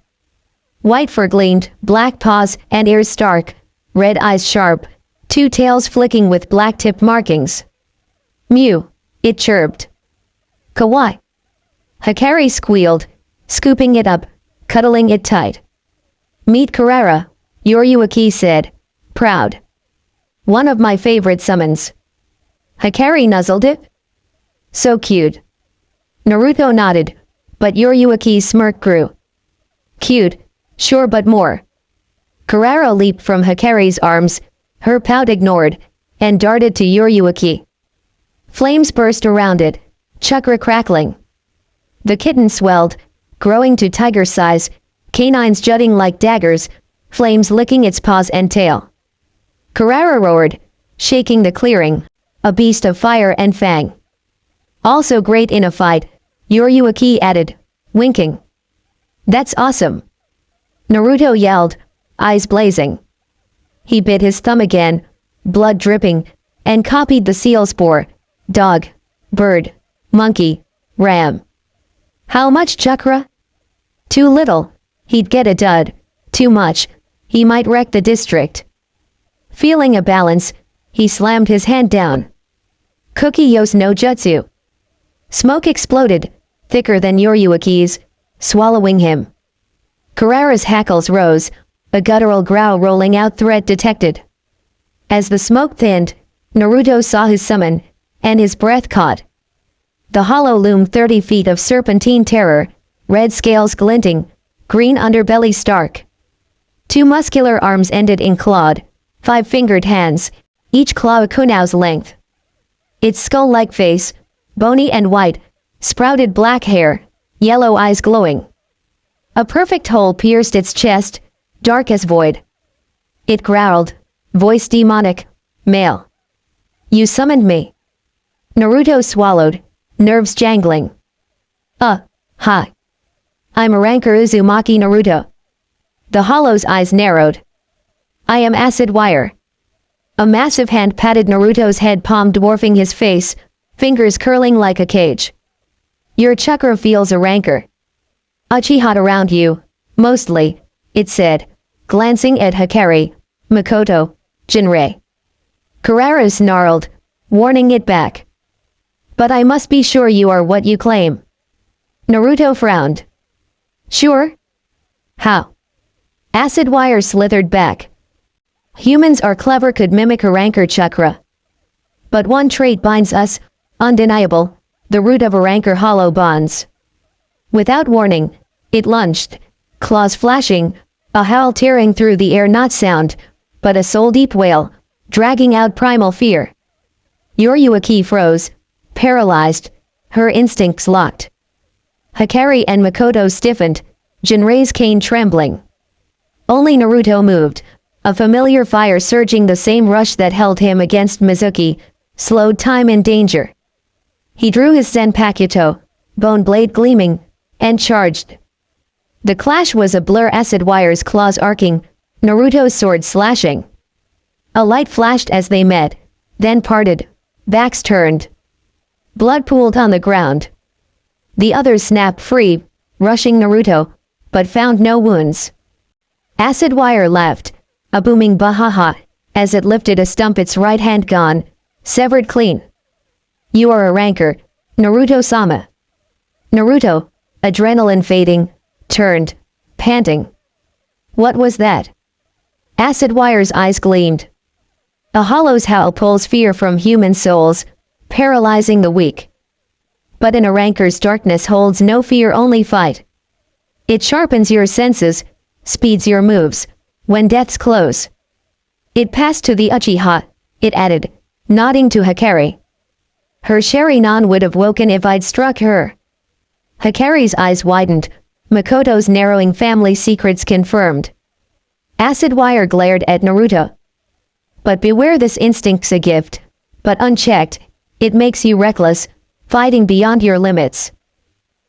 White fur gleamed, black paws and ears stark, red eyes sharp, 2 tails flicking with black-tipped markings. Mew, it chirped. Kawaii. Hikari squealed, scooping it up, cuddling it tight. Meet Karara, Yoriuaki said, proud. One of my favorite summons. Hikari nuzzled it. So cute. Naruto nodded, but Yoriuaki's smirk grew. Cute, sure, but more. Karara leaped from Hikari's arms, her pout ignored, and darted to Yoriuaki. Flames burst around it, chakra crackling. The kitten swelled, growing to tiger size, canines jutting like daggers, flames licking its paws and tail. Karara roared, shaking the clearing, a beast of fire and fang. Also great in a fight, Yoriuaki added, winking. That's awesome. Naruto yelled, eyes blazing. He bit his thumb again, blood dripping, and copied the seals for dog, bird, monkey, ram. How much chakra? Too little, he'd get a dud. Too much, he might wreck the district. Feeling a balance, he slammed his hand down. Kukiyo's no jutsu. Smoke exploded, thicker than Yoriuaki's, swallowing him. Karara's hackles rose, a guttural growl rolling out threat detected. As the smoke thinned, Naruto saw his summon, and his breath caught. The hollow loomed 30 feet of serpentine terror, red scales glinting, green underbelly stark. 2 muscular arms ended in clawed, 5-fingered hands, each claw a kunau's length. Its skull-like face, bony and white, sprouted black hair, yellow eyes glowing. A perfect hole pierced its chest, dark as void. It growled, voice demonic, male. You summoned me. Naruto swallowed, nerves jangling. Hi. I'm Arrancar Uzumaki Naruto. The hollow's eyes narrowed. I am Acid Wire. A massive hand patted Naruto's head, palm dwarfing his face, fingers curling like a cage. Your chakra feels a rancor. Uchiha around you, mostly, it said, glancing at Hikari, Makoto, Jinrei. Karara snarled, warning it back. But I must be sure you are what you claim. Naruto frowned. Sure? How? Acid Wire slithered back. Humans are clever, could mimic a rancor chakra. But one trait binds us, undeniable, the root of a rancor hollow bonds. Without warning, it lunged, claws flashing, a howl tearing through the air, not sound, but a soul-deep wail, dragging out primal fear. Yoriyuki froze, paralyzed, her instincts locked. Hikari and Makoto stiffened, Jinrei's cane trembling. Only Naruto moved, a familiar fire surging, the same rush that held him against Mizuki, slowed time in danger. He drew his Zenpakuto, bone blade gleaming, and charged. The clash was a blur, Acid Wire's claws arcing, Naruto's sword slashing. A light flashed as they met, then parted, backs turned. Blood pooled on the ground. The others snapped free, rushing Naruto, but found no wounds. Acid Wire laughed, a booming bahaha, as it lifted a stump, its right hand gone, severed clean. You are a rancor, Naruto-sama. Naruto, adrenaline fading, turned, panting. What was that? Acid Wire's eyes gleamed. A hollow's howl pulls fear from human souls, paralyzing the weak. But in a rancor's darkness holds no fear, only fight. It sharpens your senses, speeds your moves, when death's close. It passed to the Uchiha, it added, nodding to Hikari. Her Sharingan would have woken if I'd struck her. Hikari's eyes widened, Makoto's narrowing family secrets confirmed. Acid Wire glared at Naruto. But beware, this instinct's a gift, but unchecked, it makes you reckless, fighting beyond your limits.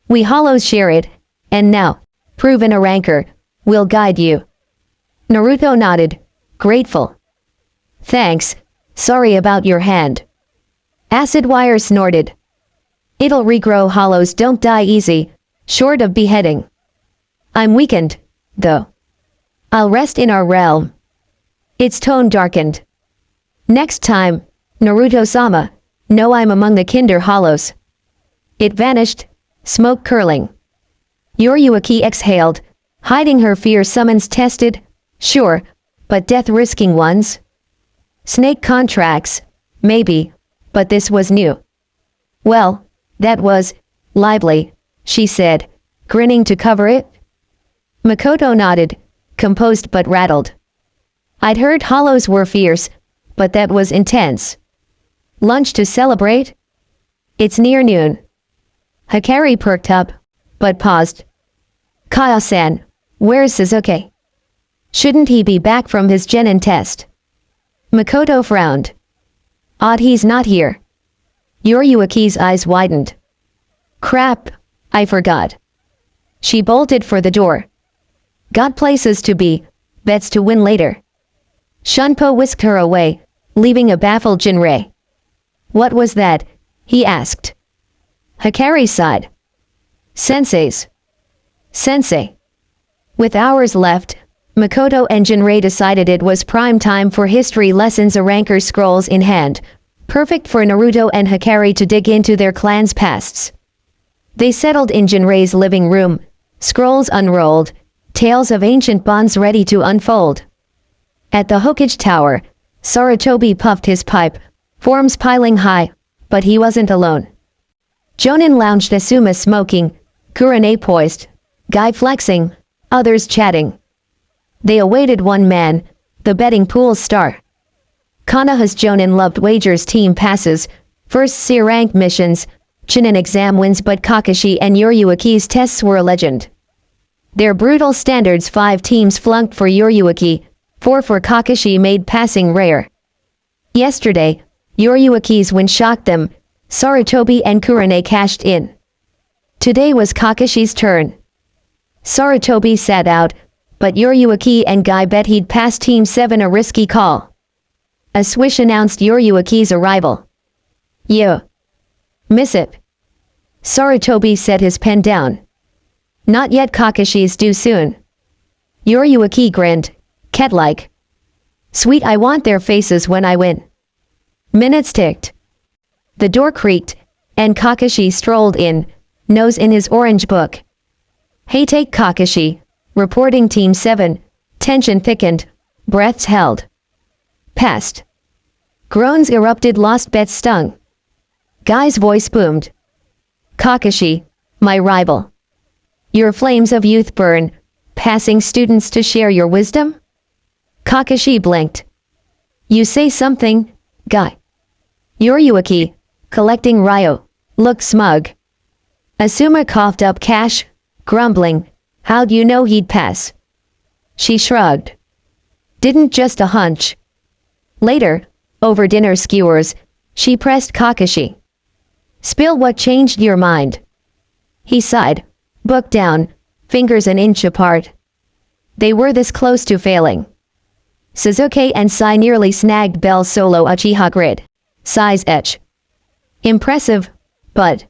We hollows share it, and now, proven a rancor, we'll guide you. Naruto nodded, grateful. Thanks, sorry about your hand. Acid Wire snorted. It'll regrow, hollows don't die easy, short of beheading. I'm weakened, though. I'll rest in our realm. Its tone darkened. Next time, Naruto-sama, know I'm among the Kinder Hollows. It vanished, smoke curling. Yoriyuki exhaled, hiding her fear. Summons tested, sure, but death-risking ones? Snake contracts, maybe, but this was new. Well, that was lively, she said, grinning to cover it. Makoto nodded, composed but rattled. I'd heard hollows were fierce, but that was intense. Lunch to celebrate? It's near noon. Hikari perked up, but paused. Kaya-san, where's Sasuke? Shouldn't he be back from his genin test? Makoto frowned. Odd he's not here. Yoriyuki's eyes widened. Crap, I forgot. She bolted for the door. Got places to be, bets to win later. Shunpo whisked her away, leaving a baffled Jinrei. What was that? He asked. Hikari sighed. Sensei's. Sensei. With hours left, Makoto and Jinrei decided it was prime time for history lessons. Arrancar scrolls in hand, perfect for Naruto and Hikari to dig into their clan's pasts. They settled in Jinrei's living room, scrolls unrolled, Tales of ancient bonds ready to unfold. At the Hokage Tower, Sarutobi puffed his pipe, forms piling high, but he wasn't alone. Jonin lounged Asuma smoking, Kurane poised, Guy flexing, others chatting. They awaited one man, the betting pool star. Konoha's Jonin loved wagers, team passes, first C rank missions, Chunin exam wins, but Kakashi and Yoryuki's tests were a legend. Their brutal standards, 5 teams flunked for Yoryuki, 4 for Kakashi made passing rare. Yesterday, Yoryuki's win shocked them, Sarutobi and Kurane cashed in. Today was Kakashi's turn. Sarutobi sat out, but Yoryuki and Guy bet he'd pass Team 7, a risky call. A swish announced Yoryuki's arrival. "Yo. Miss it." Sarutobi set his pen down. "Not yet, Kakashi's due soon." Yoryuki grinned, cat-like. "Sweet, I want their faces when I win." Minutes ticked. The door creaked, and Kakashi strolled in, nose in his orange book. "Hey, take Kakashi," reporting Team 7, tension thickened, breaths held. "Passed." Groans erupted, lost bets stung. Guy's voice boomed. "Kakashi, my rival. Your flames of youth burn, passing students to share your wisdom?" Kakashi blinked. "You say something, Guy." Yoryuki, collecting Ryo, looked smug. Asuma coughed up cash, grumbling, "How'd you know he'd pass?" She shrugged. "Didn't just a hunch." Later, over dinner skewers, she pressed Kakashi. "Spill what changed your mind." He sighed, book down, fingers an inch apart. They were this close to failing. Suzuki and Sai nearly snagged Bell solo Uchiha grid. Sai's etch. Impressive, but...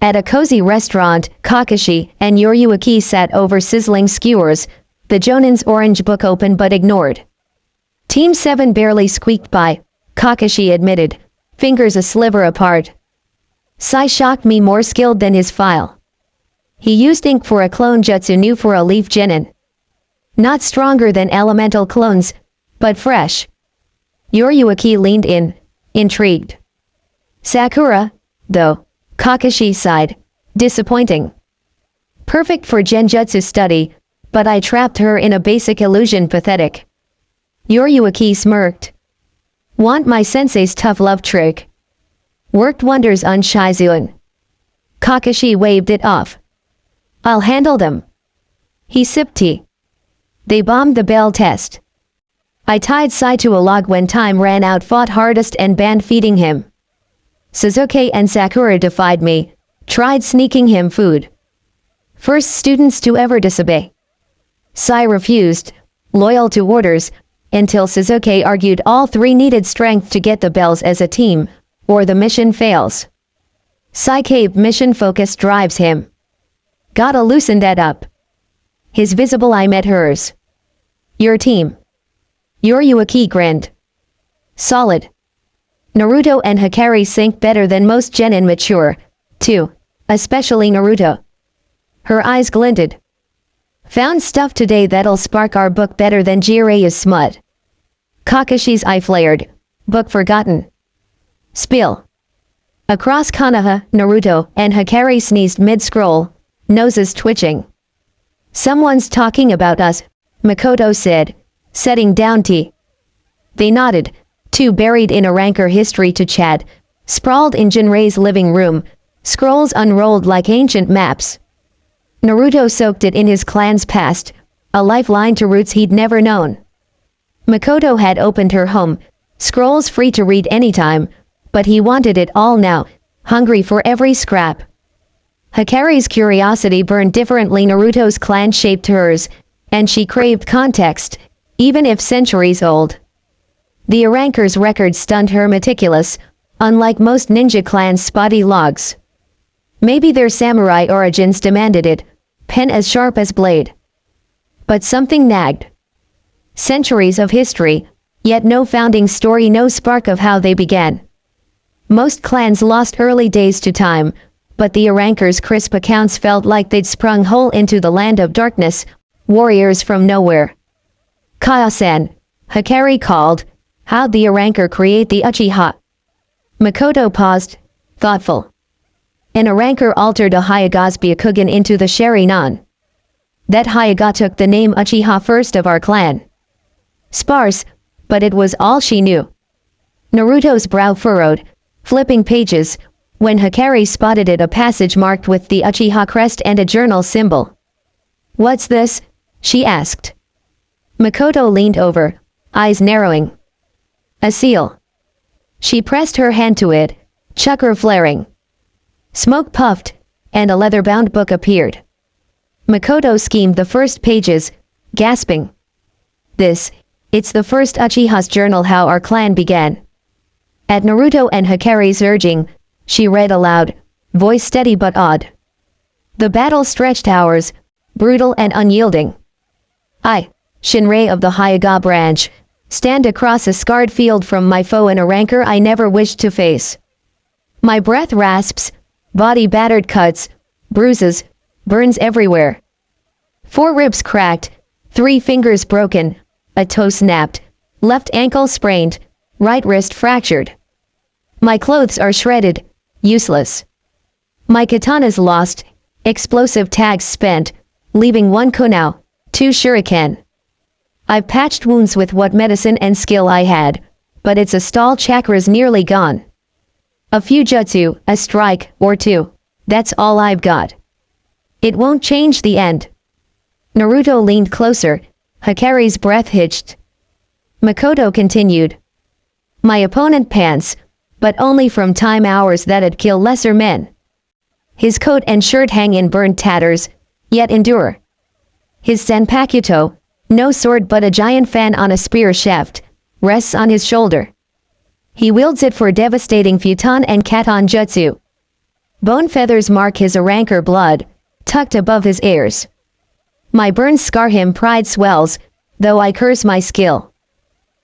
At a cozy restaurant, Kakashi and Yoryuki sat over sizzling skewers, the Jonin's orange book open but ignored. Team 7 barely squeaked by, Kakashi admitted, fingers a sliver apart. Sai shocked me, more skilled than his file. He used ink for a clone jutsu, new for a leaf genin. Not stronger than elemental clones, but fresh. Yoryuki leaned in, intrigued. Sakura, though, Kakashi sighed, disappointing. Perfect for genjutsu study, but I trapped her in a basic illusion, pathetic. Yoryuki smirked. Want my sensei's tough love trick? Worked wonders on Shizuan. Kakashi waved it off. I'll handle them. He sipped tea. They bombed the bell test. I tied Sai to a log when time ran out, fought hardest and banned feeding him. Suzuki and Sakura defied me, tried sneaking him food. First students to ever disobey. Sai refused, loyal to orders, until Suzuki argued all 3 needed strength to get the bells as a team, or the mission fails. Sai caved, mission focus drives him. Gotta loosen that up. His visible eye met hers. Your team. Yoryuki grinned. Solid. Naruto and Hikari sync better than most genin mature, too, especially Naruto. Her eyes glinted. Found stuff today that'll spark our book better than Jireya's smut. Kakashi's eye flared. Book forgotten. Spill. Across Konoha, Naruto and Hikari sneezed mid-scroll, noses twitching. Someone's talking about us, Makoto said, setting down tea. They nodded, too buried in Arrancar history to chat, sprawled in Jinrei's living room, scrolls unrolled like ancient maps. Naruto soaked it in his clan's past, a lifeline to roots he'd never known. Makoto had opened her home, scrolls free to read anytime, but he wanted it all now, hungry for every scrap. Hikari's curiosity burned differently. Naruto's clan shaped hers, and she craved context, even if centuries old. The Arrancar's record stunned her, meticulous, unlike most ninja clans' spotty logs. Maybe their samurai origins demanded it, pen as sharp as blade. But something nagged. Centuries of history, yet no founding story, no spark of how they began. Most clans lost early days to time, but the Arrancar's crisp accounts felt like they'd sprung whole into the land of darkness, Warriors from nowhere. Kaya-san, Hikari called. How'd the Arrancar create the Uchiha? Makoto paused, thoughtful. An Arrancar altered a Hyaga's Byakugan into the Sharingan. That Hyaga took the name Uchiha first of our clan. Sparse, but it was all she knew. Naruto's brow furrowed, flipping pages, when Hikari spotted it, a passage marked with the Uchiha crest and a journal symbol. What's this? She asked. Makoto leaned over, eyes narrowing. A seal. She pressed her hand to it, chakra flaring. Smoke puffed, and a leather-bound book appeared. Makoto skimmed the first pages, gasping. It's the first Uchiha's journal, how our clan began. At Naruto and Hikari's urging, she read aloud, voice steady but odd. The battle stretched hours, brutal and unyielding. I, Shinrei of the Hyaga branch, stand across a scarred field from my foe in a rancor I never wished to face. My breath rasps, body battered, cuts, bruises, burns everywhere. 4 ribs cracked, 3 fingers broken, a toe snapped, left ankle sprained, right wrist fractured. My clothes are shredded, useless. My katanas lost, explosive tags spent, leaving 1 kunao, 2 shuriken. I've patched wounds with what medicine and skill I had, but its stall chakra's nearly gone. A few jutsu, a strike, or 2, that's all I've got. It won't change the end. Naruto leaned closer, Hikari's breath hitched. Makoto continued. My opponent pants, but only from time hours that'd kill lesser men. His coat and shirt hang in burned tatters, yet endure. His senpakuto, no sword but a giant fan on a spear shaft, rests on his shoulder. He wields it for devastating futon and katon jutsu. Bone feathers mark his Arrancar blood, tucked above his ears. My burns scar him, pride swells, though I curse my skill.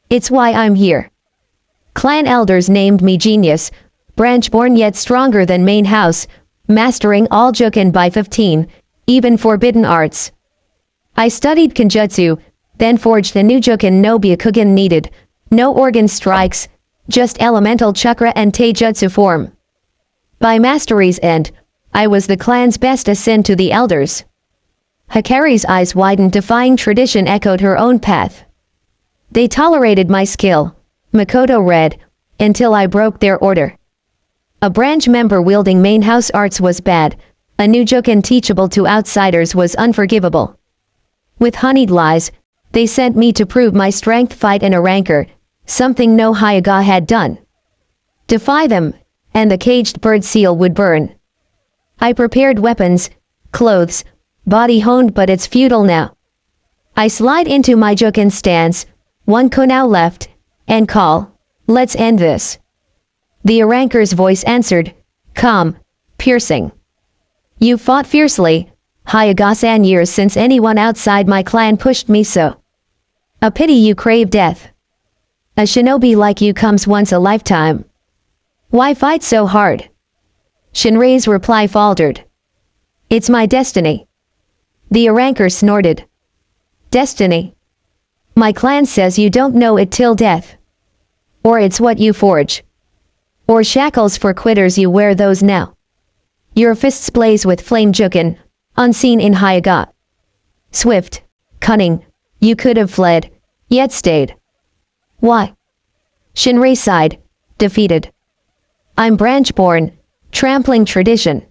It's why I'm here. Clan elders named me genius, branch born yet stronger than main house, mastering all juken by 15, even forbidden arts. I studied Kenjutsu, then forged a new juken no Byakugan needed, no organ strikes, just elemental chakra and taijutsu form. By mastery's end, I was the clan's best ascend to the elders. Hikari's eyes widened, defying tradition echoed her own path. They tolerated my skill, Makoto read, until I broke their order. A branch member wielding main house arts was bad, a new juken teachable to outsiders was unforgivable. With honeyed lies, they sent me to prove my strength, fight in a rancor, something no Hyaga had done. Defy them, and the caged bird seal would burn. I prepared weapons, clothes, body honed, but it's futile now. I slide into my juken stance, 1 kunao left, and call, let's end this. The Arrancar's voice answered, calm, piercing. You fought fiercely, Hyaga-san, years since anyone outside my clan pushed me so. A pity you crave death. A shinobi like you comes once a lifetime. Why fight so hard? Shinrei's reply faltered. It's my destiny. The Arrancar snorted. Destiny? My clan says you don't know it till death. Or it's what you forge. Or shackles for quitters, you wear those now. Your fists blaze with flame juken, unseen in Hyaga. Swift, cunning, you could have fled, yet stayed. Why? Shinrei sighed, defeated. I'm branch-born, trampling tradition.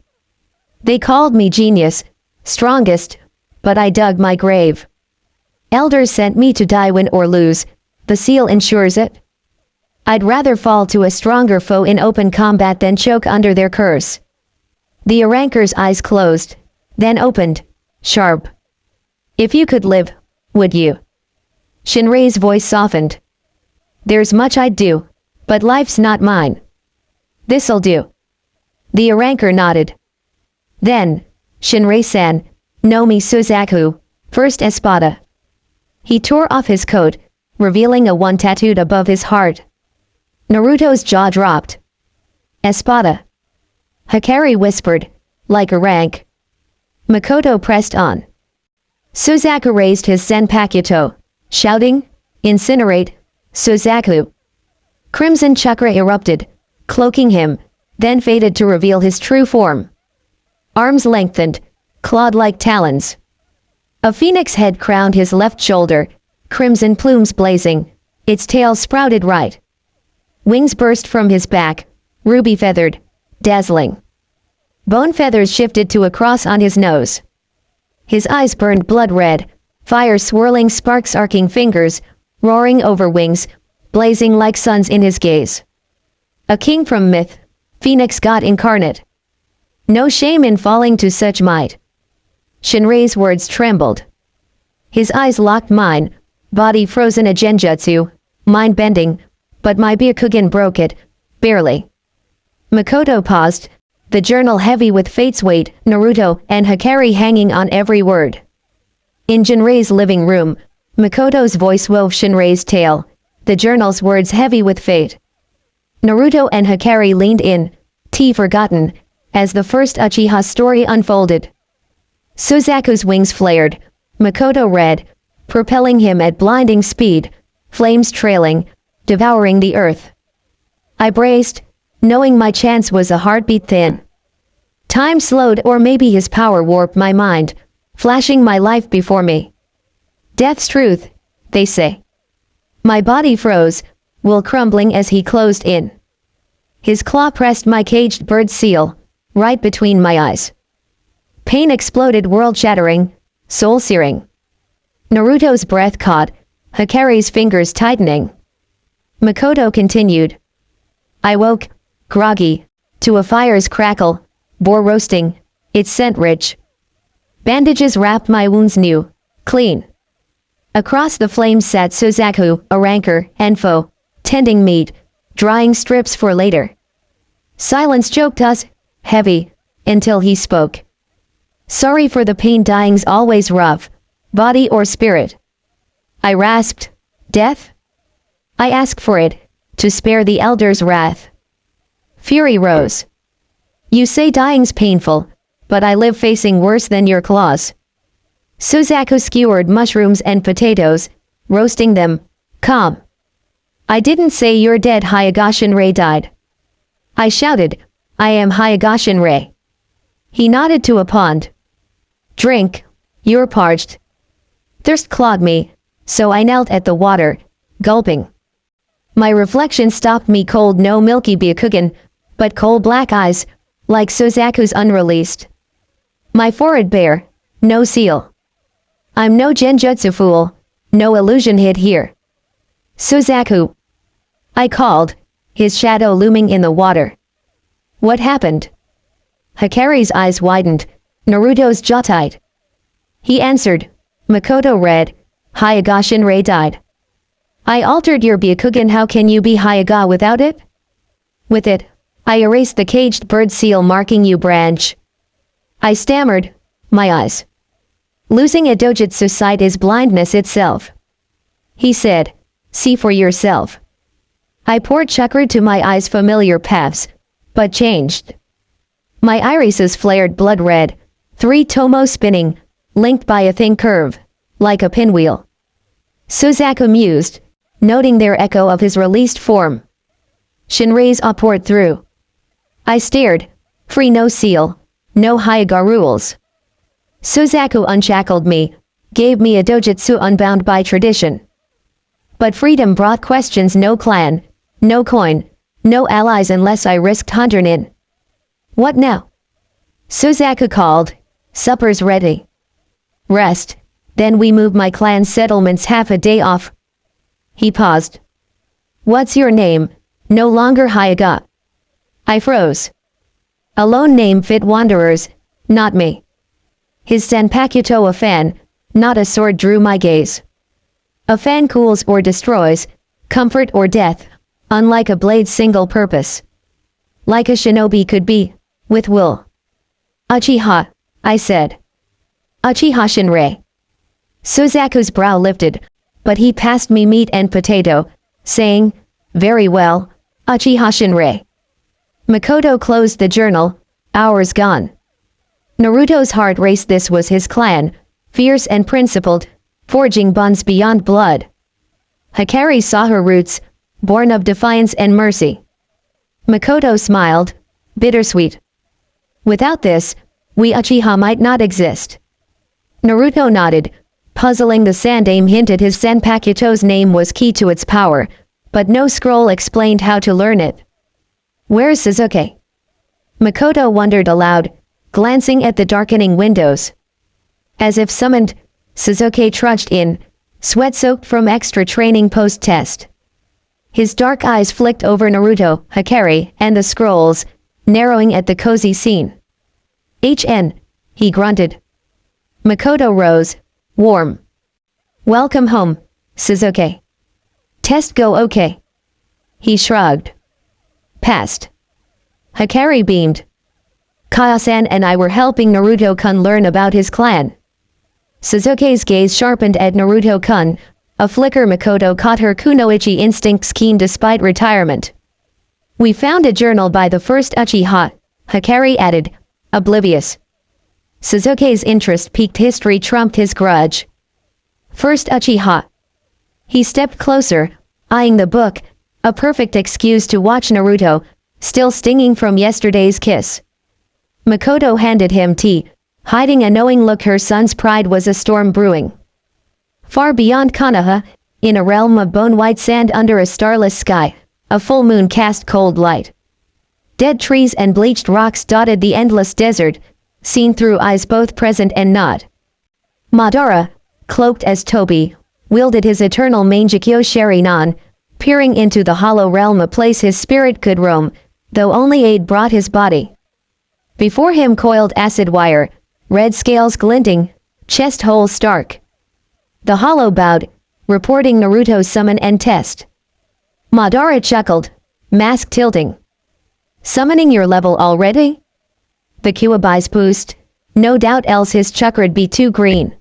They called me genius, strongest, but I dug my grave. Elders sent me to die, win or lose, the seal ensures it. I'd rather fall to a stronger foe in open combat than choke under their curse. The Arrancar's eyes closed, then opened, sharp. If you could live, would you? Shinrei's voice softened. There's much I'd do, but life's not mine. This'll do. The Arrancar nodded. Then, Shinrei-san, Nomi Suzaku, first espada. He tore off his coat, revealing a 1 tattooed above his heart. Naruto's jaw dropped. Espada. Hikari whispered, like a rank. Makoto pressed on. Suzaku raised his Senpakuto, shouting, "Incinerate, Suzaku!" Crimson chakra erupted, cloaking him, then faded to reveal his true form. Arms lengthened, clawed like talons. A phoenix head crowned his left shoulder, crimson plumes blazing, its tail sprouted right. Wings burst from his back, ruby-feathered, dazzling. Bone feathers shifted to a cross on his nose. His eyes burned blood red, fire swirling sparks arcing fingers, roaring over wings, blazing like suns in his gaze. A king from myth, phoenix god incarnate. No shame in falling to such might. Shinrei's words trembled. His eyes locked mine, body frozen a genjutsu, mind bending, but my Byakugan broke it, barely. Makoto paused, the journal heavy with fate's weight, Naruto and Hikari hanging on every word. In Shinrei's living room, Makoto's voice wove Shinrei's tale, the journal's words heavy with fate. Naruto and Hikari leaned in, tea forgotten, as the first Uchiha story unfolded. Suzaku's wings flared, Makoto read, propelling him at blinding speed, flames trailing, devouring the earth. I braced, knowing my chance was a heartbeat thin. Time slowed, or maybe his power warped my mind, flashing my life before me. Death's truth, they say. My body froze, will crumbling as he closed in. His claw pressed my caged bird seal, right between my eyes. Pain exploded, world-shattering, soul-searing. Naruto's breath caught, Hikari's fingers tightening. Makoto continued. I woke, groggy, to a fire's crackle, boar roasting, its scent rich. Bandages wrapped my wounds new, clean. Across the flames sat Suzaku, Arrancar, and foe, tending meat, drying strips for later. Silence choked us, heavy, until he spoke. Sorry for the pain, dying's always rough, body or spirit. I rasped, death? I ask for it, to spare the elder's wrath. Fury rose. You say dying's painful, but I live facing worse than your claws. Suzaku skewered mushrooms and potatoes, roasting them, calm. I didn't say you're dead. Hyaga Shinrei died. I shouted, I am Hyaga Shinrei. He nodded to a pond. Drink, you're parched. Thirst clawed me, so I knelt at the water, gulping. My reflection stopped me cold, no milky Byakugan, but coal black eyes, like Suzaku's unreleased. My forehead bare, no seal. I'm no genjutsu fool, no illusion hid here. Suzaku. I called, his shadow looming in the water. What happened? Hikari's eyes widened, Naruto's jaw tight. He answered, Makoto read, Hyaga Shinrei died. I altered your Byakugan. How can you be Hyaga without it? With it, I erased the caged bird seal marking you branch. I stammered, my eyes. Losing a dojutsu sight is blindness itself. He said, see for yourself. I poured chakra to my eyes, familiar paths, but changed. My irises flared blood red, 3 tomo spinning, linked by a thin curve, like a pinwheel. Suzaku mused, noting their echo of his released form. Shinrei's awe poured through. I stared, free, no seal, no Hyaga rules. Suzaku unshackled me, gave me a dojutsu unbound by tradition. But freedom brought questions, no clan, no coin, no allies unless I risked Hunternin. What now? Suzaku called, supper's ready. Rest, then we move my clan's settlements half a day off. He paused. What's your name? No longer Hyaga. I froze. A lone name fit wanderers, not me. His Senpakuto, a fan, not a sword, drew my gaze. A fan cools or destroys, comfort or death, unlike a blade's single purpose. Like a shinobi could be, with will. Uchiha, I said. Uchiha Shinrei. Suzaku's brow lifted, but he passed me meat and potato, saying, very well, Uchiha Shinrei. Makoto closed the journal, hours gone. Naruto's heart raced. This was his clan, fierce and principled, forging bonds beyond blood. Hikari saw her roots, born of defiance and mercy. Makoto smiled, bittersweet. Without this, we Uchiha might not exist. Naruto nodded, puzzling. The Sandaime hinted his Senpakuto's name was key to its power, but no scroll explained how to learn it. Where's Sasuke? Makoto wondered aloud, glancing at the darkening windows. As if summoned, Sasuke trudged in, sweat-soaked from extra training post-test. His dark eyes flicked over Naruto, Hikari, and the scrolls, narrowing at the cozy scene. "HN," he grunted. Makoto rose, warm. "Welcome home, Sasuke. Test go okay?" He shrugged. "Passed." Hikari beamed. "Kaya-san and I were helping Naruto-kun learn about his clan." Sasuke's gaze sharpened at Naruto-kun, a flicker. Makoto caught her kunoichi instincts keen despite retirement. "We found a journal by the first Uchiha," Hikari added, oblivious. Sasuke's interest piqued. History trumped his grudge. "First Uchiha." He stepped closer, eyeing the book, a perfect excuse to watch Naruto, still stinging from yesterday's kiss. Makoto handed him tea, hiding a knowing look. Her son's pride was a storm brewing. Far beyond Konoha, in a realm of bone-white sand under a starless sky, a full moon cast cold light. Dead trees and bleached rocks dotted the endless desert, seen through eyes both present and not. Madara, cloaked as Tobi, wielded his eternal Mangekyo Sharingan, peering into the hollow realm, a place his spirit could roam, though only aid brought his body. Before him coiled acid wire, red scales glinting, chest hole stark. The hollow bowed, reporting Naruto's summon and test. Madara chuckled, mask tilting. "Summoning your level already?" The Kyuubi's boost, no doubt, else his chakra'd be too green.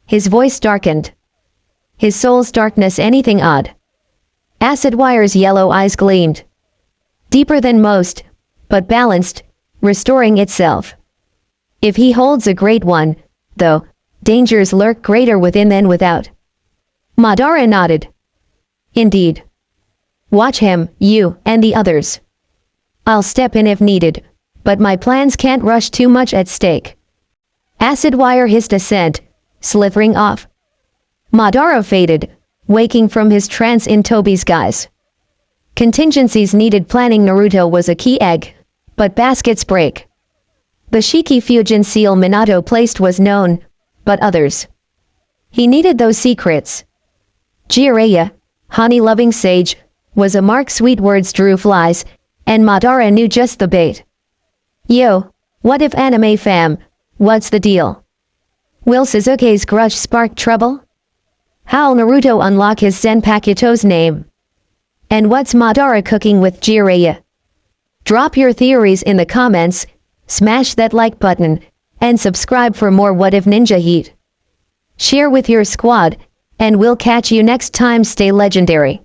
His voice darkened. His soul's darkness anything odd. Acid wire's yellow eyes gleamed. Deeper than most, but balanced, restoring itself. If he holds a great one, though, dangers lurk greater within than without. Madara nodded. "Indeed. Watch him, you, and the others. I'll step in if needed, but my plans can't rush, too much at stake." Acid wire hissed assent, slithering off. Madara faded, waking from his trance in Tobi's guise. Contingencies needed planning. Naruto was a key egg, but baskets break. The Shiki Fujin seal Minato placed was known, but others. He needed those secrets. Jiraiya, honey-loving sage, was a mark. Sweet words drew flies, and Madara knew just the bait. "Yo, what if anime fam, what's the deal? Will Sasuke's grudge spark trouble? How'll Naruto unlock his Senpakuto's name? And what's Madara cooking with Jiraiya?" Drop your theories in the comments, smash that like button, and subscribe for more What If Ninja Heat. Share with your squad, and we'll catch you next time. Stay legendary.